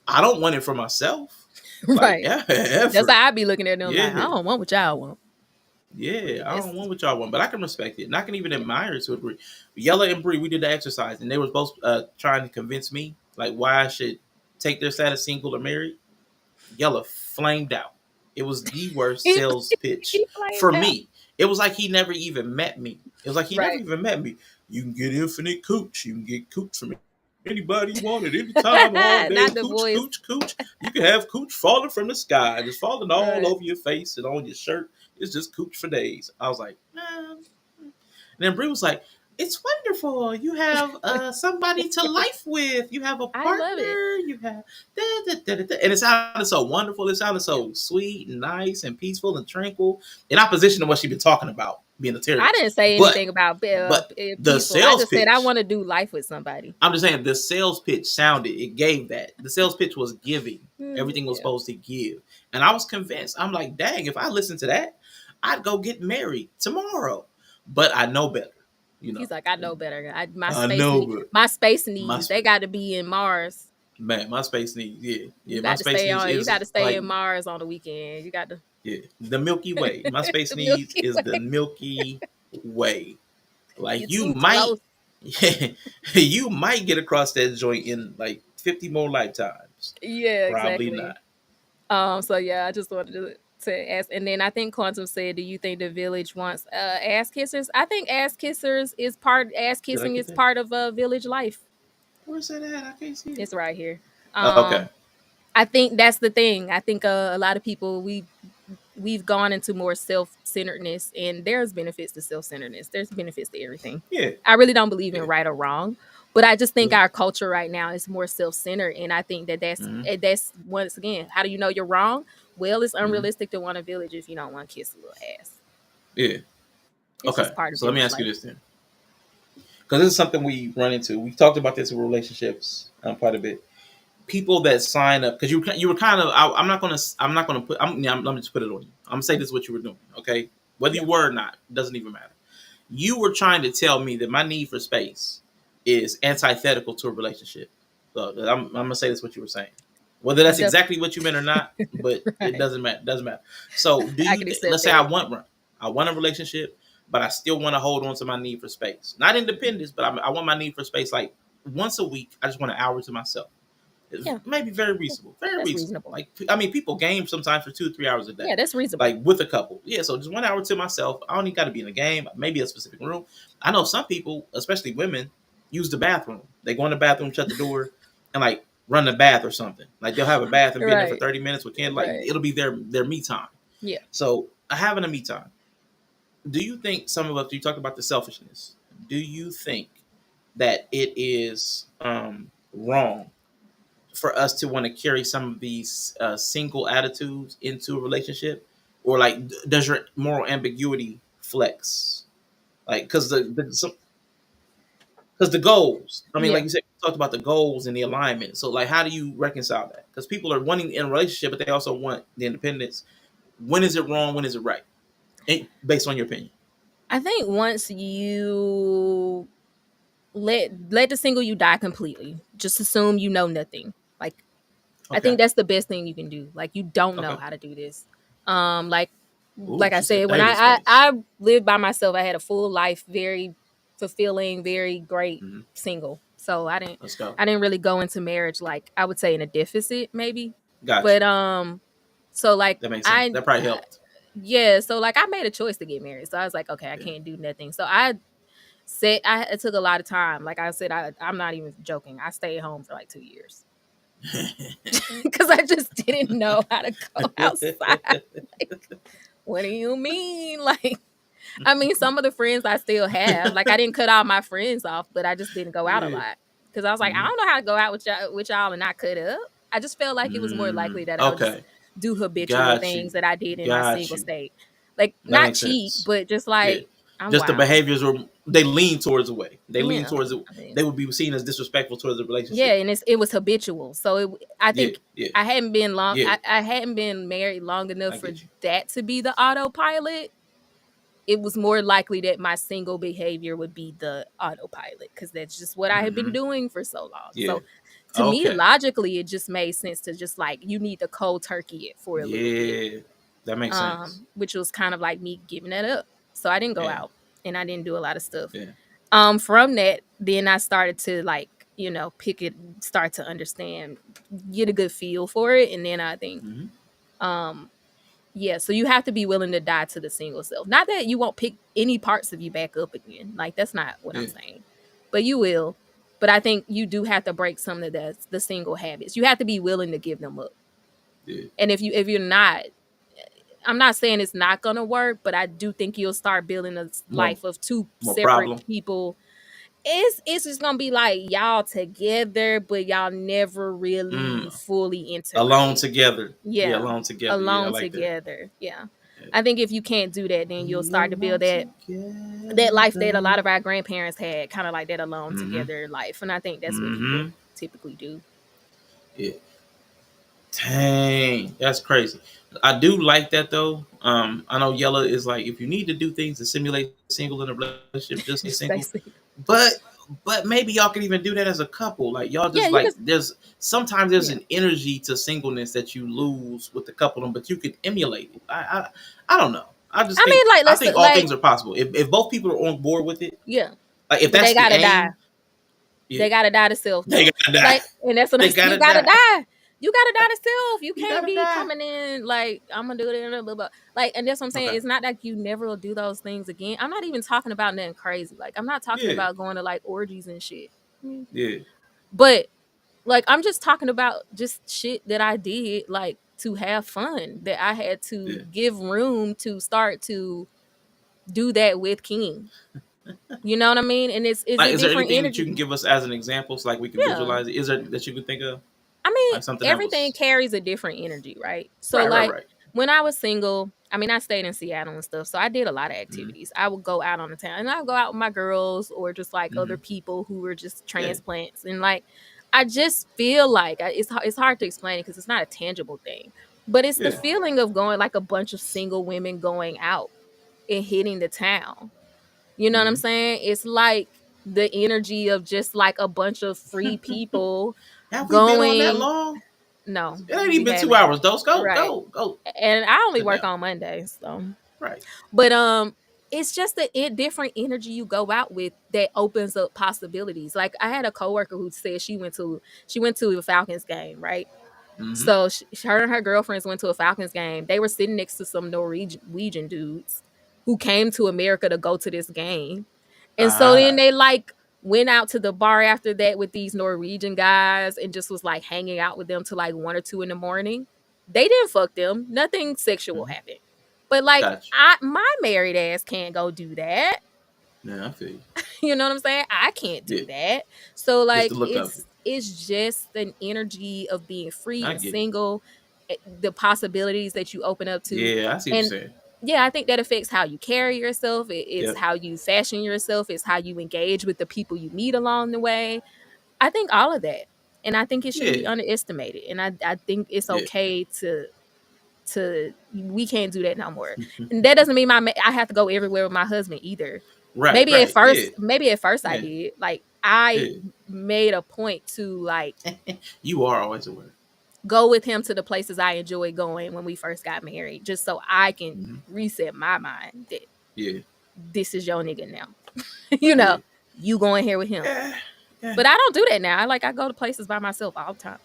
I don't want it for myself. Like Right. That's effort. how I be looking at them like, I Yeah, don't want what y'all want. yeah. I That's don't want what y'all want, but I can respect it, and I can even admire it to a degree. Yella and Bree, we did the exercise, and they were both trying to convince me like why I should take their status single or married. Yella flamed out. It was the worst he sales pitch flamed for out. me. It was like he never even met me. It was like he never Right. even met me. You can get infinite cooch. You can get cooch from anybody you want at any time, all day. Not the Cooch, voice. cooch, cooch. You can have cooch falling from the sky, just falling all Right. over your face and on your shirt. It's just cooch for days. I was like, man. And then Brie was like, "It's wonderful. You have somebody to life with. You have a I love it. partner. You have da, da, da, da, da." And it sounded so wonderful. It sounded so sweet and nice and peaceful and tranquil, in opposition to what she'd been talking about being a I terrorist. didn't say But anything about the peaceful. I sales just said I pitch. want to do life with somebody. I'm just saying the sales pitch sounded. It gave that. The sales pitch was giving. Everything was Yeah. supposed to give, and I was convinced. I'm like, dang, if I listened to that, I'd go get married tomorrow. But I know better. You know. He's like, I know better. I know, but My space my needs, they got to be in Mars. man, my space needs, You my got to space stay needs on. You got is to stay like, in Mars on the weekend. You got to the Milky Way. My space the needs Milky is the Way. Milky Way. Like You're you too might, close. you might get across that joint in like 50 more lifetimes. Yeah, Probably exactly. not. So yeah, I just wanted to ask, and then I think Quantum said, "Do you think the village wants ass kissers?" I think ass Did I kissing get is that? part of village life. Where's that at? I can't see it. It's right here. Okay. I think that's the thing. I think a lot of people we've gone into more self-centeredness, and there's benefits to self-centeredness. There's benefits to everything. Yeah. I really don't believe in Yeah. right or wrong, but I just think Yeah. our culture right now is more self-centered, and I think that Mm-hmm. that's once again, how do you know you're wrong? Well, it's Mm-hmm. unrealistic to want a village if you don't want to kiss a little ass. Yeah. It's Okay. just part of So let me village ask you life. this then, because this is something we run into. We talked about this in relationships quite a bit. People that sign up because you were kind of I'm not gonna put let me just put it on you. I'm gonna say this is what you were doing, okay? Whether Yeah. you were or not doesn't even matter. You were trying to tell me that my need for space is antithetical to a relationship. So I'm gonna say this is what you were saying. Whether that's Def- exactly what you meant or not, but it right. doesn't matter. Doesn't matter. So do I you? can accept Let's say that. I want a relationship, but I still want to hold on to my need for space. Not independence, but I want my need for space. Like once a week, I just want an hour to myself. It's Yeah, maybe very reasonable, very that's reasonable. reasonable. Like I mean, people game sometimes for 2 or 3 hours a day, Yeah, that's reasonable. like with a couple. Yeah, so just 1 hour to myself. I don't even got to be in a game. Maybe a specific room. I know some people, especially women, use the bathroom. They go in the bathroom, shut the door, and like run the bath or something. Like they'll have a bath and be in there for Right, 30 minutes with candle. Like right. it'll be their me time. Yeah. So having a me time. Do you think some of us? You talk about the selfishness. Do you think that it is wrong for us to want to carry some of these single attitudes into a relationship, or like does your moral ambiguity flex? Like because the goals. I mean, like Yeah. you said, you talked about the goals and the alignment. So like, how do you reconcile that? Because people are wanting in a relationship, but they also want the independence. When is it wrong? When is it right? Based on your opinion. I think once you let the single you die completely, just assume you know nothing. Like I think Okay. that's the best thing you can do. Like you don't know Okay. how to do this. Um like Ooh, like I she said said, when 30 seconds. I lived by myself, I had a full life, very fulfilling, very great Hmm. single. So Let's go. I didn't really go into marriage like I would say in a deficit maybe. Got But you. so like That makes sense. That probably helped. yeah, so like I made a choice to get married. So I was like, okay, I Yeah. can't do nothing. So I said it took a lot of time. Like I said, I'm not even joking. I stayed home for like 2 years because I just didn't know how to go outside. Like, what do you mean? Like, I mean, some of the friends I still have, like, I didn't cut all my friends off, but I just didn't go out a Yeah. lot because I was like, I Hmm. don't know how to go out with y'all and not cut up. I just felt like it was more likely that I would just Okay. do habitual Got things you. that I did in my Got single you. state, like That not makes cheat, sense. but just Yeah. like I'm Just the wild. behaviors were they lean towards the way. They lean Yeah, towards it. I mean, They would be seen as disrespectful towards the yeah, relationship. and it was habitual. So I Yeah. think Yeah. I hadn't been long. Yeah. I hadn't been married long enough I for get you. that to be the autopilot. It was more likely that my single behavior would be the autopilot because that's just what I had been Hmm. doing for so long. Yeah. So to me, Okay. logically, it just made sense to just like you need to cold turkey it for a little bit, Yeah. That makes sense. which was kind of like me giving that up. So I didn't go Yeah. out and I didn't do a lot of stuff. Yeah. From that, then I started to like pick it, start to understand, get a good feel for it, and then I think Hmm. um yeah, so you have to be willing to die to the single self. Not that you won't pick any parts of you back up again. Like that's not what I'm Yeah. saying. But you will. But I think you do have to break some of the single habits. You have to be willing to give them up. Yeah. And if you're not, I'm not saying it's not gonna work, but I do think you'll start building a More life of two more separate problem. people. It's just gonna be like y'all together, but y'all never really Mm. fully Alone integrate. together. Yeah. Yeah. Alone together. Yeah. I Alone like that. together. Yeah. Yeah. I think if you can't do that, then you'll We start to build alone that life that a lot together. of our grandparents had, kind of like that alone Mm-hmm. together life. And I think that's what Mm-hmm. people typically do. Yeah. Dang, that's crazy. I do like that though. I know Yella is like, if you need to do things to simulate single in a relationship, just stay Just single. basically. But maybe y'all can even do that as a couple. Like y'all Yeah, just you like can. there's Yeah. an energy to singleness that you lose with the couple, but you can emulate it. I don't know. I just I think mean, like, I let's think all like, things are possible if both people are on board with it. yeah, Like if but they that's the gotta die. aim, yeah, They gotta die to self they though. gotta Like, die. and that's what They you gotta gotta die. die. You gotta die to self. You You can't gotta be die. coming in like I'm gonna do it, blah, blah, blah. Like, and that's what I'm saying. Okay. It's not like you never will do those things again. I'm not even talking about nothing crazy. Like, I'm not talking Yeah. about going to like orgies and shit. Yeah. But like, I'm just talking about just shit that I did like to have fun, that I had to Yeah. give room to start to do that with King. You know what I mean? And it's Like, a is there different anything that you can energy. give us as an example, so like we can Yeah. visualize it? Is there that you can think of I mean, like something that everything was carries a different energy, right? So right, right, like right? when I was single, I mean, I stayed in Seattle and stuff, so I did a lot of Mm-hmm. activities. I would go out on the town, and I would go out with my girls or just like Mm-hmm. other people who were just Yeah, transplants, and like I just feel like it's hard to explain it because it's not a tangible thing, but it's the yeah. feeling of going like a bunch of single women going out and hitting the town. You know what I'm Mm-hmm. saying? It's like the energy of just like a bunch of free people Have we been on that going. long? No, It ain't even we been two haven't. hours. Those go, Right. go, go. And I only Sit work down. on Mondays, so. Right. But it's just the different energy you go out with that opens up possibilities. Like I had a coworker who said she went to a Falcons game, right? Mm-hmm. So her and her girlfriends went to a Falcons game. They were sitting next to some Norwegian dudes who came to America to go to this game. And so then Ah. they like went out to the bar after that with these Norwegian guys and just was like hanging out with them till like 1 or 2 in the morning. They didn't fuck them. Nothing sexual Mm-hmm. happened. But like Gotcha. my married ass can't go do that. Yeah, I feel you. You know what I'm saying? I can't Yeah, do that. So just the like look of it. it's just an energy of being free I and get it. single, the possibilities that you open up to. Yeah, I see what you're And saying. yeah, I think that affects how you carry yourself. It's Yep. how you fashion yourself. It's how you engage with the people you meet along the way. I think all of that. And I think it shouldn't be Yeah. underestimated. And I think it's Yeah. okay to we can't do that no more. And that doesn't mean I have to go everywhere with my husband either. Right. Maybe at Right. Yeah. first, maybe at first I Yeah. did. Like I Yeah. made a point to like You are always aware. go with him to the places I enjoy going when we first got married, just so I can Mm-hmm. reset my mind that Yeah. this is your nigga now. you Yeah. know, you going here with him. Yeah. Yeah. But I don't do that now. I go to places by myself all the time.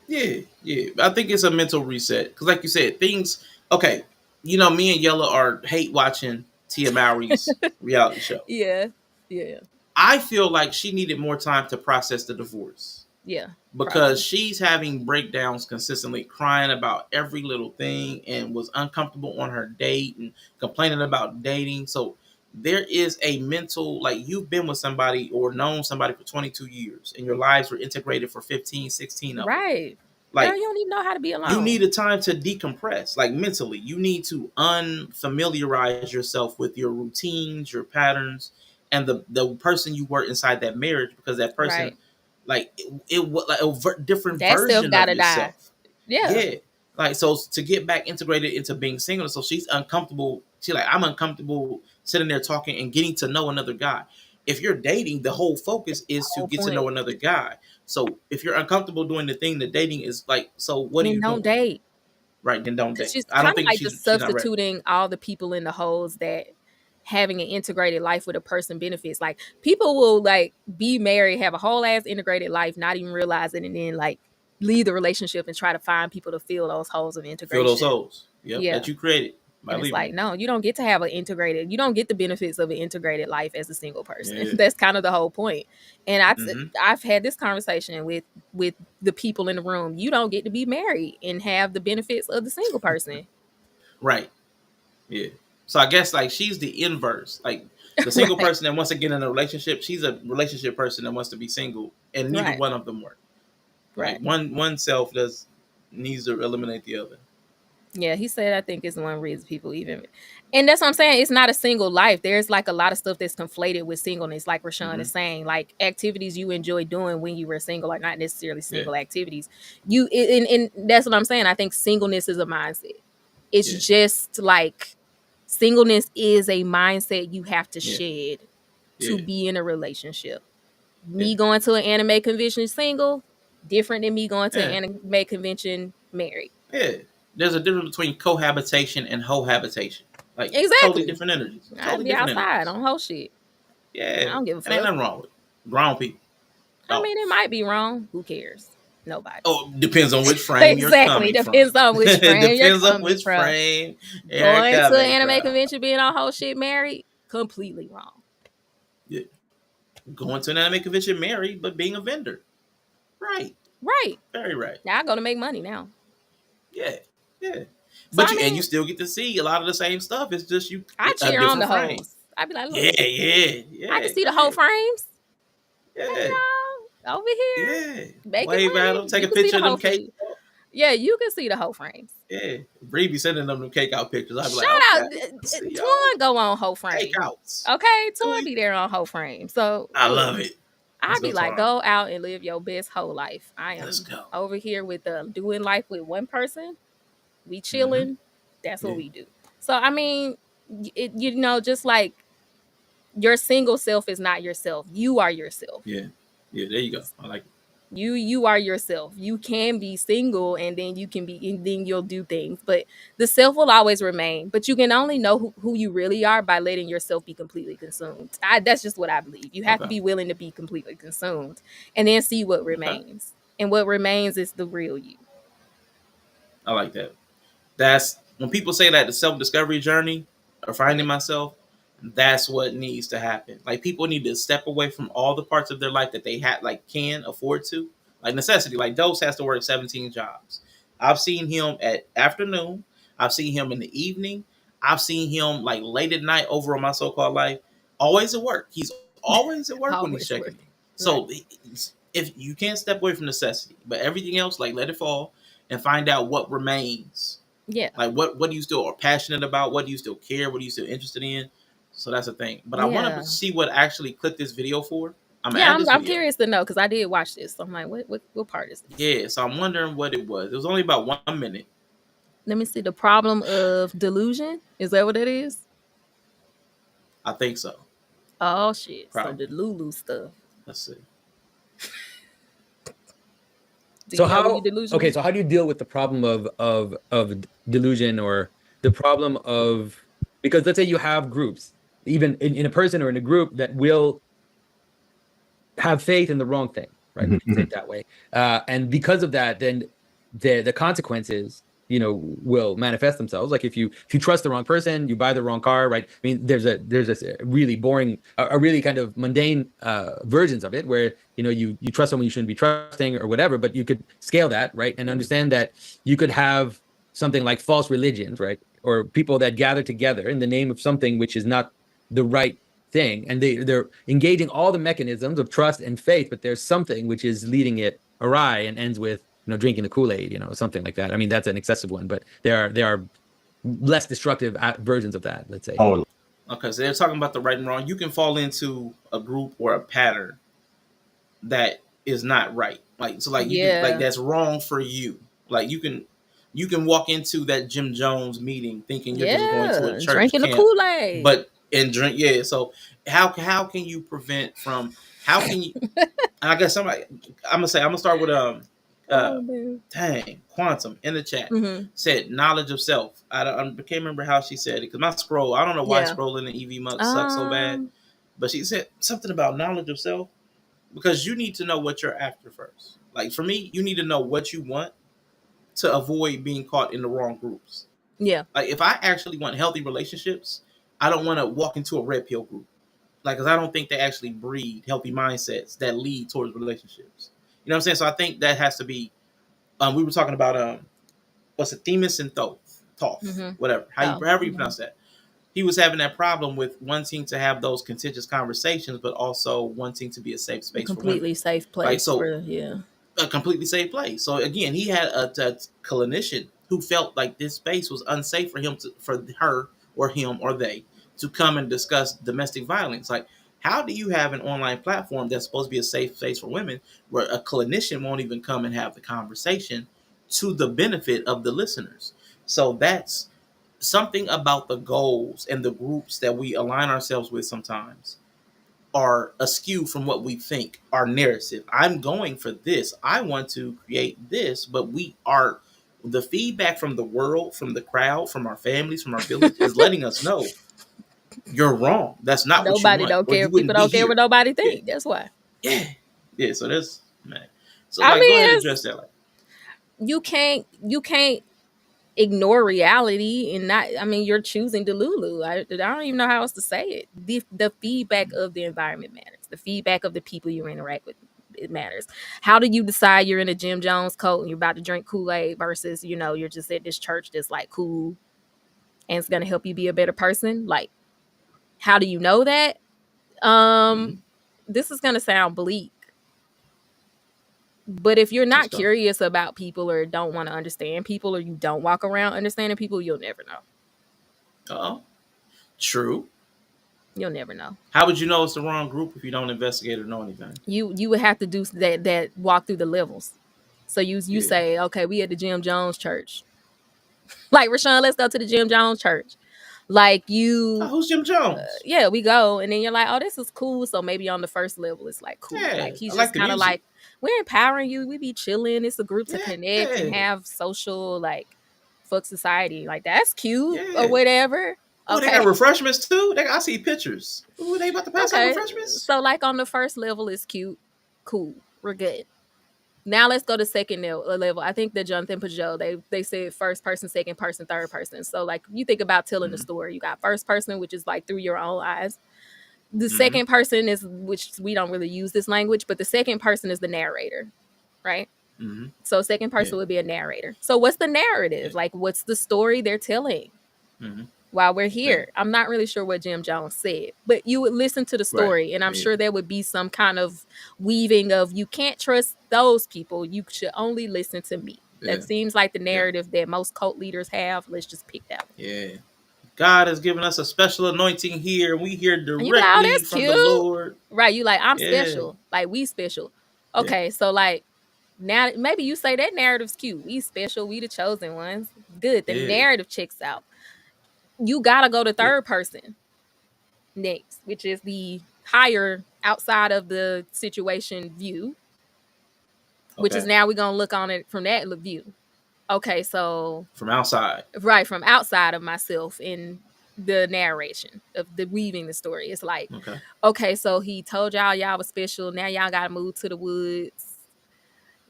Yeah. Yeah. I think it's a mental reset because, like you said, things. Okay. Me and Yella are hate watching Tia Mowry's reality show. Yeah. Yeah. I feel like she needed more time to process the divorce Yeah. because Probably. she's having breakdowns consistently, crying about every little thing, and was uncomfortable on her date and complaining about dating. So there is a mental, like, you've been with somebody or known somebody for 22 years and your lives were integrated for 15, 16 of them. Right. Girl, Like, you don't even know how to be you alone. need a time to decompress, like mentally. You need to unfamiliarize yourself with your routines, your patterns, and the person you were inside that marriage, because that person, Right. like, it was like a different That stuff version of gotta die. yourself. Yeah. Yeah. Like, so to get back integrated into being single, so she's uncomfortable. She like, I'm uncomfortable sitting there talking and getting to know another guy. If you're dating, the whole focus is to Whole get to know point. another guy. So if you're uncomfortable doing the thing that dating is like, so what are Then you don't doing? date. Right, then don't It's date. just I kind don't of think like the she's not ready. substituting all the people in the holes that having an integrated life with a person benefits. Like people will like be married, have a whole ass integrated life, not even realize it, and then like leave the relationship and try to find people to fill those holes of Fill those integration. holes. Yep, Yeah. that you created by And it's leaving like, them. no, you don't get to have you don't get the benefits of an integrated life as a single person. Yeah. That's kind of the whole point. And Mm-hmm. I've had this conversation with the people in the room. You don't get to be married and have the benefits of the single person. Right. Yeah. So I guess, like, she's the inverse. Like, the single Right. person that wants to get in a relationship, she's a relationship person that wants to be single, and neither Right. one of them work. Like, Right. one self does needs to eliminate the other. Yeah, he said I think it's one reason people even and that's what I'm saying. It's not a single life. There's like a lot of stuff that's conflated with singleness, like Rashawn Mm-hmm. is saying. Like activities you enjoy doing when you were single are not necessarily Yeah. single activities. And that's what I'm saying. I think singleness is a mindset. It's Yeah. just like singleness is a mindset you have to Yeah. shed to Yeah. be in a relationship. Yeah. Me going to an anime convention single, different than me going to Yeah. an anime convention married. Yeah. There's a difference between cohabitation and cohabitation. Like, totally Exactly. different energies. I'd Totally be different outside energies. on whole shit. I Yeah. don't give a And ain't fuck. nothing wrong with it. Grown people. I Oh. mean, it might be wrong. Who cares? Nobody. Oh, depends on which frame you're Exactly. coming from. Depends on which frame you're Depends on coming which from. frame you're Going to an coming anime from. convention, being on whole shit married, completely wrong. Yeah. Going to an anime convention married, but being a vendor. Right. Right. Very right. Now I go to make money now. Yeah. Yeah. So But I you mean, still get to see a lot of the same stuff. It's just I a cheer on the different frame. hoes. I'd be like, Yeah, look, yeah, I yeah. can see Go the whole ahead. frames. Hey Yeah. y'all, over here Yeah. making Wave at money. them, take You a can see picture the of them whole cake. frame. Yeah, you can see the whole frames. Yeah. Bree be sending them cake out pictures. I'd be Shout like, okay, out, let's see y'all. Twan go on whole Cake frame. outs. Okay, Twan Tweet. be there on whole frame. So I look, love it. Let's I'd go, be like, Twan. go out and live your best whole life. I Let's am go. over here with doing life with one person. We Mm-hmm. chilling. That's what Yeah. we do. So I mean, just like your single self is not yourself. You are yourself. Yeah. Yeah. There you go. I like it. You are yourself. You can be single, and then you can be, and then you'll do things, but the self will always remain. But you can only know who you really are by letting yourself be completely consumed. That's just what I believe. You have to Okay. be willing to be completely consumed, and then see what Okay. remains. And what remains is the real you. I like that. That's when people say that the self discovery journey or finding Yeah. myself, that's what needs to happen. Like people need to step away from all the parts of their life that they had like can afford to. Like necessity. Like Dose has to work 17 jobs. I've seen him at afternoon. I've seen him in the evening. I've seen him like late at night over on my so called life. Always at work. He's always at work when he's Always checking me. working. Right. So if you can't step away from necessity, but everything else, like let it fall and find out what remains, Yeah. like what do you still are passionate about? What do you still care? What are you still interested in? So that's the thing. But I want to Yeah. see what actually clicked this video for. I'm gonna Yeah, add I'm this I'm video. curious to know because I did watch this. So I'm like, what part is this? Yeah, so I'm wondering what it was. It was only about 1 minute. Let me see. The problem of delusion. Is that what it is? I think so. Oh shit. So the Probably. Lulu stuff. Let's see. Do So you know when how you're delusional? so how do you deal with the problem of delusion, or the problem of, because let's say you have groups, even in a person or in a group, that will have faith in the wrong thing, right? We can say it that way. And because of that, then the consequences, will manifest themselves. Like if you trust the wrong person, you buy the wrong car, right? I mean, there's this really boring, a really kind of mundane versions of it, where you trust someone you shouldn't be trusting or whatever. But you could scale that, right, and understand that you could have something like false religions, right, or people that gather together in the name of something which is not the right thing, and they're engaging all the mechanisms of trust and faith, but there's something which is leading it awry and ends with drinking the Kool-Aid, something like that. I mean, that's an excessive one, but there are less destructive versions of that, let's say. Oh, Okay, so they're talking about the right and wrong. You can fall into a group or a pattern that is not right. Like so, like you can like Yeah. that's wrong for you. Like you can walk into that Jim Jones meeting thinking you're just going to a Yeah. church Drinking the camp, Kool-Aid. but and drink. Yeah. So how can you prevent from how can you? I guess somebody. I'm gonna start with uh Oh man. dang quantum in the chat Mm-hmm. said knowledge of self. I can't remember how she said it because my scroll. I don't know why Yeah. scrolling in EV mug sucks so bad, Um. but she said something about knowledge of self because you need to know what you're after first. Like for me, you need to know what you want to avoid being caught in the wrong groups. Yeah. Like if I actually want healthy relationships, I don't want to walk into a red pill group. Like, because I don't think they actually breed healthy mindsets that lead towards relationships. You know what I'm saying? So I think that has to be. We were talking about what's it, Themis and Thoth, Mm-hmm. whatever. Oh. However you Mm-hmm. pronounce that. He was having that problem with wanting to have those contentious conversations, but also wanting to be a safe A space for women. completely safe Right. place So for yeah. a completely safe place. So again, he had a clinician who felt like this space was unsafe for him to, for her or him or they to come and discuss domestic violence. Like, how do you have an online platform that's supposed to be a safe space for women where a clinician won't even come and have the conversation to the benefit of the listeners? So that's something about the goals and the groups that we align ourselves with sometimes are askew from what we think our narrative. I'm going for this. I want to create this, but we are the feedback from the world, from the crowd, from our families, from our village is letting us know you're wrong. That's not what you Nobody want, don't or care. you People wouldn't be don't care what here. nobody Yeah, think. That's why. yeah, yeah. So that's man. So I like, go ahead mean, and address it's, that. Like, you can't ignore reality and not. I mean, you're choosing Delulu. I don't even know how else to say it. The feedback of the environment matters. The feedback of the people you interact with, it matters. How do you decide you're in a Jim Jones coat and you're about to drink Kool-Aid versus you're just at this church that's like cool and it's gonna help you be a better person? Like, how do you know that? mm-hmm. Um, this is gonna sound bleak, but if you're Let's not go. curious about people or don't want to understand people or you don't walk around understanding people, you'll never know. Oh, true. You'll never know. How would you know it's the wrong group if you don't investigate or know anything? You would have to do that walk through the levels. So you Yeah. say, okay, we at the Jim Jones church. Like Rashawn, let's go to the Jim Jones church. Like Oh, you, who's Jim Jones? yeah, we go, and then you're like, oh, this is cool. So maybe on the first level, it's like cool. Yeah, Like he's I just like the kind of music. like we're empowering you. We be chilling. It's a group to connect and Yeah. have social, like, fuck society. Like, that's cute or Yeah. whatever. Oh, they got Okay. refreshments too. I see pictures. Ooh, they about to pass out Okay. refreshments. So, like, on the first level is cute. Cool. We're good. Now let's go to second level. I think the Jonathan Pajot, they said first person, second person, third person. So, like, you think about telling the Mm-hmm. story. You got first person, which is like through your own eyes. The Mm-hmm. second person is, which we don't really use this language, but the second person is the narrator, right? Mm-hmm. So second Yeah. person would be a narrator. So what's the Yeah. narrative? Like, what's the story they're telling Mm-hmm. while we're Yeah. here? I'm not really sure what Jim Jones said, but you would listen to the Right. story, and I'm Yeah. sure there would be some kind of weaving of, you can't trust those people. You should only listen to me. Yeah. That seems like the Yeah. narrative that most cult leaders have. Let's just pick that one. Yeah. God has given us a special anointing here, and we hear And you be like, oh, directly that's from the cute. Lord. Right. You like, I'm Yeah. special. Like, we special. Yeah. Okay. So, like, now maybe you say that narrative's cute. We special. We the chosen ones. Good. The Yeah. narrative checks out. You gotta go to Yeah. third person next, which is the higher outside of the situation view, which is Okay. now we're gonna look on it from that view. Okay, so From outside. right, from outside of myself in the narration of the weaving the story. It's like, Okay. okay, so he told y'all was special. Now y'all gotta move to the woods.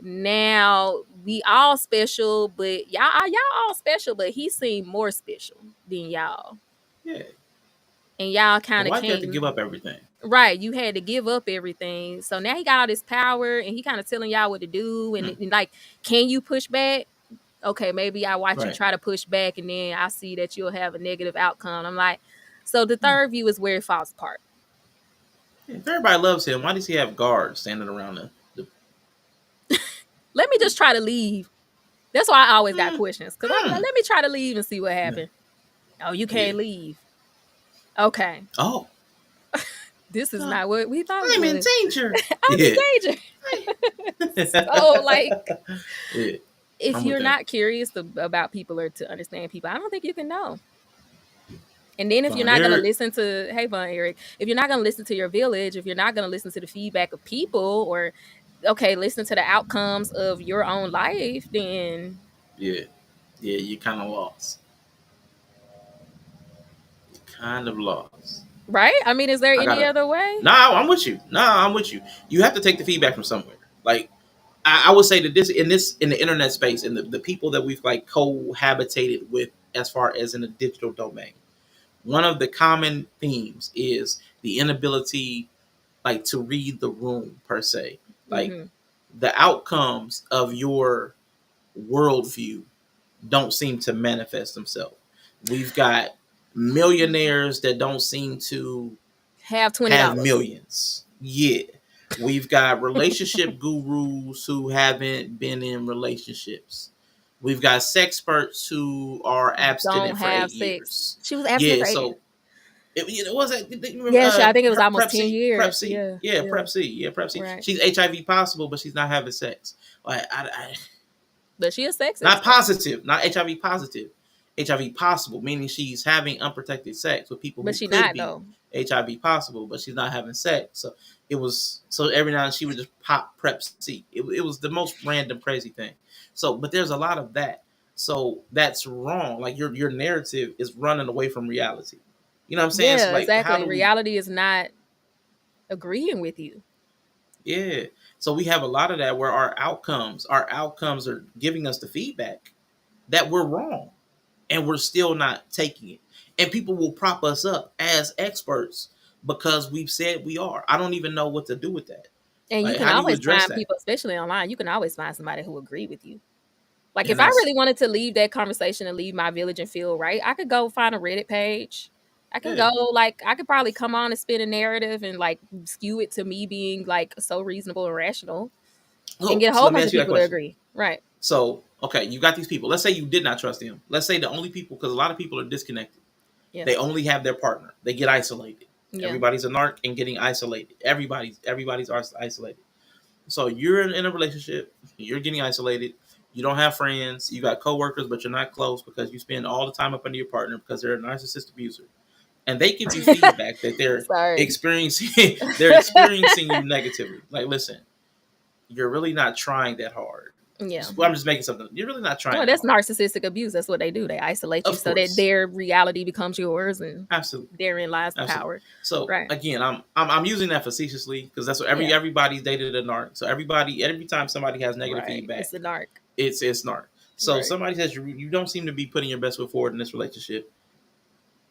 Now we all special, but y'all all special, but he seemed more special than y'all. Yeah. And y'all And kind of why do you have to give came. up everything? Right, you had to give up everything. So now he got all this power and he kind of telling y'all what to do. Hmm. And like, can you push back? Okay, maybe I watch you Right. try to push back and then I see that you'll have a negative outcome. I'm like, so the Hmm. third view is where it falls apart. If everybody loves him, why does he have guards standing around the Let me just try to leave. That's why I always got Hmm. questions. Because I'm like, Hmm. let me try to leave and see what Yeah. happened. Oh, you Yeah. can't leave. Okay. Oh, This is uh, not what we thought it I'm in was. danger. I'm Yeah. in danger. So, like, Yeah. if I'm with you're that. not curious about people or to understand people, I don't think you can know. And then if you're Von not going to Eric. listen to, hey, Von Eric, if you're not going to listen to your village, if you're not going to listen to the feedback of people or, okay, listen to the outcomes of your own life, then, Yeah. Yeah, you kind of lost. You kind of lost. right? I mean, is there I any gotta. other way? Nah, I'm with you. Nah, I'm with you. You have to take the feedback from somewhere. Like I would say that this in the internet space and the people that we've like cohabitated with as far as in the digital domain, one of the common themes is the inability like to read the room per se. Like Mm-hmm. the outcomes of your worldview don't seem to manifest themselves. We've got millionaires that don't seem to Have have $20. millions. Yeah. We've got relationship gurus who haven't been in relationships. We've got sexperts who are Don't abstinent for have eight sex. years. She was absent Yeah, for 8 years. so it was that you remember Yeah, I think it was almost Prep 10 C? Prep years. C. Yeah. Yeah, Yeah. Prep C. Yeah, Prep C. Right. She's HIV possible, but she's not having sex. Like But she a sex not expert. positive, not HIV positive. HIV possible, meaning she's having unprotected sex with people But who she could not, be though. HIV possible, but she's not having sex. So it was so every now and then she would just pop Prep C. It was the most random crazy thing. So, but there's a lot of that. So that's wrong. Like your narrative is running away from reality. You know what I'm saying? So Yeah, like, how exactly. do we? Reality is not agreeing with you. Yeah. So we have a lot of that where our outcomes are giving us the feedback that we're wrong and we're still not taking it. And people will prop us up as experts because we've said we are. I don't even know what to do with that. And you Like, can how do you always address find that? people, especially online, you can always find somebody who agree with you. Like, And if I that's really wanted to leave that conversation and leave my village and feel right, I could go find a Reddit page. I can yeah. go, like, I could probably come on and spin a narrative and, like, skew it to me being, like, so reasonable and rational and Oh, get a so whole let me bunch ask of you that people to question. agree. Right. So, okay, you got these people. Let's say you did not trust them. Let's say the only people, because a lot of people are disconnected. Yeah. They only have their partner. They get isolated. Yeah. Everybody's a narc and getting isolated. Everybody's isolated. So you're in a relationship. You're getting isolated. You don't have friends. You got coworkers, but you're not close because you spend all the time up under your partner because they're a narcissist abuser, and they give you feedback that they're Sorry. experiencing they're experiencing you negatively. Like, listen, you're really not trying that hard. Yeah. Well, I'm just making something. You're really not trying Well, that that's hard. narcissistic abuse. That's what they do. They isolate you Of so that course, their reality becomes yours, and absolutely, therein lies the absolutely. power. So Right. again, I'm using that facetiously because that's what Yeah. everybody's dated a narc. So every time somebody has negative Right. feedback, It's a narc. it's narc. So Right. somebody says you don't seem to be putting your best foot forward in this relationship.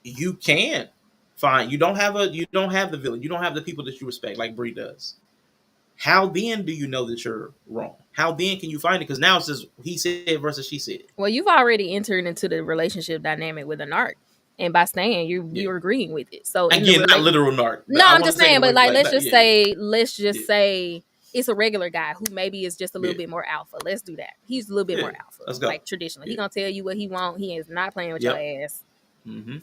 You can find you don't have the villain. You don't have the people that you respect like Bree does. How then do you know that you're wrong? How then can you find it? Because now it's just he said versus she said. Well, you've already entered into the relationship dynamic with a narc, and by staying, Yeah. you're agreeing with it. So in the Again, not relation, literal narc, but no, I I'm want just to take it saying. But away. like, Like that. Yeah, let's yeah, just say it's a regular guy who maybe is just a little yeah, bit more alpha. Let's do that. He's a little bit yeah. more alpha, Let's go. like traditionally. He Yeah. gonna tell you what he want. He is not playing with your Yep. ass. Mm-hmm.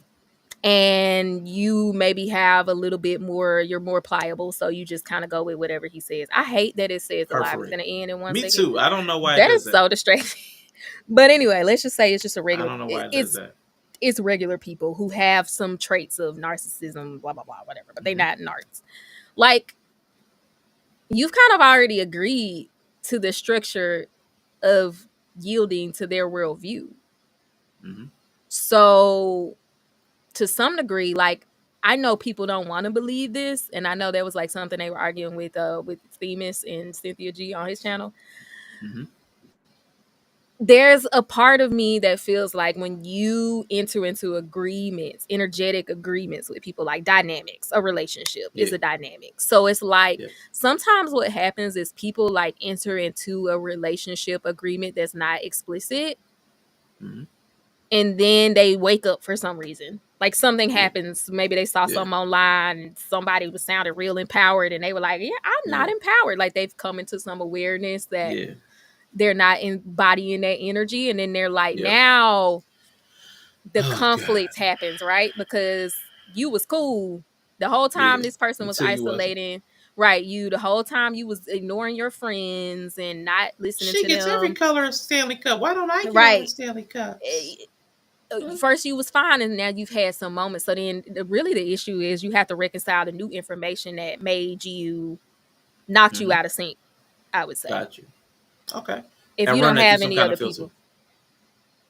And you maybe have a little bit more, you're more pliable, so you just kind of go with whatever he says. I hate that it says the life is Perforate. going to end in one Me second. too. I don't know why it That does is that. so distracting. But anyway, let's just say it's just a I regular, don't know why it does that. it's regular people who have some traits of narcissism, blah blah blah, whatever, but they're Mm-hmm. not narcs. Like, you've kind of already agreed to the structure of yielding to their worldview. Mm-hmm. So to some degree, like, I know people don't want to believe this, and I know there was like something they were arguing with Themis and Cynthia G on his channel. Mm-hmm. There's a part of me that feels like when you enter into agreements, energetic agreements with people, like dynamics, a relationship is Yeah. a dynamic. So it's like Yeah. sometimes what happens is people like enter into a relationship agreement that's not explicit, Mm-hmm. and then they wake up for some reason. Like something Yeah. happens, maybe they saw Yeah. something online and somebody was sounded real empowered, and they were like, yeah, I'm not Yeah. empowered. Like they've come into some awareness that Yeah. they're not embodying that energy, and then they're like, Yep. now the Oh God. conflict happens, right? Because you was cool the whole time Yeah. this person was Until you wasn't. isolating, right? You the whole time you was ignoring your friends and not listening She to gets every them, color of Stanley Cup. Why don't I get all the right? Stanley Cups? First you was fine, and now you've had some moments. So then really the issue is you have to reconcile the new information that made you knocked you Mm-hmm. out of sync, I would say. Got you. Okay. If And you run don't that through have some any kind other of filter.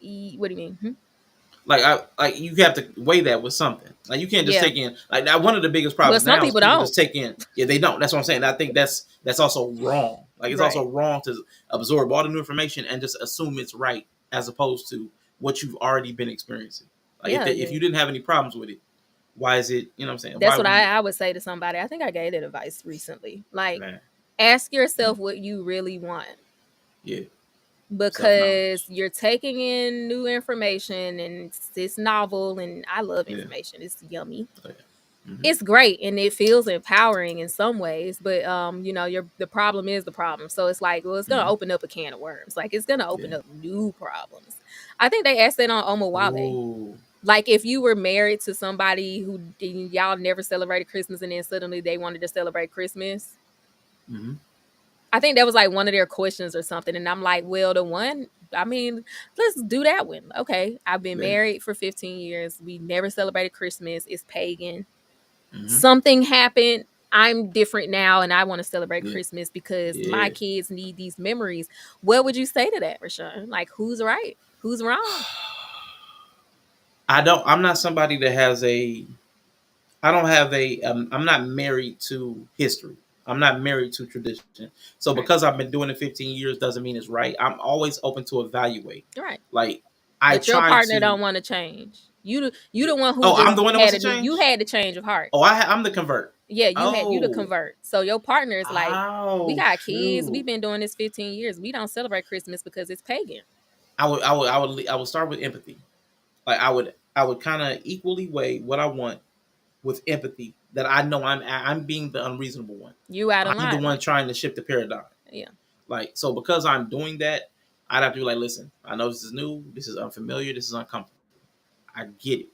people. What do you mean? Like you have to weigh that with something. Like you can't just Yeah. take in like now one of the biggest Well, problems some now is people people don't. just take in. Yeah, they don't. That's what I'm saying. I think that's also wrong. Like it's also Right. wrong to absorb all the new information and just assume it's right as opposed to what you've already been experiencing. Like Yeah, if you didn't have any problems with it, why is it? You know what I'm saying? that's Why what would you? I would say to somebody. I think I gave that advice recently. Like, Man, ask yourself what you really want, yeah, self because knowledge. you're taking in new information and it's novel, and I love Yeah, information. It's yummy. oh, yeah. Mm-hmm. It's great and it feels empowering in some ways, but the problem is the problem. So it's like, well, it's gonna Mm-hmm. open up a can of worms. Like, it's gonna open Yeah. up new problems. I think they asked that on Omawale. Ooh. Like, if you were married to somebody who y'all never celebrated Christmas, and then suddenly they wanted to celebrate Christmas, Mm-hmm. I think that was like one of their questions or something. And I'm like, well, let's do that one. Okay, I've been Yeah. married for 15 years. We never celebrated Christmas. It's pagan. Mm-hmm. Something happened. I'm different now, and I want to celebrate Yeah. Christmas because my Yeah. kids need these memories. What would you say to that, Rashawn? Like, who's right? Who's wrong? I'm not somebody that has a. I don't have a. I'm not married to history. I'm not married to tradition. So Right. because I've been doing it 15 years doesn't mean it's right. I'm always open to evaluate. Right. Like I But your try partner to. don't want to change. You the one who Oh, I'm just the one that wants had to a new. You change. had the change of heart. Oh, I'm the convert. Yeah, you the Oh, convert. So your partner is like, we oh, got kids. We've shoot. been doing this 15 years. We don't celebrate Christmas because it's pagan. I would start with empathy. Like I would kind of equally weigh what I want with empathy that I know I'm being the unreasonable one. You out of I'm the line. one trying to shift the paradigm. Yeah. Like so because I'm doing that, I'd have to be like, listen, I know this is new, this is unfamiliar, this is uncomfortable. I get it.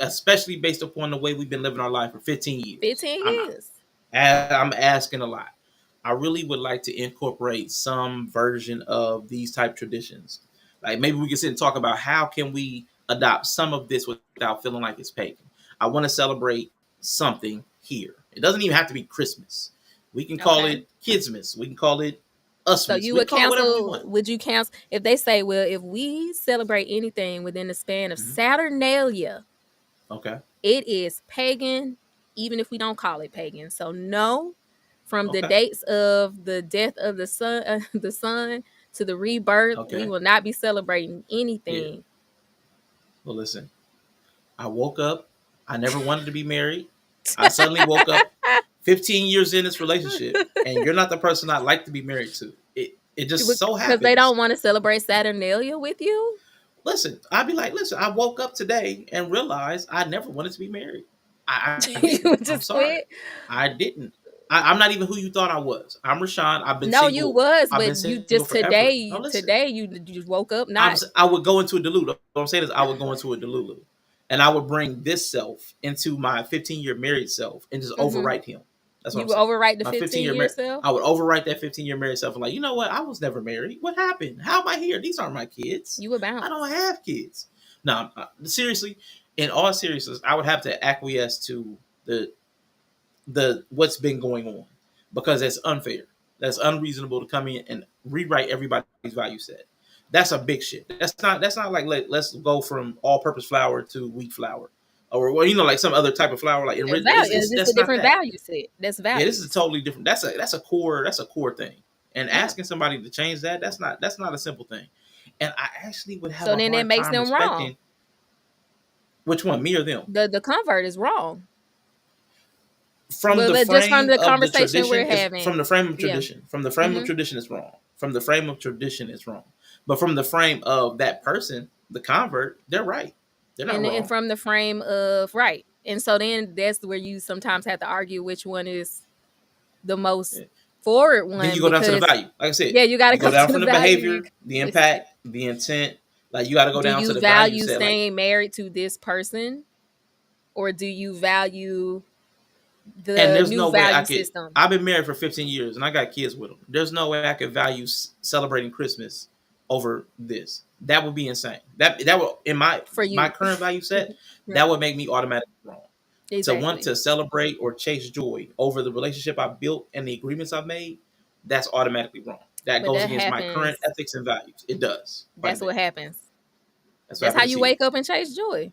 Especially based upon the way we've been living our life for 15 years. 15 I'm years. I'm asking a lot. I really would like to incorporate some version of these type traditions. Like maybe we can sit and talk about how can we adopt some of this without feeling like it's pagan. I want to celebrate something here. It doesn't even have to be Christmas. We can call Okay. it Kidsmas. We can call it So Usmas. you We can would call it whatever we cancel? want. Would you cancel if they say, well, if we celebrate anything within the span of Hmm. Saturnalia, Okay. it is pagan, even if we don't call it pagan. So no, from the Okay. dates of the death of the sun to the rebirth, we Okay. will not be celebrating Yeah. anything. Well, listen. I woke up. I never wanted to be married. I suddenly woke up 15 years in this relationship, and you're not the person I like to be married to. It just so Because they happens. don't want to celebrate Saturnalia with you. Listen, I'd be like, listen, I woke up today and realized I never wanted to be married. I You didn't. would I'm just sorry. quit. I didn't. I'm not even who you thought I was. I'm Rashawn. I've been No, you single. was, I've been but you single just forever. Now listen, today you just woke up not. I would go into a Delulu. What I'm saying is I would go into a Delulu, and I would bring this self into my 15-year married self and just Mm-hmm. overwrite him. That's what You I'm will saying. overwrite the My 15 15-year year married, self. I would overwrite that 15-year married self and like, you know what? I was never married. What happened? How am I here? These aren't my kids. You would I bounce. don't have kids. No, seriously. In all seriousness, I would have to acquiesce to the what's been going on because that's unfair. That's unreasonable to come in and rewrite everybody's value set. That's a big shit. That's not like let's go from all-purpose flour to wheat flour, or well, like some other type of flour. Like It's it's, value. it's It's just a that's not different that. value set. That's Yeah, this is values. totally different. That's a core thing. And Yeah. asking somebody to change that, that's not a simple thing. And I actually would have So a then that hard makes time them wrong. respecting which one, me or them. The convert is wrong. From the But just from frame the of the conversation we're tradition is from having, the frame of yeah. tradition. From the frame of Mm-hmm. tradition is wrong. From the frame of tradition is wrong. But from the frame of that person, the convert, they're right. They're not And wrong. from the frame of right, and so then that's where you sometimes have to argue which one is the most Yeah. forward Then you one go down to the because value. Like I said, yeah, you got to you go go down to from the the value. You behavior, the impact, the intent. Like you got to go do down to you the value value set. Like, staying married to this person or do you value and the there's new no way I value could. system I've been married for 15 years and I got kids with them. There's no way I could value celebrating Christmas over this. That would be insane. That would in for my you? current value set. That Right. would make me automatically wrong. To want Exactly. to celebrate or chase joy over the relationship I built and the agreements I've made, that's automatically wrong. That But goes that against my current happens. ethics and values. It does quite a That's what bit. happens. That's what That's how happened to you you. wake up and chase joy.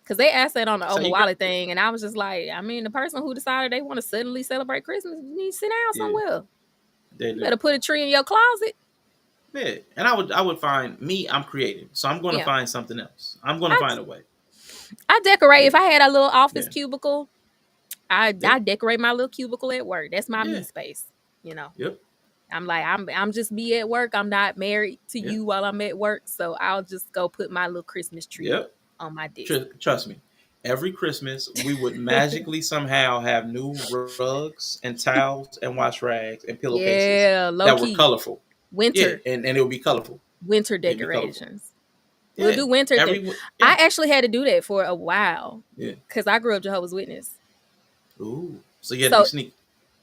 Because they asked that on the So Oprah you Wallet thing, and I was just like, I mean, the person who decided they want to suddenly celebrate Christmas, you need to sit down yeah, somewhere. they You do. better put a tree in your closet. Yeah, and I would find me. I'm creative, so I'm going to Yeah. find something else. I'm going to I, find a way. I decorate. Yeah, If I had a little office yeah, cubicle, I yep, decorate my little cubicle at work. That's my yeah, me space. You know, yep, I'm like I'm just me at work. I'm not married to yep, you while I'm at work, so I'll just go put my little Christmas tree up yep. on my desk. Trust me. Every Christmas, we would magically somehow have new rugs and towels and wash rags and pillowcases Yeah, low that were key colorful. Yeah, winter and it would be colorful. winter It'd be colorful. decorations. We'll Yeah, do winter thing. I yeah, actually had to do that for a while yeah. because I grew up Jehovah's Witness. Ooh, so you had to be So, sneaky.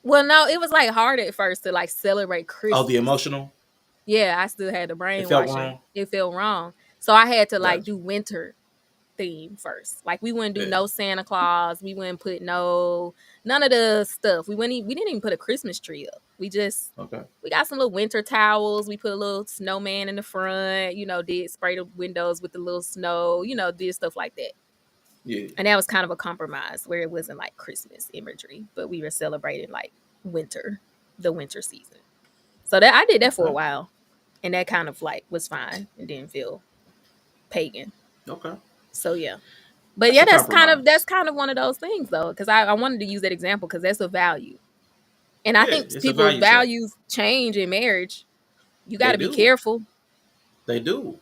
well, no, it was like hard at first to like celebrate Oh, the Christmas. emotional. Yeah, I still had the It felt brainwashing. wrong. It felt wrong. So I had to like Gotcha. do winter theme first. Like we wouldn't do Yeah. no Santa Claus. We wouldn't put none of the stuff. We didn't even put a Christmas tree up. Okay. We got some little winter towels. We put a little snowman in the front, did spray the windows with the little snow, did stuff like that. Yeah. And that was kind of a compromise where it wasn't like Christmas imagery, but we were celebrating like winter, the winter season. So that I did that for a Okay. while. And that kind of like was fine. It didn't feel pagan. Okay. So yeah. But That's yeah, a that's compromise. kind of one of those things though, because I wanted to use that example because that's a value. And I Yeah, think it's a people's value set. values change in marriage. You got They to be do. careful. They do.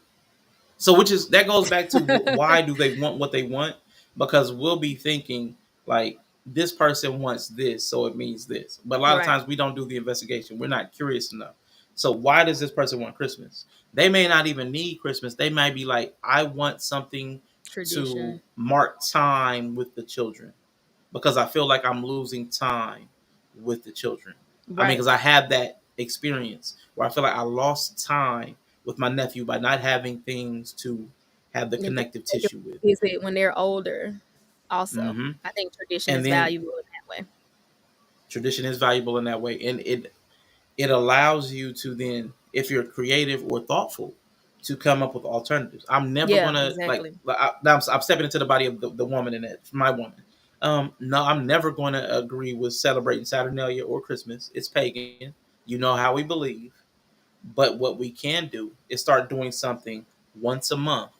So, which is that goes back to why do they want what they want? Because we'll be thinking like this person wants this, so it means this. But a lot of Right. times we don't do the investigation. We're not curious enough. So, why does this person want Christmas? They may not even need Christmas. They might be like, I want something to Tradition. mark time with the children because I feel like I'm losing time with the children. I mean, Right. because I have that experience where I feel like I lost time with my nephew by not having things to have the And then connective they can tissue with. visit when they're older. Also, Hmm. I think tradition And is then valuable in that way. Tradition is valuable in that way, and it allows you to then, if you're creative or thoughtful, to come up with alternatives. I'm never Yeah, gonna exactly. now I'm stepping into the body of the woman in it, my woman. No, I'm never going to agree with celebrating Saturnalia or Christmas. It's pagan. You know how we believe. But what we can do is start doing something once a month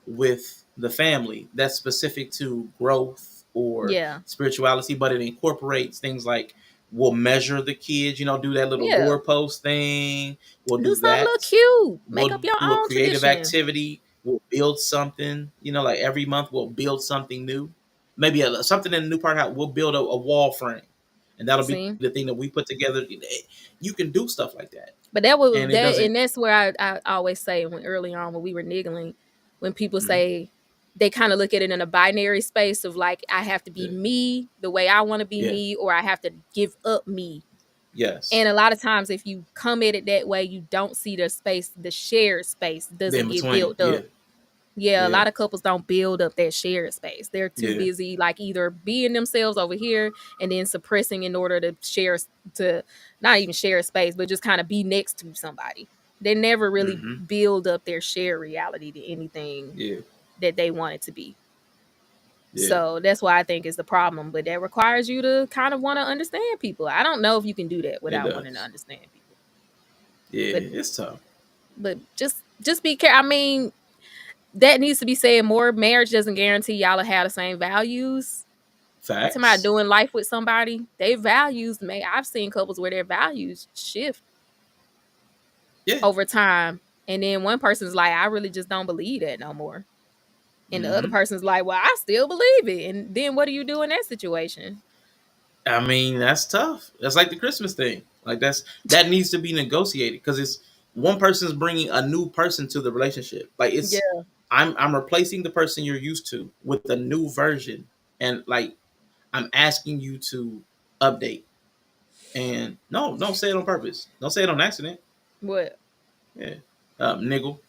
with the family that's specific to growth or Yeah. spirituality, but it incorporates things like we'll measure the kids, do that little Yeah. doorpost thing. We'll Do do something little that. cute. Make We'll up your do a own creative tradition. activity. We'll build something, like every month we'll build something new. Maybe something in the new part house. We'll build a wall frame, and that'll be See? the thing that we put together. You can do stuff like that, But that was and it that, doesn't. and that's where I always say when early on when we were niggling, when people Mhm. say they kind of look at it in a binary space of like I have to be Yeah. me the way I want to be Yeah. me, or I have to give up me. Yes. And a lot of times, if you come at it that way, you don't see the space, the shared space The doesn't in get between. built Yeah. up. Yeah, a Yeah. lot of couples don't build up that shared space. They're too Yeah. busy, like either being themselves over here and then suppressing in order to share, to not even share a space, but just kind of be next to somebody. They never really Mm-hmm. build up their shared reality to anything Yeah. that they want it to be. Yeah. So that's why I think is the problem. But that requires you to kind of want to understand people. I don't know if you can do that It without wanting to does. understand people. Yeah. But It's tough. just be careful. I mean, that needs to be said more. Marriage doesn't guarantee y'all will have the same values. You talking about Facts. doing life with somebody, their values may I've seen couples where their values shift Yeah. over time. And then one person's like, I really just don't believe that no more. And the other Mm-hmm. person's like, well, I still believe it. And then what do you do in that situation? I mean, that's tough. That's like the Christmas thing. Like that needs to be negotiated because it's one person's bringing a new person to the relationship. Like it's Yeah. I'm replacing the person you're used to with a new version, and like I'm asking you to update. And no, don't say it on purpose. Don't say it on accident. What? Yeah. Niggle.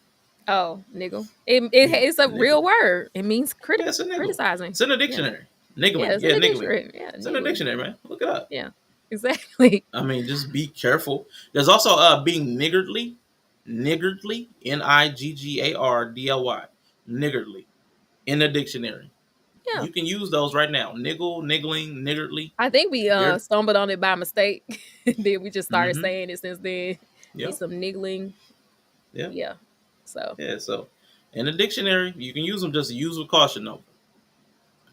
Oh, niggle. Yeah. It's a Niggle. real word. It means Yeah, it's a niggle. criticizing. It's in the Yeah. dictionary. Yeah, Niggling. it's in Yeah, the niggling. dictionary. Yeah, It's in the niggling. dictionary, man. Look it up. Yeah. Exactly. I mean, just be careful. There's also being niggardly. Niggardly. Niggardly. Niggardly. In the dictionary. Yeah. You can use those right now. Niggle, niggling, niggardly. I think we They're stumbled on it by mistake. Then we just started mm-hmm. saying it since then. Be Yep. some niggling. Yep. Yeah. So Yeah. So in the dictionary, you can use them, just use with caution though.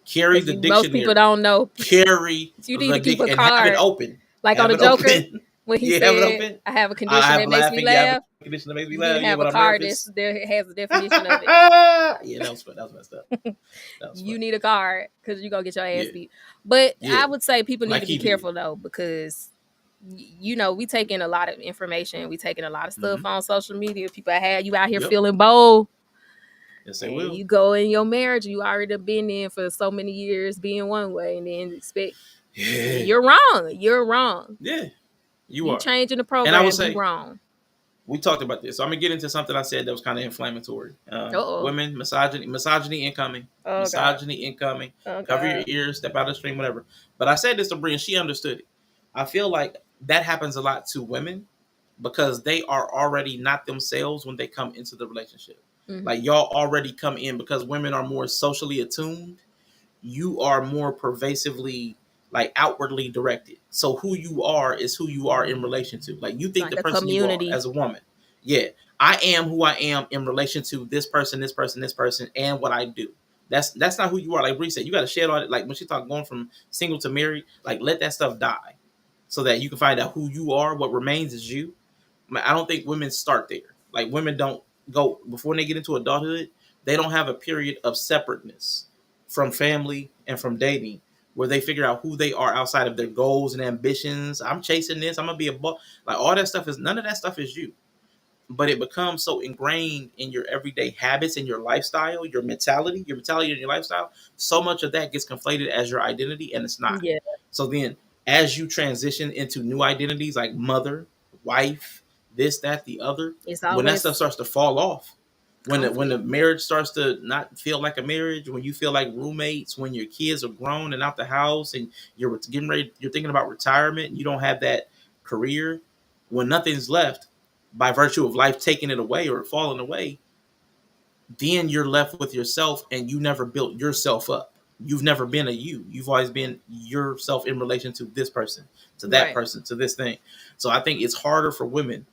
Carry because the most people dictionary. don't know. Carry You need the to keep a and have it card. open. Like on Have the it Joker, open. when he You have it said, open. I have a I condition have that makes me laughing. You have a laugh. condition that makes me You need to laugh. Yeah, have a when I'm card that's nervous. there has a definition of it. Yeah, that was messed up. That was You funny. need a card because you're gonna get your ass Yeah, beat. But yeah. I would say people need Like to be he did. careful though, because we take in a lot of information, we taking a lot of Mm-hmm. stuff on social media. People have you out here Yep. feeling bold. Yes, they And will. you go in your marriage, you already been in for so many years being one way, and then expect Yeah. you're wrong. You're wrong. Yeah. You You are. changing the And I would program, you say wrong. we talked about this, so I'm gonna get into something I said that was kind of inflammatory. Uh-oh. Women, misogyny incoming, Oh God. misogyny incoming. Oh Cover your God. ears, step out of the stream, whatever. But I said this to Brie, and she understood it. I feel like that happens a lot to women because they are already not themselves when they come into the relationship. Hmm. Like y'all already come in because women are more socially attuned. You are more pervasively like outwardly directed. So who you are is who you are in relation to. Like you think Like the a person you are community. as a woman. Yeah. I am who I am in relation to this person, this person, this person, and what I do. That's not who you are. Like Bree said, you got to shed all it. Like when she talked going from single to married, like let that stuff die, so that you can find out who you are. What remains is you. I don't think women start there. Like women don't go before they get into adulthood. They don't have a period of separateness from family and from dating where they figure out who they are outside of their goals and ambitions. I'm chasing this. I'm gonna be a boss. Like all that stuff is none of that stuff is you, but it becomes so ingrained in your everyday habits and your lifestyle, your mentality and your lifestyle. So much of that gets conflated as your identity, and it's not. Yeah. So then, as you transition into new identities like mother, wife, this, that, the other, It's when that stuff always starts to fall off, When Conflict. the marriage starts to not feel like a marriage, when you feel like roommates, when your kids are grown and out the house, and you're getting ready, you're thinking about retirement, and you don't have that career, when nothing's left by virtue of life taking it away or falling away, then you're left with yourself, and you never built yourself up. You've never been a you. You've always been yourself in relation to this person, to that Right. person, to this thing. So I think it's harder for women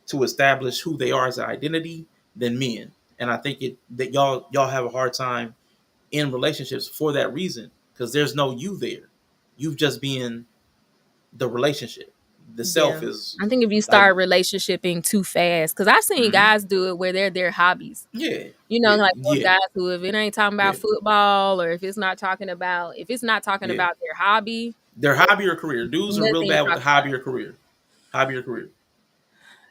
to establish who they are as an identity than men. And I think it that y'all have a hard time in relationships for that reason, because there's no you there. You've just been the relationship. The self Yeah. is I think if you like, start relationshiping too fast, because I've seen mhm, guys do it where they're their hobbies. yeah, You know, yeah, like those yeah, guys who, if it ain't talking about yeah, football, or if it's not talking yeah. about their hobby, Their then hobby or career. Dudes are real nothing bad with the talks hobby about or career. Hobby or career. it.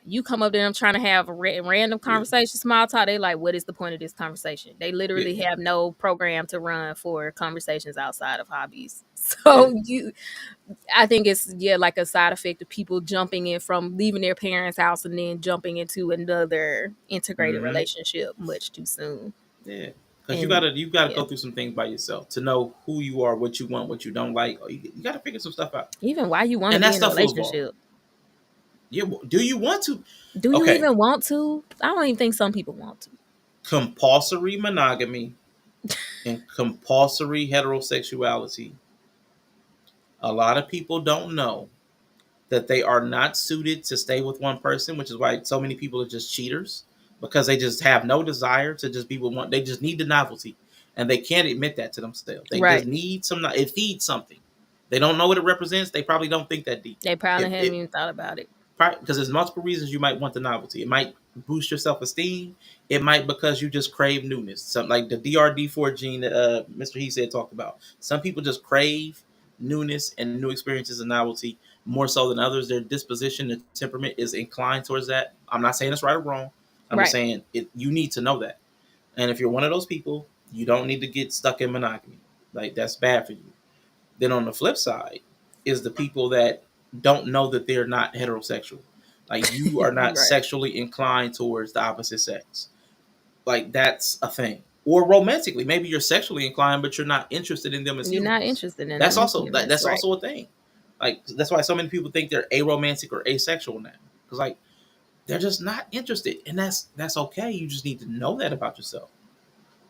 You come up to them trying to have a random Yeah, conversation, small talk. They like, what is the point of this conversation? They literally yeah, have no program to run for conversations outside of hobbies. yeah. So I think it's, yeah, like a side effect of people jumping in from leaving their parents' house and then jumping into another integrated Mm-hmm. relationship much too soon. Yeah. Because And you gotta yeah, go through some things by yourself to know who you are, what you want, what you don't like. You gotta figure some stuff out, even why you want to and be that in a stuff will evolve. relationship. Yeah. Do you want to? Do you Okay. even want to? I don't even think some people want to. Compulsory monogamy and compulsory heterosexuality. A lot of people don't know that they are not suited to stay with one person, which is why so many people are just cheaters, because they just have no desire to just be with one. They just need the novelty, and they can't admit that to themselves. They just Right. need some. It feeds something. They don't know what it represents. They probably don't think that deep. They probably haven't It even thought about it. because there's multiple reasons you might want the novelty. It might boost your self esteem. It might because you just crave newness. Something like the DRD4 gene that Mr. He said talked about. Some people just crave newness and new experiences and novelty more so than others. Their disposition, their temperament is inclined towards that. I'm not saying it's right or wrong. I'm just Right. saying it. You need to know that. And if you're one of those people, you don't need to get stuck in monogamy. Like that's bad for you. Then on the flip side is the people that don't know that they're not heterosexual. Like you are not Right. sexually inclined towards the opposite sex. Like that's a thing. Or romantically, maybe you're sexually inclined, but you're not interested in them as You're not humans. interested in That's them as also humans. that's Right. also a thing. Like that's why so many people think they're aromantic or asexual now. Because like they're just not interested, and that's okay. You just need to know that about yourself.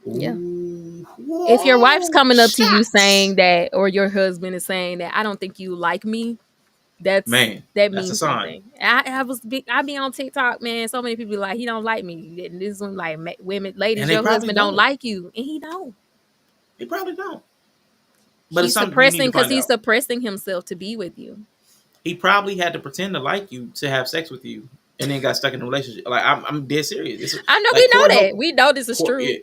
Yeah. Ooh, If your wife's whoa, coming up to you shots, saying that, or your husband is saying that, I don't think you like me, man. that That's a means sign. something. I be on TikTok, man. So many people be like, he don't like me. And this one like, women, And ladies, they your probably husband don't don't. like you, and he don't. They probably don't. But it's He's something you need suppressing to because find he's out. suppressing himself to be with you. He probably had to pretend to like you to have sex with you, and then got stuck in a relationship. Like I'm dead serious. It's I know, we like know that. We know this is Yeah, true.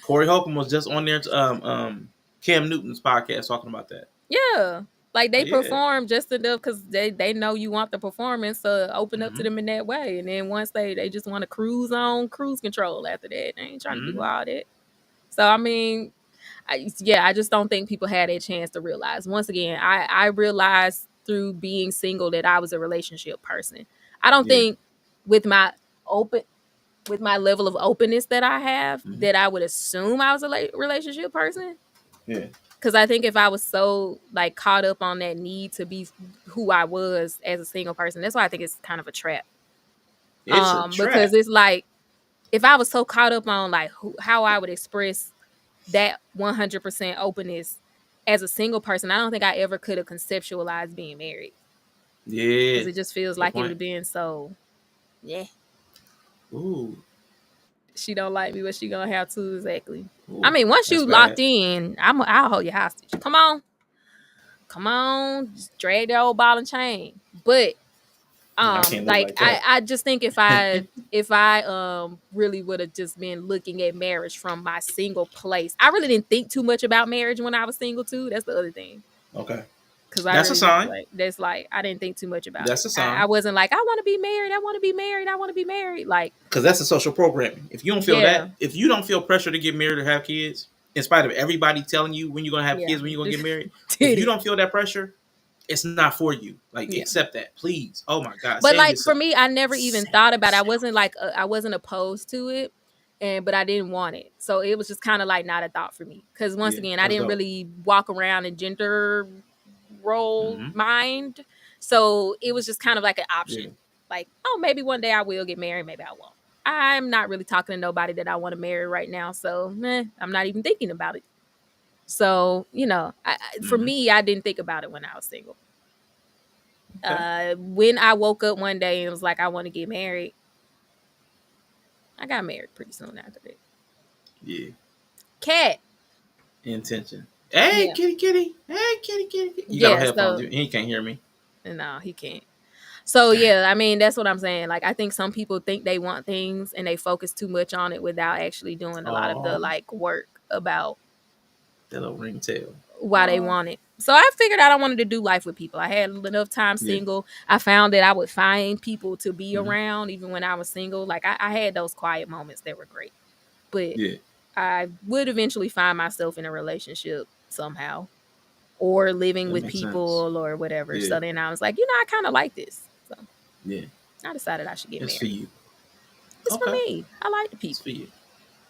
Corey Holcomb was just on there. Cam Newton's podcast talking about that. Yeah. Like they Like, yeah. perform just enough because they know you want the performance to open up to Mm-hmm. them in that way. And then once they just want to cruise on cruise control after that. They ain't trying to do Mm-hmm. all that. So I mean, I just don't think people had a chance to realize. Once again, I realized through being single that I was a relationship person. I don't Yeah. think with my open with my level of openness that I have Mm-hmm. that I would assume I was a relationship person. Yeah. Because I think if I was so like caught up on that need to be who I was as a single person, that's why I think it's kind of a trap. It's a Because trap. it's like if I was so caught up on like how I would express that 100% openness as a single person, I don't think I ever could have conceptualized being married because Yeah. it just feels Good like it would point. have been so. Yeah, Ooh. she don't like me, but she gonna have to exactly. I Ooh. mean, once That's you locked bad. in, I'll hold you hostage. Come on, just drag that old ball and chain. But I can't live like like that. I just think if I really would have just been looking at marriage from my single place, I really didn't think too much about marriage when I was single too. That's the other thing. Okay. Because I That's a really just sign. like that's like I didn't think too much about That's it. a I sign. wasn't like I want to be married. I want to be married. I want to be married. Like Because that's a social programming. If you don't feel yeah, that, if you don't feel pressure to get married or have kids, in spite of everybody telling you when you're gonna have yeah, kids, when you're gonna get married, if did you it. don't feel that pressure, it's not for you. Like Yeah. accept that, please. Oh my God, But save like for yourself. me, I never even Save thought about it. yourself. I wasn't opposed to it and but I didn't want it. So it was just kind of like not a thought for me. Because once Yeah, again, I that's didn't dope. really walk around in gender role Mm-hmm. mind. So it was just kind of like an Yeah. option. Like, oh, maybe one day I will get married, maybe I won't. I'm not really talking to nobody that I want to marry right now. So I'm not even thinking about it. So, for Mm-hmm. me, I didn't think about it when I was single. Okay. When I woke up one day and was like, I want to get married, I got married pretty soon after that. Yeah. Cat. Intention. Hey, Yeah. kitty, kitty. Hey, kitty, kitty, kitty. You got on Yeah. headphones. So, He can't hear me. no, he can't. So, Dang. yeah, I mean, that's what I'm saying. Like, I think some people think they want things and they focus too much on it without actually doing a lot of the Oh, like work about that little ringtail. why they Oh, want it. So I figured out I wanted to do life with people. I had enough time yeah. single. I found that I would find people to be Mm-hmm. around even when I was single. Like I had those quiet moments that were great. But Yeah. I would eventually find myself in a relationship somehow or living That with makes sense. people or whatever. Yeah. So then I was like, I kind of like this. So Yeah. I decided I should get It's for married. you. It's for Okay. me. I like the It's for people. you.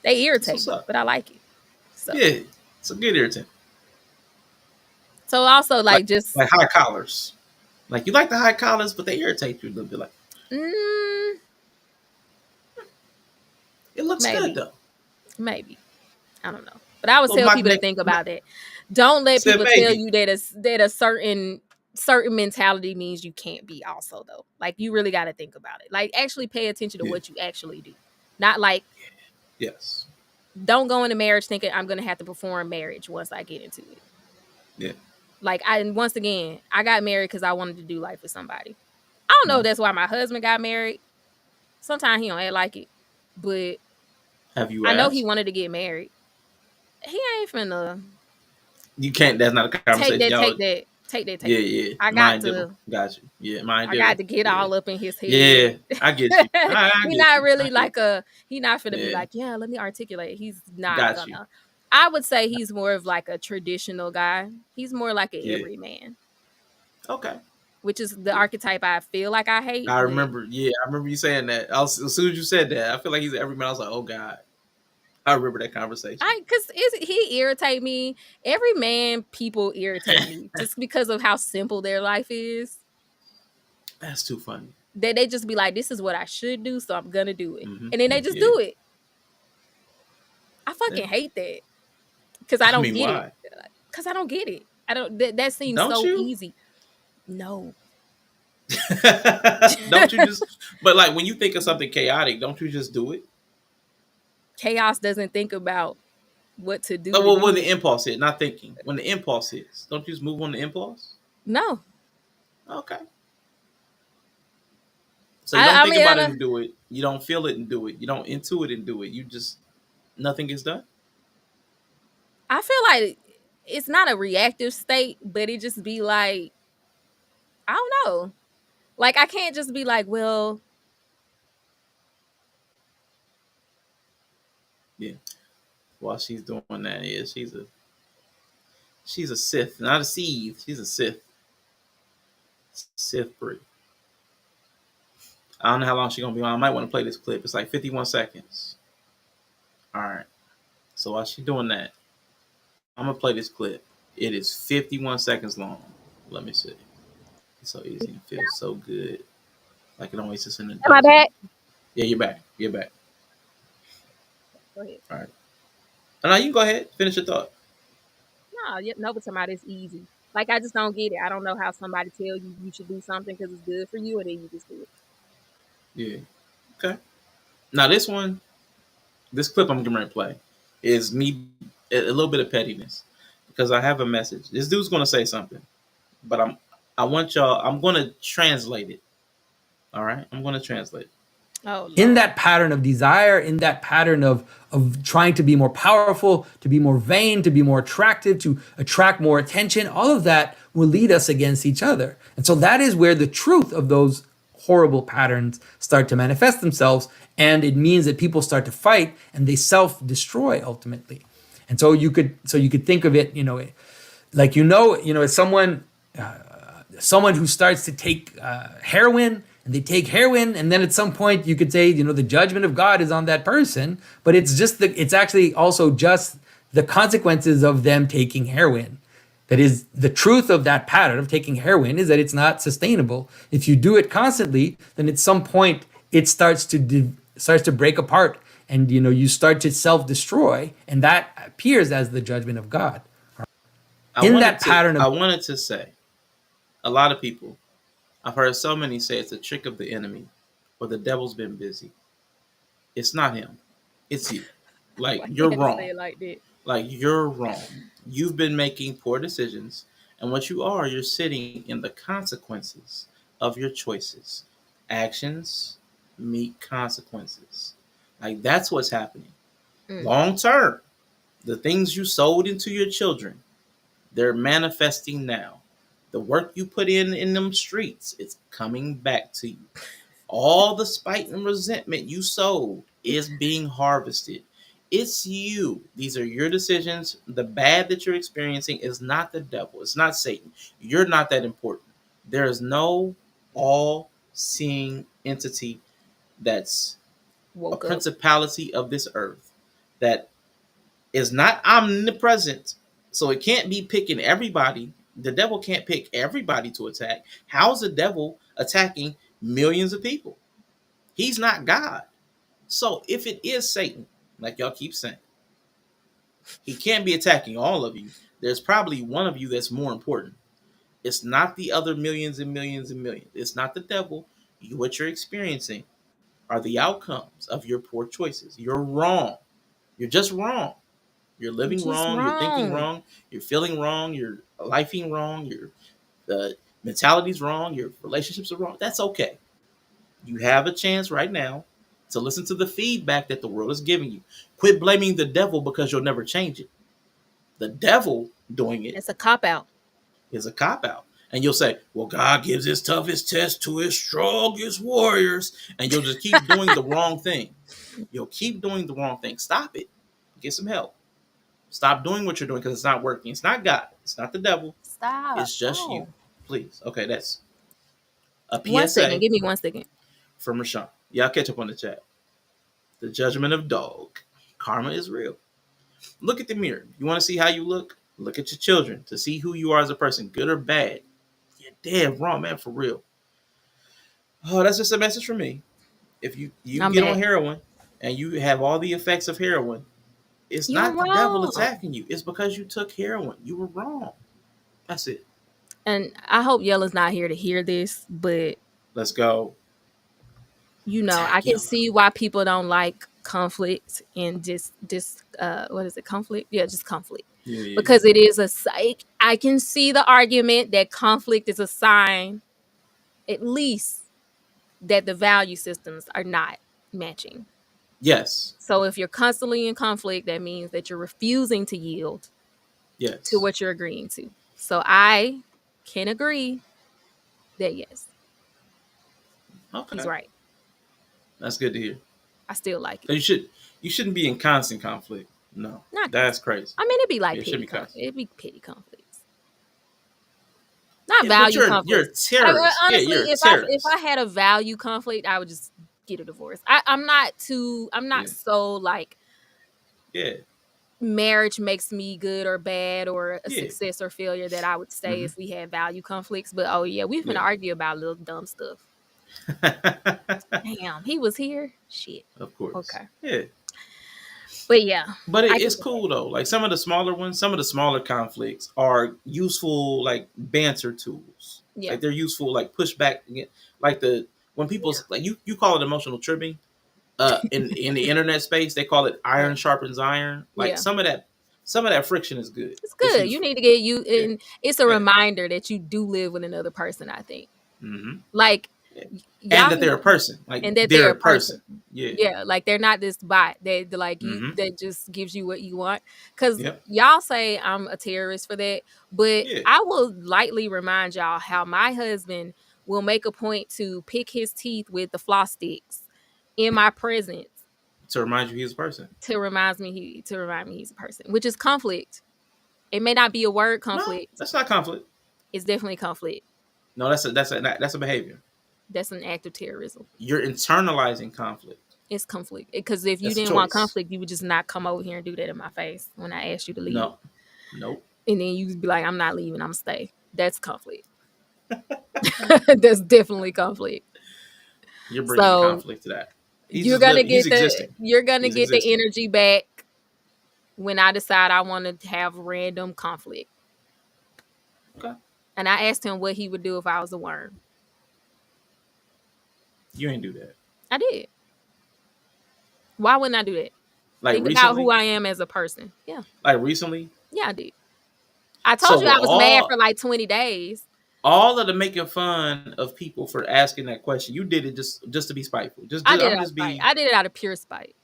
They That's irritate what's me, up. but I like it. So Yeah. It's a good irritant. also Like like just like high collars. Like you like the high collars, but they irritate you a little bit. Like mm, it looks good maybe. though. Maybe. I don't know. But I would Little tell people to magnetic. think about it. Don't let Said people tell maybe. you that a certain mentality means you can't be also though. Like you really got to think about it. Like actually pay attention to Yeah. what you actually do. Not like Yes. don't go into marriage thinking I'm going to have to perform marriage once I get into it. Yeah. Like once again, I got married cuz I wanted to do life with somebody. I don't know if Mhm. that's why my husband got married. Sometimes he don't act like it, but Have you I know he asked? wanted to get married. He ain't finna You can't. That's not a take conversation, that, y'all. take that, take that, Yeah, take that. yeah. I got Mine do. to, Got you. Yeah, mine I do. got to get Yeah. all up in his head. Yeah. I get you. I He get not you. I really get like he not finna you. be Yeah. like, yeah, let me articulate. He's not Got you. gonna. I would say he's more of like a traditional guy. He's more like an Yeah. everyman, Okay. which is the Yeah. archetype I feel like I hate. I But remember. Yeah, I remember you saying that. As soon as you said that, I feel like he's every man. I was like, oh god. I remember that conversation. cause he irritate me. Every man, people irritate me just because of how simple their life is. That's too funny. They just be like, this is what I should do, so I'm gonna do it. Hmm. And then they just Yeah. do it. I Yeah. fucking hate that. Cause I I don't mean, get it. why? Cause I don't get it. I don't that seems Don't so you? easy. No. Don't you just? But like when you think of something chaotic, don't you just do it? Chaos doesn't think about what to do Like, to well, when do the it. impulse hit, not thinking. When the impulse hits, don't you just move on the impulse? No. Okay. So you don't I think mean, about it and do it. You don't feel it and do it. You don't intuit and do it. You just nothing gets done. I feel like it's not a reactive state, but it just be like, I don't know. Like I can't just be like, well, Yeah. While she's doing that, yeah, she's a Sith, not a Seeth. She's a Sith. Sith breed. I don't know how long she's gonna be on. I might want to play this clip. It's like 51 seconds. All right. So while she's doing that, I'm gonna play this clip. It is 51 seconds long. Let me see. It's so easy and feels so good. Like an oasis in the am I desert. back? Yeah, you're back. You're back. Go ahead. All right. Now you can go ahead. Finish your thought. No, no, but somebody it's easy. Like I just don't get it. I don't know how somebody tell you should do something because it's good for you, and then you just do it. Yeah. Okay. Now this clip I'm getting ready to play is me a little bit of pettiness because I have a message. This dude's gonna say something, but I want y'all. I'm gonna translate it. All right. I'm gonna translate. Oh In Lord. that pattern of desire, in that pattern of trying to be more powerful, to be more vain, to be more attractive, to attract more attention, all of that will lead us against each other. And so that is where the truth of those horrible patterns start to manifest themselves. And it means that people start to fight and they self-destroy ultimately. And so you could think of it, like as someone who starts to take heroin and they take heroin, and then at some point you could say, the judgment of God is on that person, but it's actually also just the consequences of them taking heroin. That is, the truth of that pattern of taking heroin is that it's not sustainable. If you do it constantly, then at some point it starts to break apart, and you start to self-destroy, and that appears as the judgment of God. I In wanted that to pattern of I wanted to say, a lot of people, I've heard so many say it's a trick of the enemy or the devil's been busy. It's not him. It's you. Like Why you you're had to say wrong. it like that? Like you're wrong. You've been making poor decisions, and what you're sitting in the consequences of your choices. Actions meet consequences. Like that's what's happening. Mm. Long term, the things you sowed into your children, they're manifesting now. The work you put in them streets, it's coming back to you. All the spite and resentment you sowed is being harvested. It's you. These are your decisions. The bad that you're experiencing is not the devil. It's not Satan. You're not that important. There is no all seeing entity that's a Woke up. principality of this earth that is not omnipresent. So it can't be picking everybody. The devil can't pick everybody to attack. How's the devil attacking millions of people? He's not God. So if it is Satan, like y'all keep saying, he can't be attacking all of you. There's probably one of you that's more important. It's not the other millions and millions and millions. It's not the devil. What you're experiencing are the outcomes of your poor choices. You're wrong. You're just wrong. You're You living just wrong. You're thinking wrong. wrong. You're feeling wrong. You're lifing wrong. Your mentality's wrong. Your relationships are wrong. That's okay. You have a chance right now to listen to the feedback that the world is giving you. Quit blaming the devil because you'll never change it. The devil doing it It's a cop out. is a cop out. And you'll say, well, God gives his toughest test to his strongest warriors. And you'll just keep doing the wrong thing. You'll keep doing the wrong thing. Stop it. Get some help. Stop doing what you're doing because it's not working. It's not God. It's not the devil. Stop. It's just you. No. Please. Okay, that's a 1 second. PSA Give me 1 second. from Rashawn. Y'all catch up on the chat. The judgment of dog. Karma is real. Look at the mirror. You want to see how you look? Look at your children to see who you are as a person, good or bad. You're dead wrong, man, for real. Oh, that's just a message for me. If you I'm get on back. heroin and you have all the effects of heroin, it's You're not the devil wrong. attacking you. It's because you took heroin. You were wrong. That's it. And I hope Yella's not here to hear this, but Let's go. I Attack can Yella. see why people don't like conflict and what is it, conflict? Yeah, just conflict. Yeah, yeah, Because it is a psych. I can see the argument that conflict is a sign, at least, that the value systems are not matching. yes, So if you're constantly in conflict, that means that you're refusing to yield to yes. what you're agreeing to. So I can agree that yes, he's Okay, right. that's good to hear. I still like it. You shouldn't be in constant conflict. No, Not that's constant. crazy. I mean, it'd be like Yeah, it should be constant. it'd be petty conflicts, not Yeah, but value you're a conflicts. terrorist. Yeah, Honestly, you're a if I terrorist. had a value conflict, I would just get a divorce. I'm not Yeah, so like yeah, marriage makes me good or bad or a yeah. success or failure that I would say Hmm. if we had value conflicts. But oh yeah, we've been Yeah. argue about little dumb stuff. Damn, he was here. Shit. Of course. Okay. Yeah. But yeah, But I it's get that. cool though. Like some of the smaller ones, some of the smaller conflicts are useful, like banter tools. Yeah. Like they're useful, like pushback. Like the when people Yeah. like you call it emotional tripping. In the internet space, they call it Yeah. iron sharpens iron. Like Yeah. some of that friction is good. It's It's good. You useful. need to get you Yeah. and it's a Yeah. reminder that you do live with another person, I think. Hmm. Like Yeah. And y'all that can they're a person. Like and that they're they're a a person. person. Yeah. Yeah, like they're not this bot that like you Hmm. that just gives you what you want. Cause Yep. y'all say I'm a terrorist for that, but Yeah. I will lightly remind y'all how my husband will make a point to pick his teeth with the floss sticks in my presence To remind you he's a person. to remind me he's a person, which is conflict. It may not be a word No, conflict. that's not conflict. It's definitely conflict. No, that's a behavior. That's an act of terrorism. You're internalizing conflict. It's conflict. Because if you That's a didn't want choice. conflict, you would just not come over here and do that in my face when I asked you to leave. No, nope. And then you'd be like, I'm not leaving, I'm stay. That's conflict. That's definitely conflict. You're bringing So conflict to that. He's you're just gonna living. He's get existing. the energy back when I decide I want to have random conflict. Okay. And I asked him what he would do if I was a worm. You ain't do that. I did. Why wouldn't I do that? Like Think about who recently. I am as a person. Yeah. Like recently. Yeah, I did. I So told you with I was mad for like 20 days. all of the making fun of people for asking that question, you did it just to be spiteful. I did it I'm out of just spite. be. I did it out of pure spite.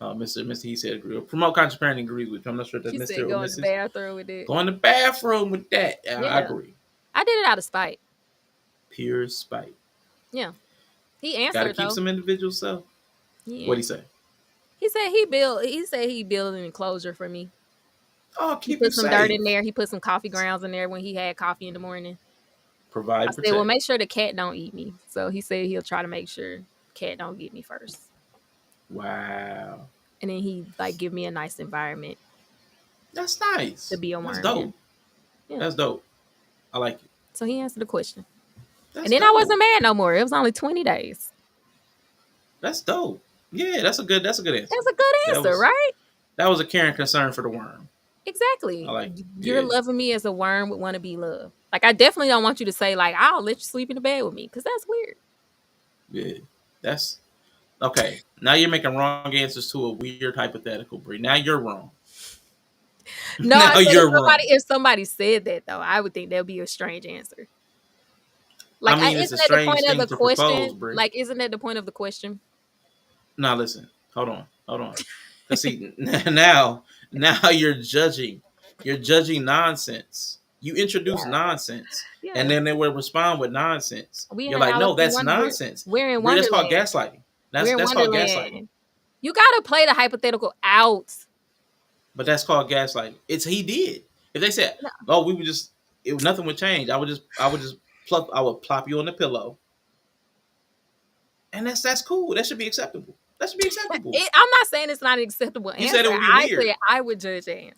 Mr. He said agree. Promote contract agrees with you. I'm not sure if that's She Mr. said or go in the Mrs. bathroom with it. Go in the bathroom with that. I Yeah. agree. I did it out of spite. Pure spite. Yeah. He Got to answered keep though. some individual stuff. He What'd he answered. say? He said he built an enclosure for me. Oh, He keep you put some dirt safe. in there. He put some coffee grounds in there when he had coffee in the morning. Provide, I protect. said, well, make sure the cat don't eat me. So he said he'll try to make sure cat don't get me first. Wow. And then he like give me a nice environment That's nice. to be a That's worm dope. in. Yeah. That's dope. I like it. So he answered the question. That's And then dope. I wasn't mad no more. It was only 20 days. That's dope. Yeah, that's a good answer. That's a good answer, right? That was a caring concern for the worm. Exactly. I like You're loving me as a worm would want to be loved. Like I definitely don't want you to say like I'll let you sleep in the bed with me because that's weird. Yeah. That's okay. Now you're making wrong answers to a weird hypothetical, Bree. Now you're wrong. No, now I said you're wrong. if somebody said that though, I would think that'd be a strange answer. Like, I mean, it's a isn't that the strange point of thing the to question? propose, Bree. Like, isn't that the point of the question? Now listen. Hold on. Cause see, now you're judging. You're judging nonsense. You introduce nonsense, Yeah. and then they will respond with nonsense. We You're in like, no, Alice in that's Wonder- nonsense. We're in Bree, that's Wonderland. called gaslighting. We're in That's called Wonderland. gaslighting. You gotta play the hypothetical out. But that's called gaslighting. It's he did. If they said, "Oh, we would just," nothing would change. I would just plop you on the pillow, and that's cool. That should be acceptable. That should be acceptable. I'm not saying it's not an acceptable answer. You said it would be I weird. said I would judge the answer.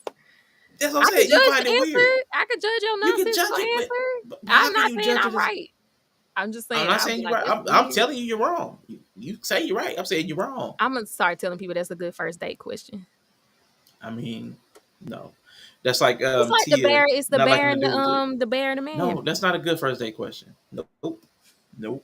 That's what I I'm could saying. You judge find the it answer. weird. I could judge your You can nonsensical judge it, answer. but how I'm can not you saying judge I'm it? right. I'm just saying. I'm not I saying was you're like, right. that's I'm weird. telling you you're wrong. You say you're right. I'm saying you're wrong. I'm gonna start telling people that's a good first date question. I mean, no. That's like It's like Tia the bear. It's the not bear liking and to do with the bear and the man. No, that's not a good first date question. Nope.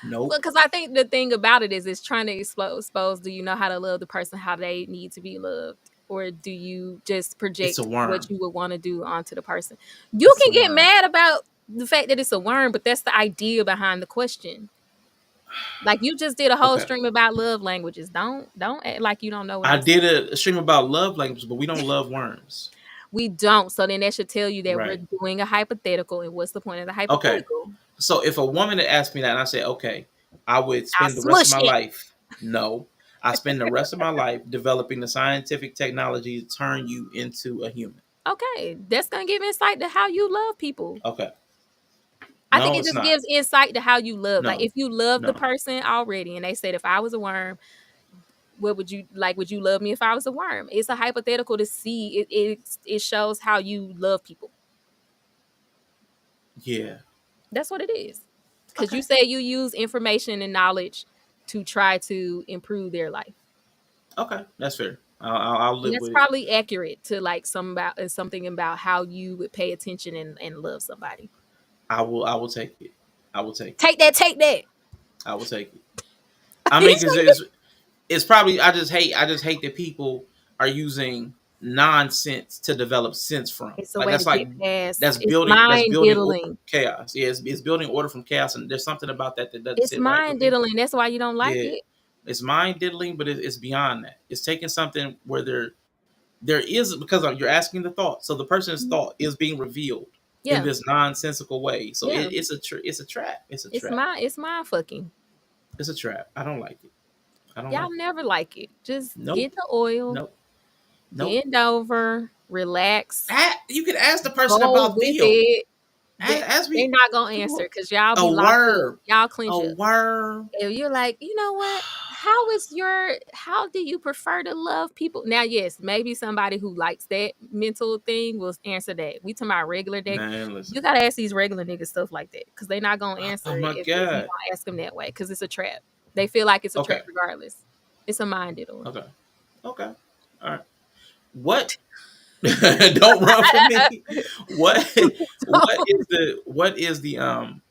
Because I think the thing about it is it's trying to expose. Do you know how to love the person how they need to be loved, or do you just It's project a worm. what you would want to do onto the person? You It's can a get worm. mad about the fact that it's a worm, but that's the idea behind the question. Like you just did a whole Okay. stream about love languages. Don't act like you don't know what I I'm saying. did a stream about love language, but we don't love worms. We don't. So then that should tell you that Right. we're doing a hypothetical, and what's the point of the Okay. hypothetical? So if a woman had asked me that and I said, okay, I would I'll spend the rest of smush my it. life. No. I spend the rest of my life developing the scientific technology to turn you into a human. Okay, that's gonna give insight to how you love people. Okay. I think No, it it's just not. gives insight to how you love. Like No. if you love the No. person already, and they said, if I was a worm, what would you like? Would you love me if I was a worm? It's a hypothetical to see. It shows how you love people. Yeah. That's what it is. Because you Okay. say you use information and knowledge to try to improve their life. Okay. That's fair. I'll And live that's with it. probably accurate to like something about how you would pay attention and love somebody. I will take it. I will take it. Take that. I will take it. I mean, because it's probably I just hate that people are using nonsense to develop sense from. It's a Like way that's to like get past. that's It's building mind diddling. chaos. Yeah, it's building order from chaos, and there's something about that doesn't It's sit right with mind me. diddling. That's why you don't like Yeah, it. it's mind diddling, but it's beyond that. It's taking something where there is because you're asking the thought, so the person's thought is being revealed in Yeah. this nonsensical way. So Yeah. it's a trap. It's a trap. It's mind fucking. It's a trap. I don't like it. I don't Y'all like it. never like it. Just Nope. get the oil, Nope. bend over, relax, You could ask the person go about with Theo. it. But Ask they me not gonna answer because y'all a be locked up. worm. Y'all A clinch up. worm. If you're like, you know what? How do you prefer to love people? Now, yes, maybe somebody who likes that mental thing will answer that. We talking about regular day. Man, You listen. gotta ask these regular niggas stuff like that because they not gonna Oh answer it my if you god. don't ask them that way because it's a trap. They feel like it's a Okay. trap regardless. It's a mind diddle. Okay. Okay. All right. What? Don't run from me. What? What is the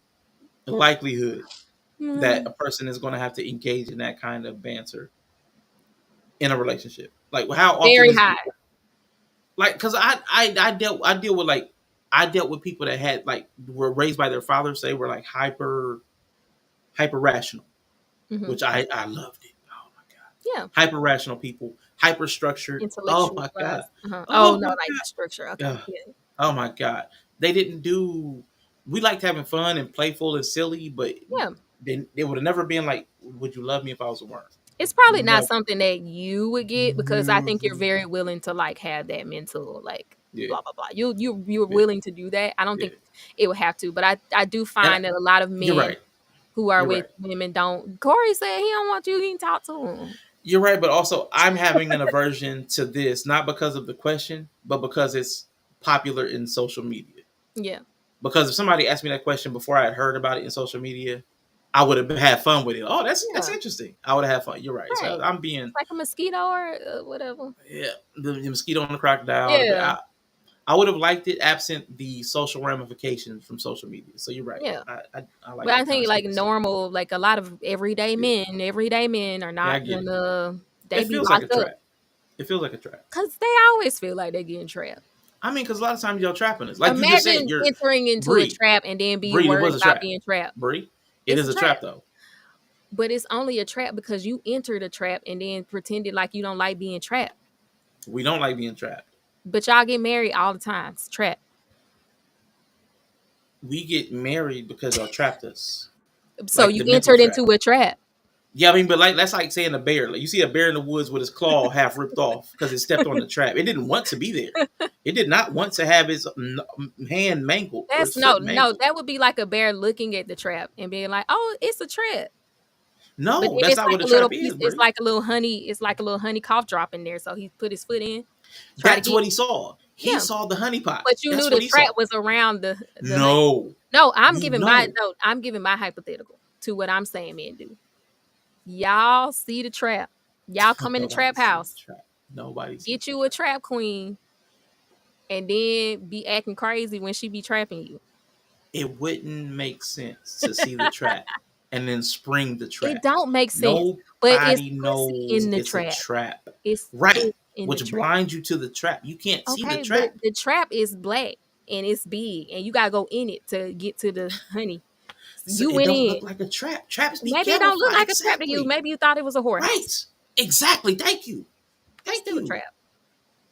likelihood that Hmm. a person is going to have to engage in that kind of banter in a relationship? Like, how often Very is high. like? Because I dealt with people that had like were raised by their fathers. They were like hyper rational, Hmm. which I loved it. Oh my god, Yeah, hyper rational people, hyper structured. Oh intellectual my god, wise. Uh-huh. Oh oh no, my like god. structure. Okay, Ugh. yeah, Oh my god, they didn't do. We liked having fun and playful and silly, but yeah. then it would have never been like, "Would you love me if I was a worm?" It's probably not No, something that you would get because I think you're never. very willing to like have that mental like Yeah, blah blah blah. You're yeah, willing to do that. I don't yeah. think it would have to, but I do And find that a lot of you're men right. who are You're with right. women don't. Corey said he don't want you. He can talk to him. You're right. But also, I'm having an aversion to this not because of the question, but because it's popular in social media. Yeah, Because if somebody asked me that question before I had heard about it in social media, I would have had fun with it. Oh, that's yeah, interesting. I would have had fun. You're right. So right. I'm being It's like a mosquito or whatever. yeah the mosquito and the crocodile. Yeah, I would have liked it absent the social ramifications from social media. So you're right. yeah. I like But I that kind think of like stupid stuff. normal, like a lot of Yeah, everyday men are yeah, I not get it. gonna. They It be feels like a locked up trap. It feels like a trap. because they always feel like they're getting trapped. I mean, because a lot of times y'all trapping us. Like you just said, Imagine you're entering into a Bree. trap and then being Bree, it worried was a about trap. being trapped. Bree, it It's is a a trap, trap though. but it's only a trap because you entered a trap and then pretended like you don't like being trapped. We don't like being trapped. But y'all get married all the time. It's trap. We get married because y'all trapped us. So Like you the mental entered trap. into a trap. Yeah, I mean, but like that's like saying a bear. Like you see a bear in the woods with his claw half ripped off because it stepped on the trap. It didn't want to be there. It did not want to have its hand mangled or That's its foot no. mangled. That would be like a bear looking at the trap and being like, "Oh, it's a trap." But No, then that's it's not like what a a little trap piece. is, It's Bree. like a little honey. It's like a little honey cough drop in there. So he put his foot in, try to That's get. what he saw. He Yeah, saw the honey pot. but you knew That's the what he trap saw. was around the honey. No, No, you know. I'm giving my hypothetical to what I'm saying men do. Y'all see the trap. Y'all come in the Nobody trap sees house, the trap. Nobody sees get the you a trap. trap queen, and then be acting crazy when she be trapping you. It wouldn't make sense to see the trap and then spring the It trap. don't make sense. But it's Nobody pussy knows in the it's a trap. trap. It's Right. pussy in the Which trap. blinds you to the trap. You can't see the Okay, but trap. the trap is black and it's big, and you gotta go in it to get to the honey. So So you it went don't in. look like a trap. Traps be Maybe it don't look camouflage. like a trap to you. Exactly. Maybe you thought it was a whorehouse. Right. Exactly. Thank you. It's Thank still a you. trap.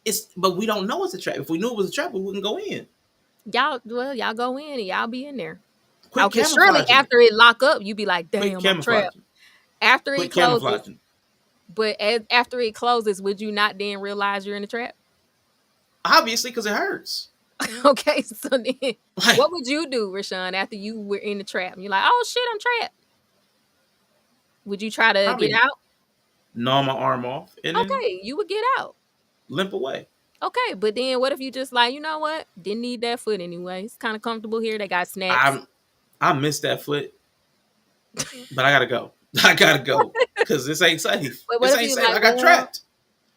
It's but we don't know it's a trap. If we knew it was a trap, we wouldn't go in. Y'all go in and y'all be in there. Quit Okay, surely camouflaging it. after it lock up, you be like, Quit damn, I'm trapped. camouflaging. After it Quit closes, camouflaging. but after it closes, would you not then realize you're in a trap? Obviously, because it hurts. Okay, so then Like what would you do, Rashawn, after you were in the trap? And you're like, oh shit, I'm trapped. Would you try to get probably out? gnaw my arm off and then Okay, you would get out. limp away. Okay, but then what if you just like, you know what? Didn't need that foot anyway. It's kind of comfortable here. They got snacks. I miss that foot, but I gotta go. I gotta go because this ain't safe. But what This if ain't you safe. like, I got well, trapped.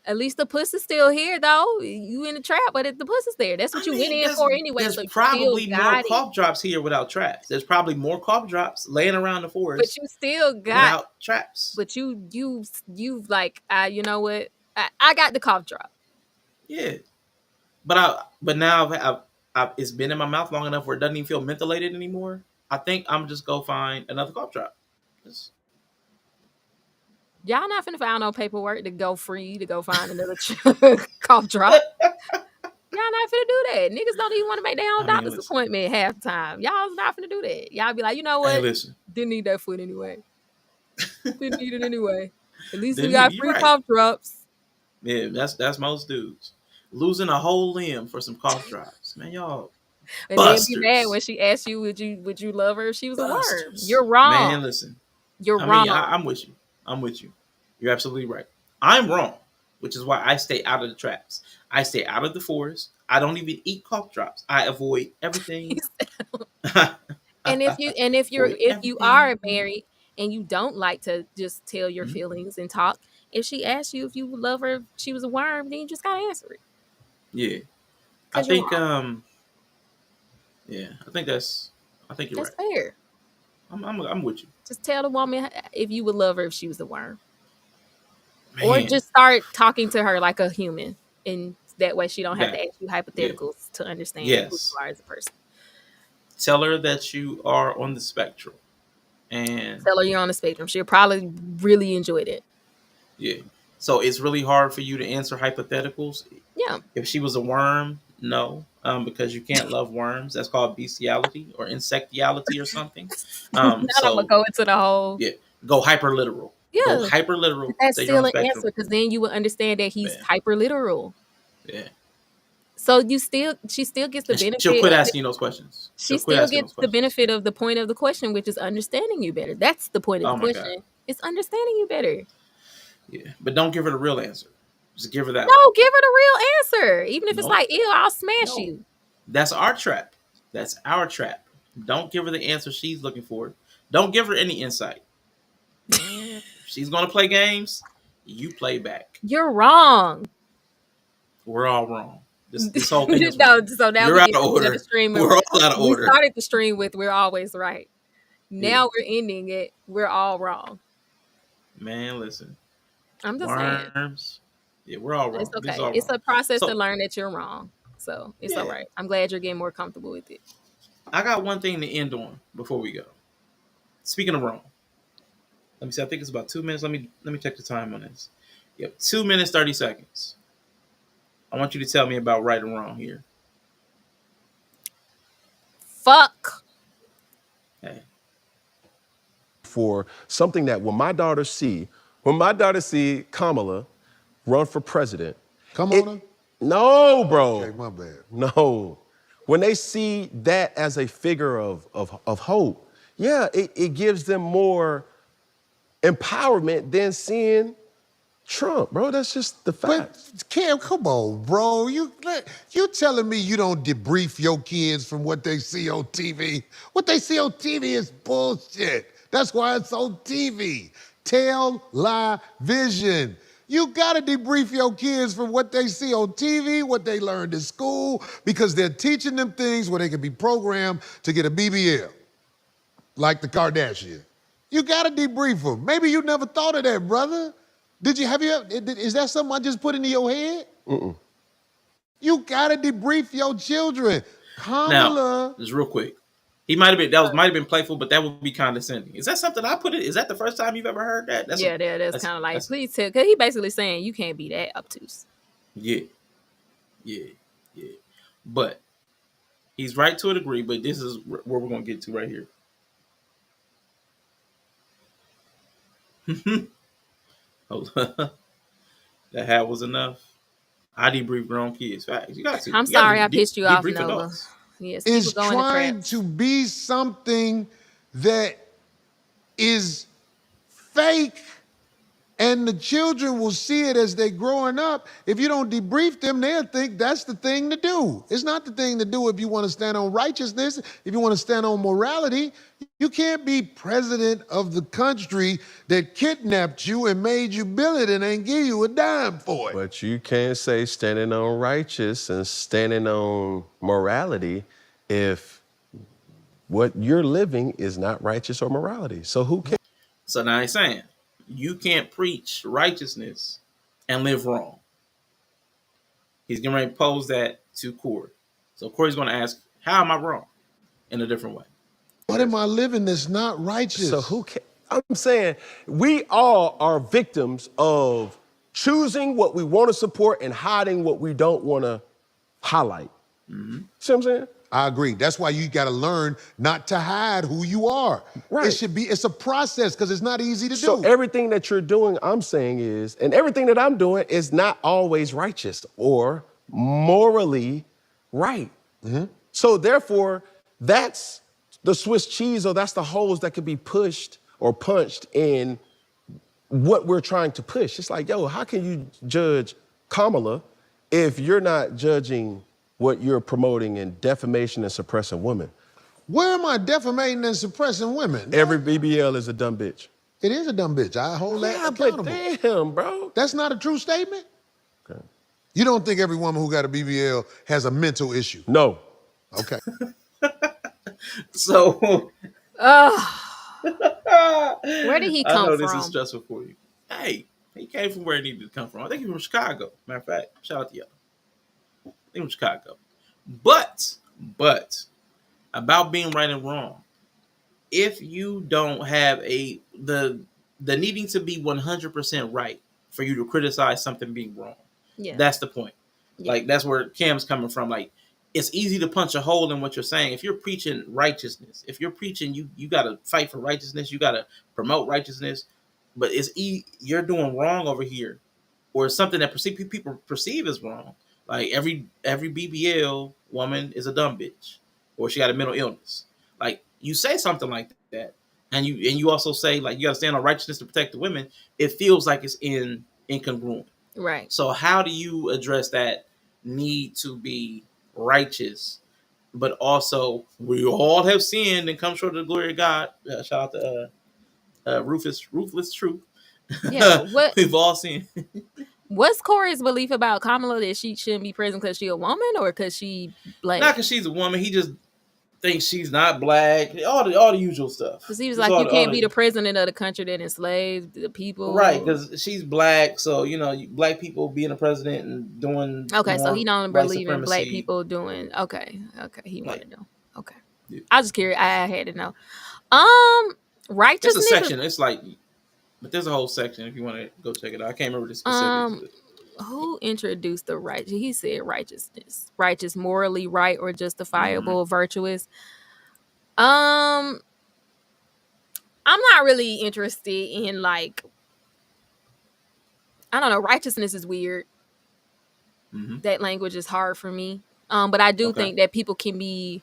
at least the pussy's still here though. You in the trap, but the pussy's there. That's what I you went mean, in there's for anyway. there's So you still probably more got it. cough drops here without traps. There's probably more cough drops laying around the But forest you still got. without traps. But you've like, you know what? I got the cough drop. Yeah, but now it's been in my mouth long enough where it doesn't even feel mentholated anymore. I think I'm just go find another cough drop. Just- Y'all not finna find no paperwork to go free to go find another cough drop. Y'all not finna do that. Niggas don't even want to make their own I mean, doctor's listen. appointment half the time. Y'all's not finna do that. Y'all be like, you know Hey, what? listen. Didn't need that foot anyway. Didn't need it anyway. At least we Then got you're free right. cough drops. Yeah, that's most dudes losing a whole limb for some cough drops. Man, y'all And then be mad Busters. when she asked you, would you love her if she was a worm? Busters. You're wrong. Man, listen. You're I mean, wrong. I'm with you. I'm with you. You're absolutely right. I'm wrong, which is why I stay out of the traps. I stay out of the forest. I don't even eat cough drops. I avoid everything. And Avoid if you are everything. married and you don't like to just tell your Mhm. feelings and talk, if she asks you if you would love her if she was a worm, then you just gotta answer it. Yeah. I Because you're think wrong. yeah, I think you're That's right. fair. I'm with you. Just tell the woman if you would love her if she was a worm. Or Man, just start talking to her like a human. And that way she don't have to that. ask you Yeah. hypotheticals to understand who you Yes. are as a person. Tell her that you are on the spectrum. And Tell her you're on the spectrum. She'll probably really enjoy that. yeah. So it's really hard for you to answer hypotheticals. Yeah. If she was a worm, no, because you can't love worms. That's called bestiality or insectiality or something. Now I'm gonna So go into the whole yeah, go hyper literal. Go yeah. hyper But literal. that's Say you're on still the an answer spectrum. because then you would understand that he's Yeah, hyper literal. yeah. So she still gets the And she'll benefit quit of it. asking those questions. She She'll quit still asking gets those the questions. benefit of the point of the question, which is understanding you better. That's the point of the Oh my god. question. It's understanding you better. Yeah, but don't give her the real answer. Just give her that one. No, give her the real answer. Even if it's No, like, ew, I'll smash no. you. That's our trap. That's our trap. Don't give her the answer she's looking for. Don't give her any insight. If she's gonna play games, you play back. You're wrong. We're all wrong. This whole thing is No, wrong. so now You're we out get of to another order. stream of We're all out of we order. started the stream with we're always right. Yeah, Now we're ending it. We're all wrong. man. Listen, I'm just saying. worms. Yeah, we're all It's wrong. This is okay. all It's wrong. a process to So learn that you're wrong. So it's all yeah, right. I'm glad you're getting more comfortable with it. I got one thing to end on before we go. Speaking of wrong, let me see. I think it's about 2 minutes. Let me check the time on this. Yep, 2 minutes 30 seconds. I want you to tell me about right and wrong here. Fuck. Hey, For something that when my daughter see Kamala run for president, Come it, on her? no, bro, Okay, my bad. no. When they see that as a figure of hope, yeah, it gives them more empowerment than seeing Trump, bro. That's just the But facts. Cam, come on, bro. You telling me you don't debrief your kids from what they see on TV? What they see on TV is bullshit. That's why it's on TV. Tell, lie, vision. You gotta debrief your kids from what they see on TV, what they learned in school, because they're teaching them things where they can be programmed to get a BBL, like the Kardashian. You gotta debrief them. Maybe you never thought of that, brother. Is that something I just put into your head? You gotta debrief your children. now Kamala, just real quick. He might have been playful, but that would be condescending. Is that something I put it? Is that the first time you've ever heard that? Yeah, that's kind of like, That's please tell, because he basically saying you can't be that obtuse. yeah, yeah, yeah. But he's right to a degree. But this is where we're gonna get to right here. Hold on. That hat was enough. I debrief grown kids. Facts. You got to. I'm You got sorry to I pissed you off, debrief Nova. adults. Yes, people is go in the trying traps. to be something that is fake, and the children will see it as they growing up. If you don't debrief them, they'll think that's the thing to do. It's not the thing to do if you want to stand on righteousness, if you want to stand on morality. You can't be president of the country that kidnapped you and made you build it and ain't give you a dime for it. But you can't say standing on righteous and standing on morality if what you're living is not righteous or morality. So who cares? So now he's saying you can't preach righteousness and live wrong. He's going to pose that to Corey. So Corey's going to ask, "How am I wrong?" In a different way. What am I living that's not righteous? So who cares? I'm saying we all are victims of choosing what we want to support and hiding what we don't want to highlight. See what I'm saying? I agree. That's why you got to learn not to hide who you are. Right. It's a process because it's not easy to So do. everything that you're doing, I'm saying is, and everything that I'm doing is not always righteous or morally right. So therefore, that's the Swiss cheese, or that's the holes that could be pushed or punched in what we're trying to push. It's like, yo, how can you judge Kamala if you're not judging what you're promoting in defamation and suppressing women? Where am I defamating and suppressing women? Every BBL is a dumb bitch. It is a dumb bitch. I hold that Yeah, accountable. but damn, bro. That's not a true statement? Okay. You don't think every woman who got a BBL has a mental issue? No. Okay. So Ugh. Where did he I come know this is from? stressful for you. Hey, he came from where he needed to come from. I think he's from Chicago. Matter of fact, shout out to y'all. I think from Chicago. But about being right and wrong. If you don't have the needing to be 100% right for you to criticize something being wrong, Yeah. that's the point. Yeah. Like that's where Cam's coming from. Like it's easy to punch a hole in what you're saying. If you're preaching righteousness, if you're preaching you got to fight for righteousness, you got to promote righteousness, but you're doing wrong over here, or something that people perceive as wrong. Like every BBL woman is a dumb bitch, or she got a mental illness. Like you say something like that, and you also say like you got to stand on righteousness to protect the women. It feels like it's incongruent. Right. So how do you address that need to be righteous, but also we all have sinned and come short of the glory of God? Shout out to Ruthless Truth. Yeah. What We've all sinned. what's Corey's belief about Kamala that she shouldn't be president because she a woman or because she black? Not because she's a woman. He just thinks she's not black. All the usual stuff. Because he was Just like, you all can't be the president of the country that enslaved the people. right, because she's black. So black people being a president and doing Okay, so he more don't white believe in black supremacy. people doing. Okay, he Like, wanted to know. Okay, yeah. I was just curious. I had to know. It's a Righteousness. section. It's like, but there's a whole section if you want to go check it out. I can't remember the specifics. Who introduced the right? He said righteousness, righteous, morally right or justifiable, virtuous. I'm not really interested in like. I don't know. Righteousness is weird. That language is hard for me. But I do think that people can be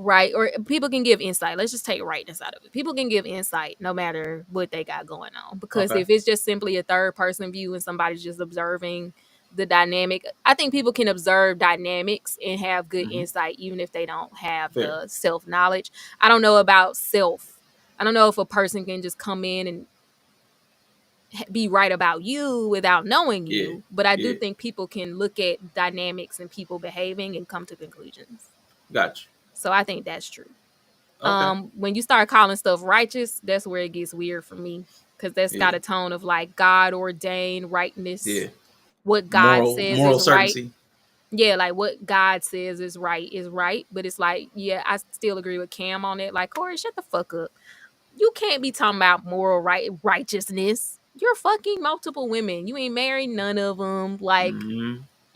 right, or people can give insight. Let's just take rightness out of it. People can give insight no matter what they got going on. Because if it's just simply a third person view and somebody's just observing the dynamic, I think people can observe dynamics and have good insight even if they don't have the self-knowledge. I don't know about self. I don't know if a person can just come in and be right about you without knowing you, but I do think people can look at dynamics and people behaving and come to conclusions. Gotcha. So I think that's true. When you start calling stuff righteous, that's where it gets weird for me, because that's got a tone of like God ordained rightness. What God says moral is certainty. right. Yeah, like what God says is right. But it's like, yeah, I still agree with Cam on it. Like, Corey, shut the fuck up. You can't be talking about moral righteousness. You're fucking multiple women. You ain't married none of them. Like,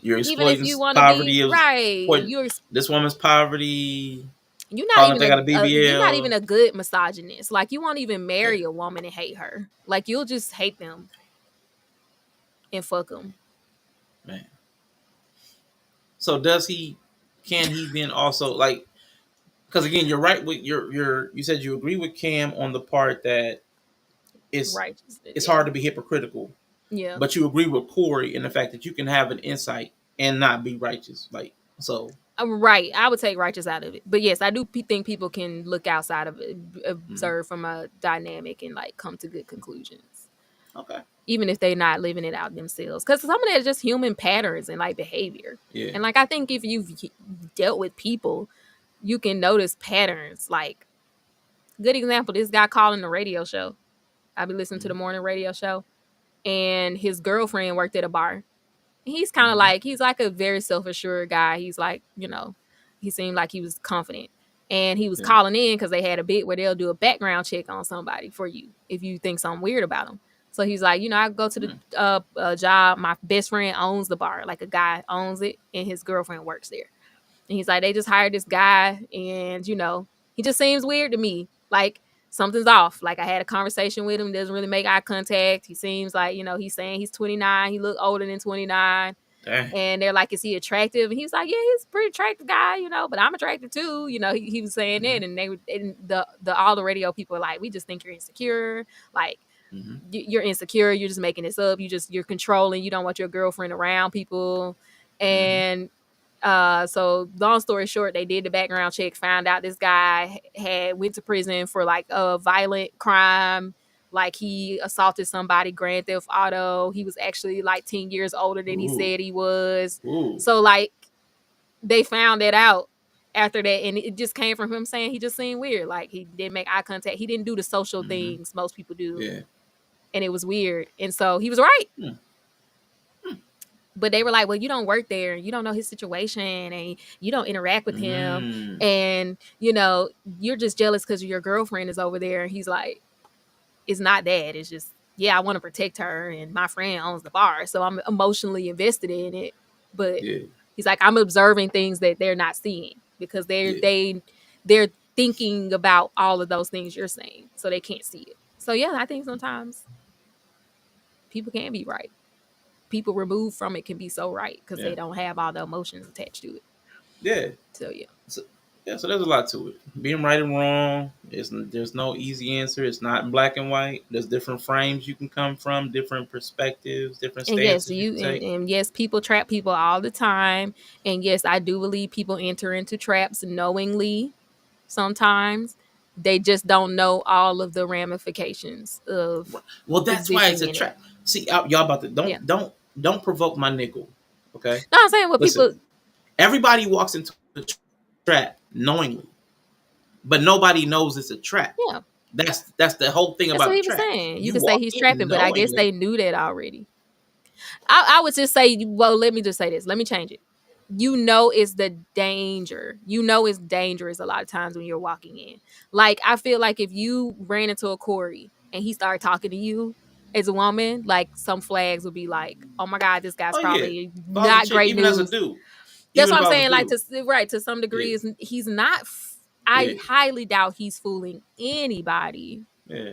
you're even if exploiting you want to poverty. be right, This woman's poverty. you're Calling not if even they got a BBL. you're not even a good misogynist. Like, you won't even marry a woman and hate her. Like, you'll just hate them and fuck them. Man. So can he then also like? Because again, you're right with you said you agree with Cam on the part that it's hard to be hypocritical. Yeah. But you agree with Corey in the fact that you can have an insight and not be righteous. Like, so. Right. I would take righteous out of it. But yes, I do think people can look outside of it, observe from a dynamic and like come to good conclusions. Okay. Even if they're not living it out themselves. Because some of that is just human patterns and like behavior. Yeah. And like, I think if you've dealt with people, you can notice patterns. Like, good example, this guy calling the radio show. I be listening to the morning radio show. And his girlfriend worked at a bar. He's kind of like, he's like a very self-assured guy. He's like, he seemed like he was confident. And he was calling in because they had a bit where they'll do a background check on somebody for you if you think something weird about them. So he's like, I go to the job. My best friend owns the bar. Like, a guy owns it and his girlfriend works there. And he's like, they just hired this guy and, he just seems weird to me. Like, something's off. Like, I had a conversation with him, doesn't really make eye contact. He seems like, he's saying he's 29. He look older than 29. Dang. And they're like, "Is he attractive?" And he was like, "Yeah, he's a pretty attractive guy, but I'm attractive too." He was saying Mm-hmm. that, and the all the radio people are like, "We just think you're insecure. Like, Mm-hmm. you're insecure. You're just making this up. You're controlling. You don't want your girlfriend around people." Mm-hmm. And so long story short, they did the background check, found out this guy had went to prison for like a violent crime, like he assaulted somebody, grand theft auto. He was actually like 10 years older than he Ooh. said he was. Ooh. So like they found that out after that, and it just came from him saying he just seemed weird. Like he didn't make eye contact. He didn't do the social Mm-hmm. things most people do, Yeah. and it was weird. And so he was right. Hmm. But they were like, "Well, you don't work there, you don't know his situation, and you don't interact with him, Mm. and you're just jealous because your girlfriend is over there." And he's like, "It's not that. It's just, yeah, I want to protect her, and my friend owns the bar, so I'm emotionally invested in it." But Yeah. he's like, "I'm observing things that they're not seeing because Yeah. they're thinking about all of those things you're saying, so they can't see it." So yeah, I think sometimes people can be right. People removed from it can be so right because Yeah. they don't have all the emotions attached to it. Yeah. So yeah. So, yeah. So there's a lot to it. Being right and wrong. There's no easy answer. It's not in black and white. There's different frames you can come from, different perspectives, different And yes, stances you can take. and yes, people trap people all the time. And yes, I do believe people enter into traps knowingly sometimes. They just don't know all of the ramifications of Well, that's why it's existing a in it. trap. See, y'all about to Yeah. don't provoke my nickel. Okay. No, I'm saying what Listen. people. Everybody walks into a trap knowingly, but nobody knows it's a trap. Yeah, That's the whole thing that's about what the he was trap. saying. You You could say walk he's in trapping, but I guess knowingly. they knew that already. I would just say, well, let me just say this. Let me change it. It's the danger. It's dangerous a lot of times when you're walking in. Like, I feel like if you ran into a Corey and he started talking to you as a woman, like some flags would be like, "Oh my God, this guy's Oh yeah, probably if I was a not chick, great even as a news." dude, That's even what if I'm I was a saying. Like, dude, to some degree, yeah, he's not. I yeah, highly doubt he's fooling anybody yeah,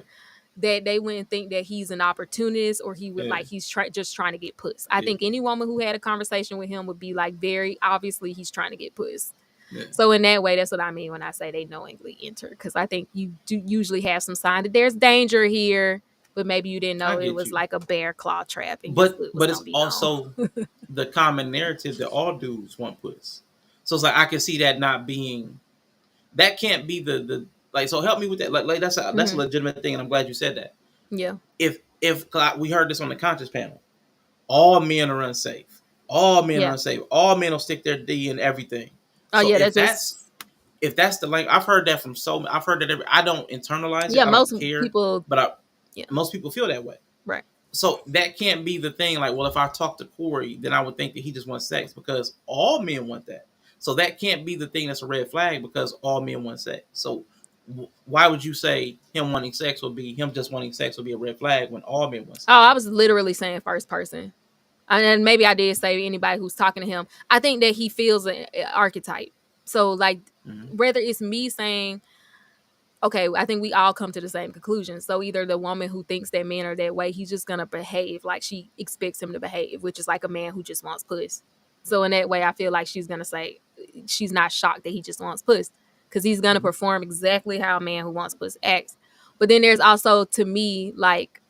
that they wouldn't think that he's an opportunist or he would yeah, like he's just trying to get puss. I yeah, think any woman who had a conversation with him would be like, very obviously he's trying to get puss. yeah. So in that way, that's what I mean when I say they knowingly enter, because I think you do usually have some sign that there's danger here, but maybe you didn't I know it get was you, like a bear claw trap and your but foot was but gonna it's be gone. also the common narrative that all dudes want puss. So it's like I can see that not being that can't be the like. So help me with that. Like that's a Hmm. legitimate thing, and I'm glad you said that. Yeah. If we heard this on the conscious panel, all men are unsafe. All men are Yeah. unsafe. All men will stick their D in everything. Oh So yeah, that's just if that's the language, I've heard that from I've heard that I don't internalize it. yeah. I don't Most care, people. but Yeah. most people feel that way. Right. So that can't be the thing. Like, well, if I talk to Corey, then I would think that he just wants sex because all men want that. So that can't be the thing that's a red flag because all men want sex. So why would you say him wanting sex will be him just wanting sex will be a red flag when all men want Oh, sex? I was literally saying first person. And maybe I did say anybody who's talking to him. I think that he feels an archetype. So like, Mm-hmm. whether it's me saying, okay, I think we all come to the same conclusion. So either the woman who thinks that men are that way, he's just gonna behave like she expects him to behave, which is like a man who just wants puss. So in that way, I feel like she's gonna say she's not shocked that he just wants puss, because he's gonna Mm-hmm. perform exactly how a man who wants puss acts. But then there's also, to me, like,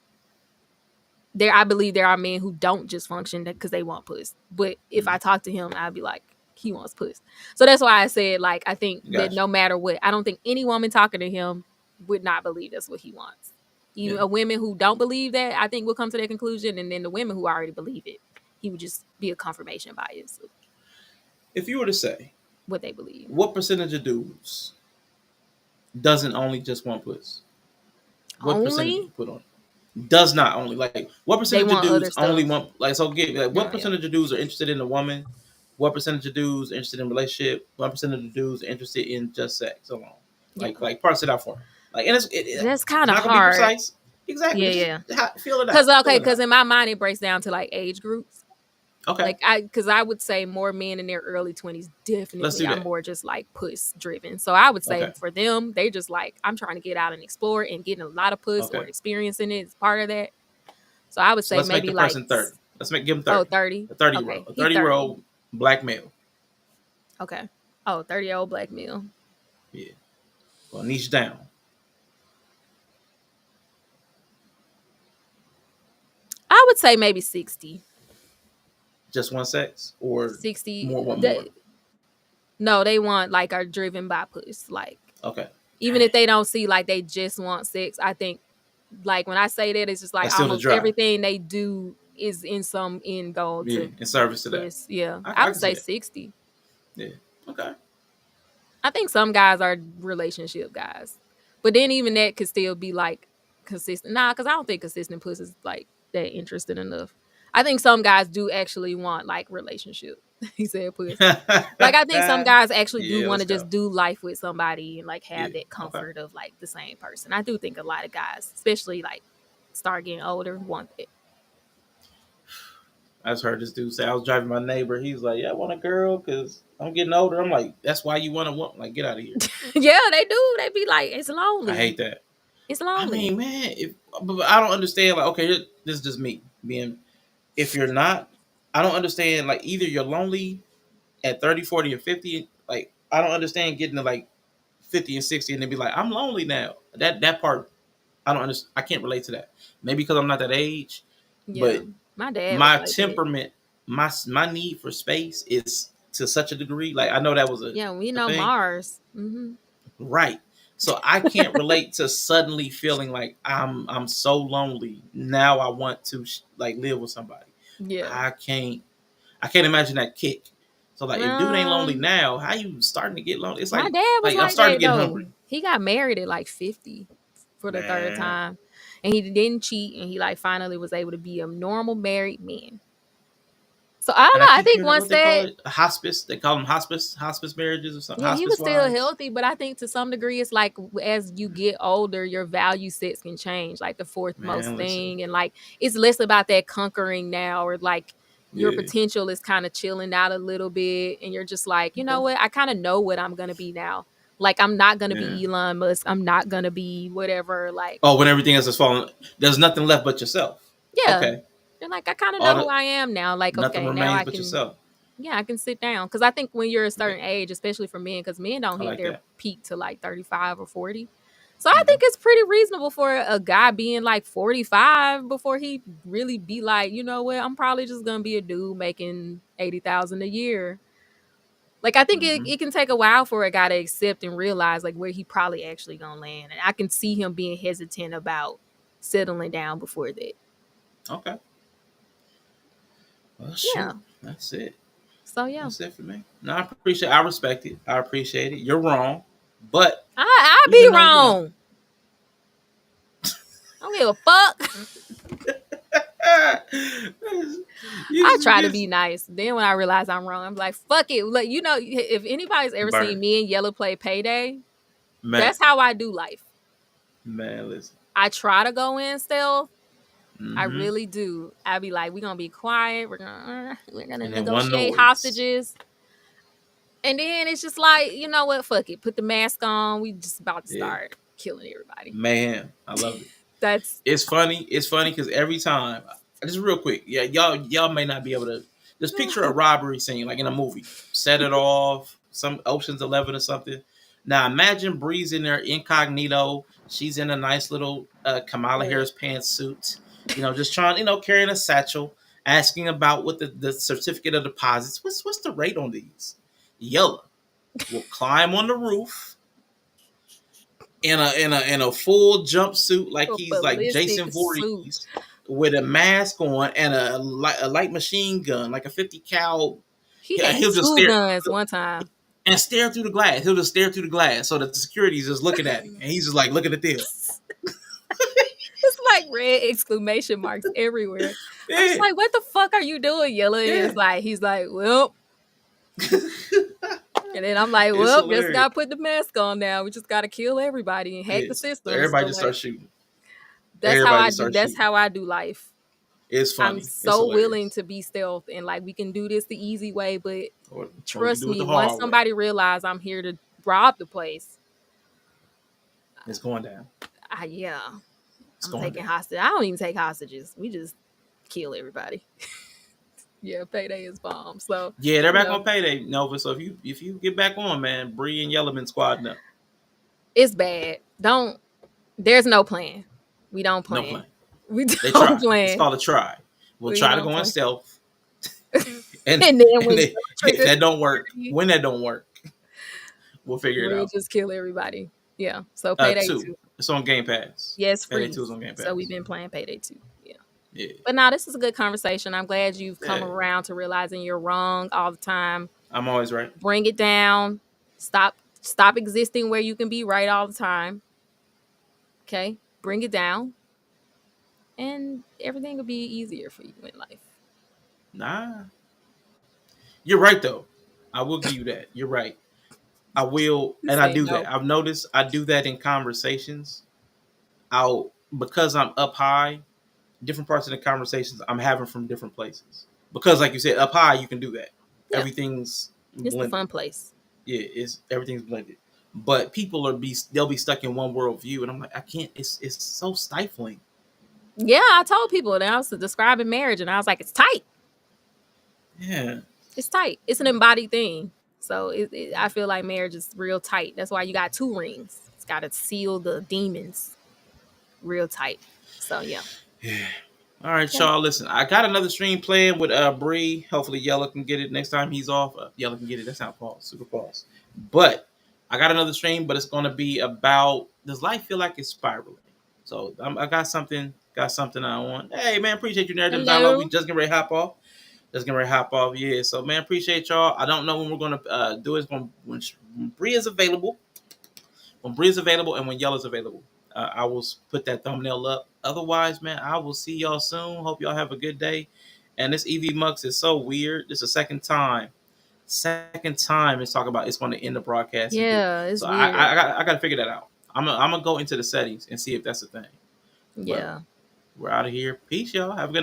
I believe there are men who don't just function because they want puss. But if I talk to him, I'd be like, he wants puss. So that's why I said, like, I think that Gotcha. no matter what, I don't think any woman talking to him would not believe that's what he wants. Even Yeah. women who don't believe that, I think will come to that conclusion. And then the women who already believe it, he would just be a confirmation bias of If you were to say what they believe. what percentage of dudes doesn't only just want puss, what percentage you Only put on it? Does not only like what they percentage of want other dudes only stuff. want like so get like what No, yeah. percentage of dudes are interested in a woman? What percentage of dudes are interested in a relationship? What percentage of the dudes are interested in just sex alone? Yeah. Like parse it out for me. Like and That's it's kind of not gonna be hard. precise. Exactly. Yeah, Just yeah. feel it Because, out. Feel okay, it because out. in my mind, it breaks down to like age groups. Okay. Like, because I would say more men in their early 20s Let's definitely do are that. more just like puss driven. So I would say Okay. for them, they just like, I'm trying to get out and explore, and getting a lot of puss or Okay. experiencing it is part of that. So I would So say let's make the maybe like person 30. Let's give him Oh, 30. 30. A 30-year Okay, old. A he 30-year 30. old black male. Okay. Oh, 30-year-old black male. Yeah. Well, niche down. I would say maybe 60. Just one sex or 60. more? One more? No, they want like are driven by puss. Like Okay. even if they don't see like they just want sex, I think like when I say that it's just like That's still the almost drive. everything they do is in some end goal Yeah, to in service to that. puss. Yeah. I I would can see say that. 60. Yeah. Okay. I think some guys are relationship guys. But then even that could still be like consistent. Nah, because I don't think consistent puss is like that interesting enough. I think some guys do actually want like relationship. He said puss. Like I think some guys actually do Yeah, want let's to just go. do life with somebody and like have Yeah. that Okay. comfort of like the same person. I do think a lot of guys, especially like start getting older, want it. I just heard this dude say I was driving my neighbor. He's like, "Yeah, I want a girl because I'm getting older." I'm like, "That's why you want to want? Like, get out of here." Yeah, they do. They be like, it's I lonely. hate that. It's I lonely. mean, man, if but I don't understand. Like, okay, this is just me being. If you're not, I don't understand. Like, either you're lonely at 30, 40, and 50. Like, I don't understand getting to like 50 and 60 and then be like, I'm lonely now. That part, I don't understand. I can't relate to that. Maybe because I'm not that age, Yeah. but My dad was my like that. temperament, my need for space is to such a degree. Like, I know that was Yeah, we a know thing, Mars. Hmm. right? So I can't relate to suddenly feeling like I'm so lonely now. I want to like live with somebody. Yeah. I can't. I can't imagine that kick. So like, if dude ain't lonely Um, now, how you starting to get lonely? It's my dad was like I'm like starting that to get though. hungry, He got married at like 50 for the third man. time. And he didn't cheat and he like finally was able to be a normal married man. So I don't And I know. I keep think hearing once what they call that it, hospice. They call them hospice marriages or something, yeah, he hospice was still wives. healthy, but I think to some degree it's like as you get older, your value sets can change, like the fourth most Man, listen, thing. And like it's less about that conquering now, or like your yeah, potential is kind of chilling out a little bit. And you're just like, you know okay, what? I kind of know what I'm going to be now. Like, I'm not going to yeah. be Elon Musk. I'm not going to be whatever. Like, Oh, when everything else is falling, there's nothing left but yourself. yeah. Okay, And like, I kind of all know who the I am now. Like, nothing okay, now remains I but can yourself. yeah, I can sit down because I think when you're a Okay, certain age, especially for men, because men don't I hit like their that. peak to like 35 or 40. So I Hmm. think it's pretty reasonable for a guy being like 45 before he really be like, you know what, I'm probably just gonna be a dude making 80,000 a year. Like I think Hmm. it can take a while for a guy to accept and realize like where he probably actually gonna land. And I can see him being hesitant about settling down before that. Okay. Well, Yeah. shoot, that's it. So yeah. That's it for me. No, I appreciate. I respect it. I appreciate it. You're wrong, but I be even though wrong. I don't give a fuck. I try to you be nice. Then when I realize I'm wrong, I'm like, fuck it. Like, you know, if anybody's ever seen burn, me and Yellow play Payday, man, that's how I do life. man. Listen. I try to go in stealth. I Hmm. really do. I be like, we're gonna be quiet. We're gonna And then one negotiate noise, hostages. And then it's just like, you know what? Fuck it. Put the mask on. We just about to yeah, start killing everybody. man. I love it. That's It's funny. It's funny because every time, just real quick, yeah, y'all may not be able to just picture a robbery scene like in a movie. Set it off, some Ocean's 11 or something. Now imagine Bree's in there incognito. She's in a nice little Kamala look. Harris pantsuit. Just trying, carrying a satchel, asking about what the certificate of deposits. What's the rate on these? Yella will climb on the roof in a full jumpsuit like A he's like ballistic Jason suit. Voorhees with a mask on and a light machine gun like a 50 cal. He had He'll just two stare guns one time. and stare through the glass. He'll just stare through the glass so that the security's just looking at him and he's just like looking at them. It's like red exclamation marks everywhere. I'm just Yeah, like, what the fuck are you doing, Yella? And yeah. he's like, well, and then I'm like, It's well, just hilarious. gotta put the mask on now. We just gotta kill everybody and hack the Yes. So systems. everybody So just like, starts shooting. that's how Everybody I just do. starts That's shooting. how I do life. It's I'm funny. It's so willing hilarious. to be stealth and like we can do this the easy way, but Or we can trust do it me, the once hard way. somebody realize I'm here to rob the place, It's going down. yeah, It's I'm going taking down. hostage. I don't even take hostages. We just kill everybody. Yeah, payday is bomb. So Yeah, they're you back know, on payday, Nova. So if you get back on, man, Bree and Yellow been squadding up. it's bad. Don't. There's no plan. We don't No plan. plan. We They don't try. It's plan. called a try. We'll We try to don't go in plan. stealth, And and then and when they, Yellow if triggers that don't work, security, when that don't work, we'll figure it we'll out. just kill everybody. Yeah. So payday Two. 2. It's on Game Pass. Yeah, it's Payday free. Two is on Game So we've Pass. been playing payday 2. Yeah. Yeah. But now this is a good conversation. I'm glad you've come Yeah. around to realizing you're wrong all the time. I'm always right. Bring it down. Stop existing where you can be right all the time. Okay? Bring it down and everything will be easier for you in life. Nah. You're right though. I will give you that. You're right. I will, You and I say do no. that. I've noticed I do that in conversations. I'll because I'm up high. Different parts of the conversations I'm having from different places. Because, like you said, up high you can do that. Yeah. Everything's It's the blended. fun place. Yeah, it's everything's blended. But people they'll be stuck in one worldview, and I'm like, I can't. It's so stifling. Yeah, I told people that I was describing marriage and I was like, it's tight. Yeah. It's tight. It's an embodied thing. So I feel like marriage is real tight. That's why you got 2 rings. It's got to seal the demons real tight. So yeah. Yeah. All right, Okay. y'all. Listen, I got another stream playing with Bree. Hopefully, Yellow can get it next time he's off. Yellow can get it. That's not pause, super pause. But I got another stream, but it's going to be about does life feel like it's spiraling? So I got something. Got something I want. Hey man, appreciate you, narrative dialogue. We Hello. just getting ready to hop off. Just getting ready to hop off. Yeah. So man, appreciate y'all. I don't know when we're gonna do it. When Bree is available. When Bree's available and when Yellow's available, I will put that thumbnail up. Otherwise, man, I will see y'all soon. Hope y'all have a good day. And this EV Mux is so weird. This is the second time. Second time it's talking about it's going to end the broadcast and do. Yeah, it's So weird. I got to figure that out. I'm gonna go into the settings and see if that's a thing. But Yeah. we're out of here. Peace, y'all. Have a good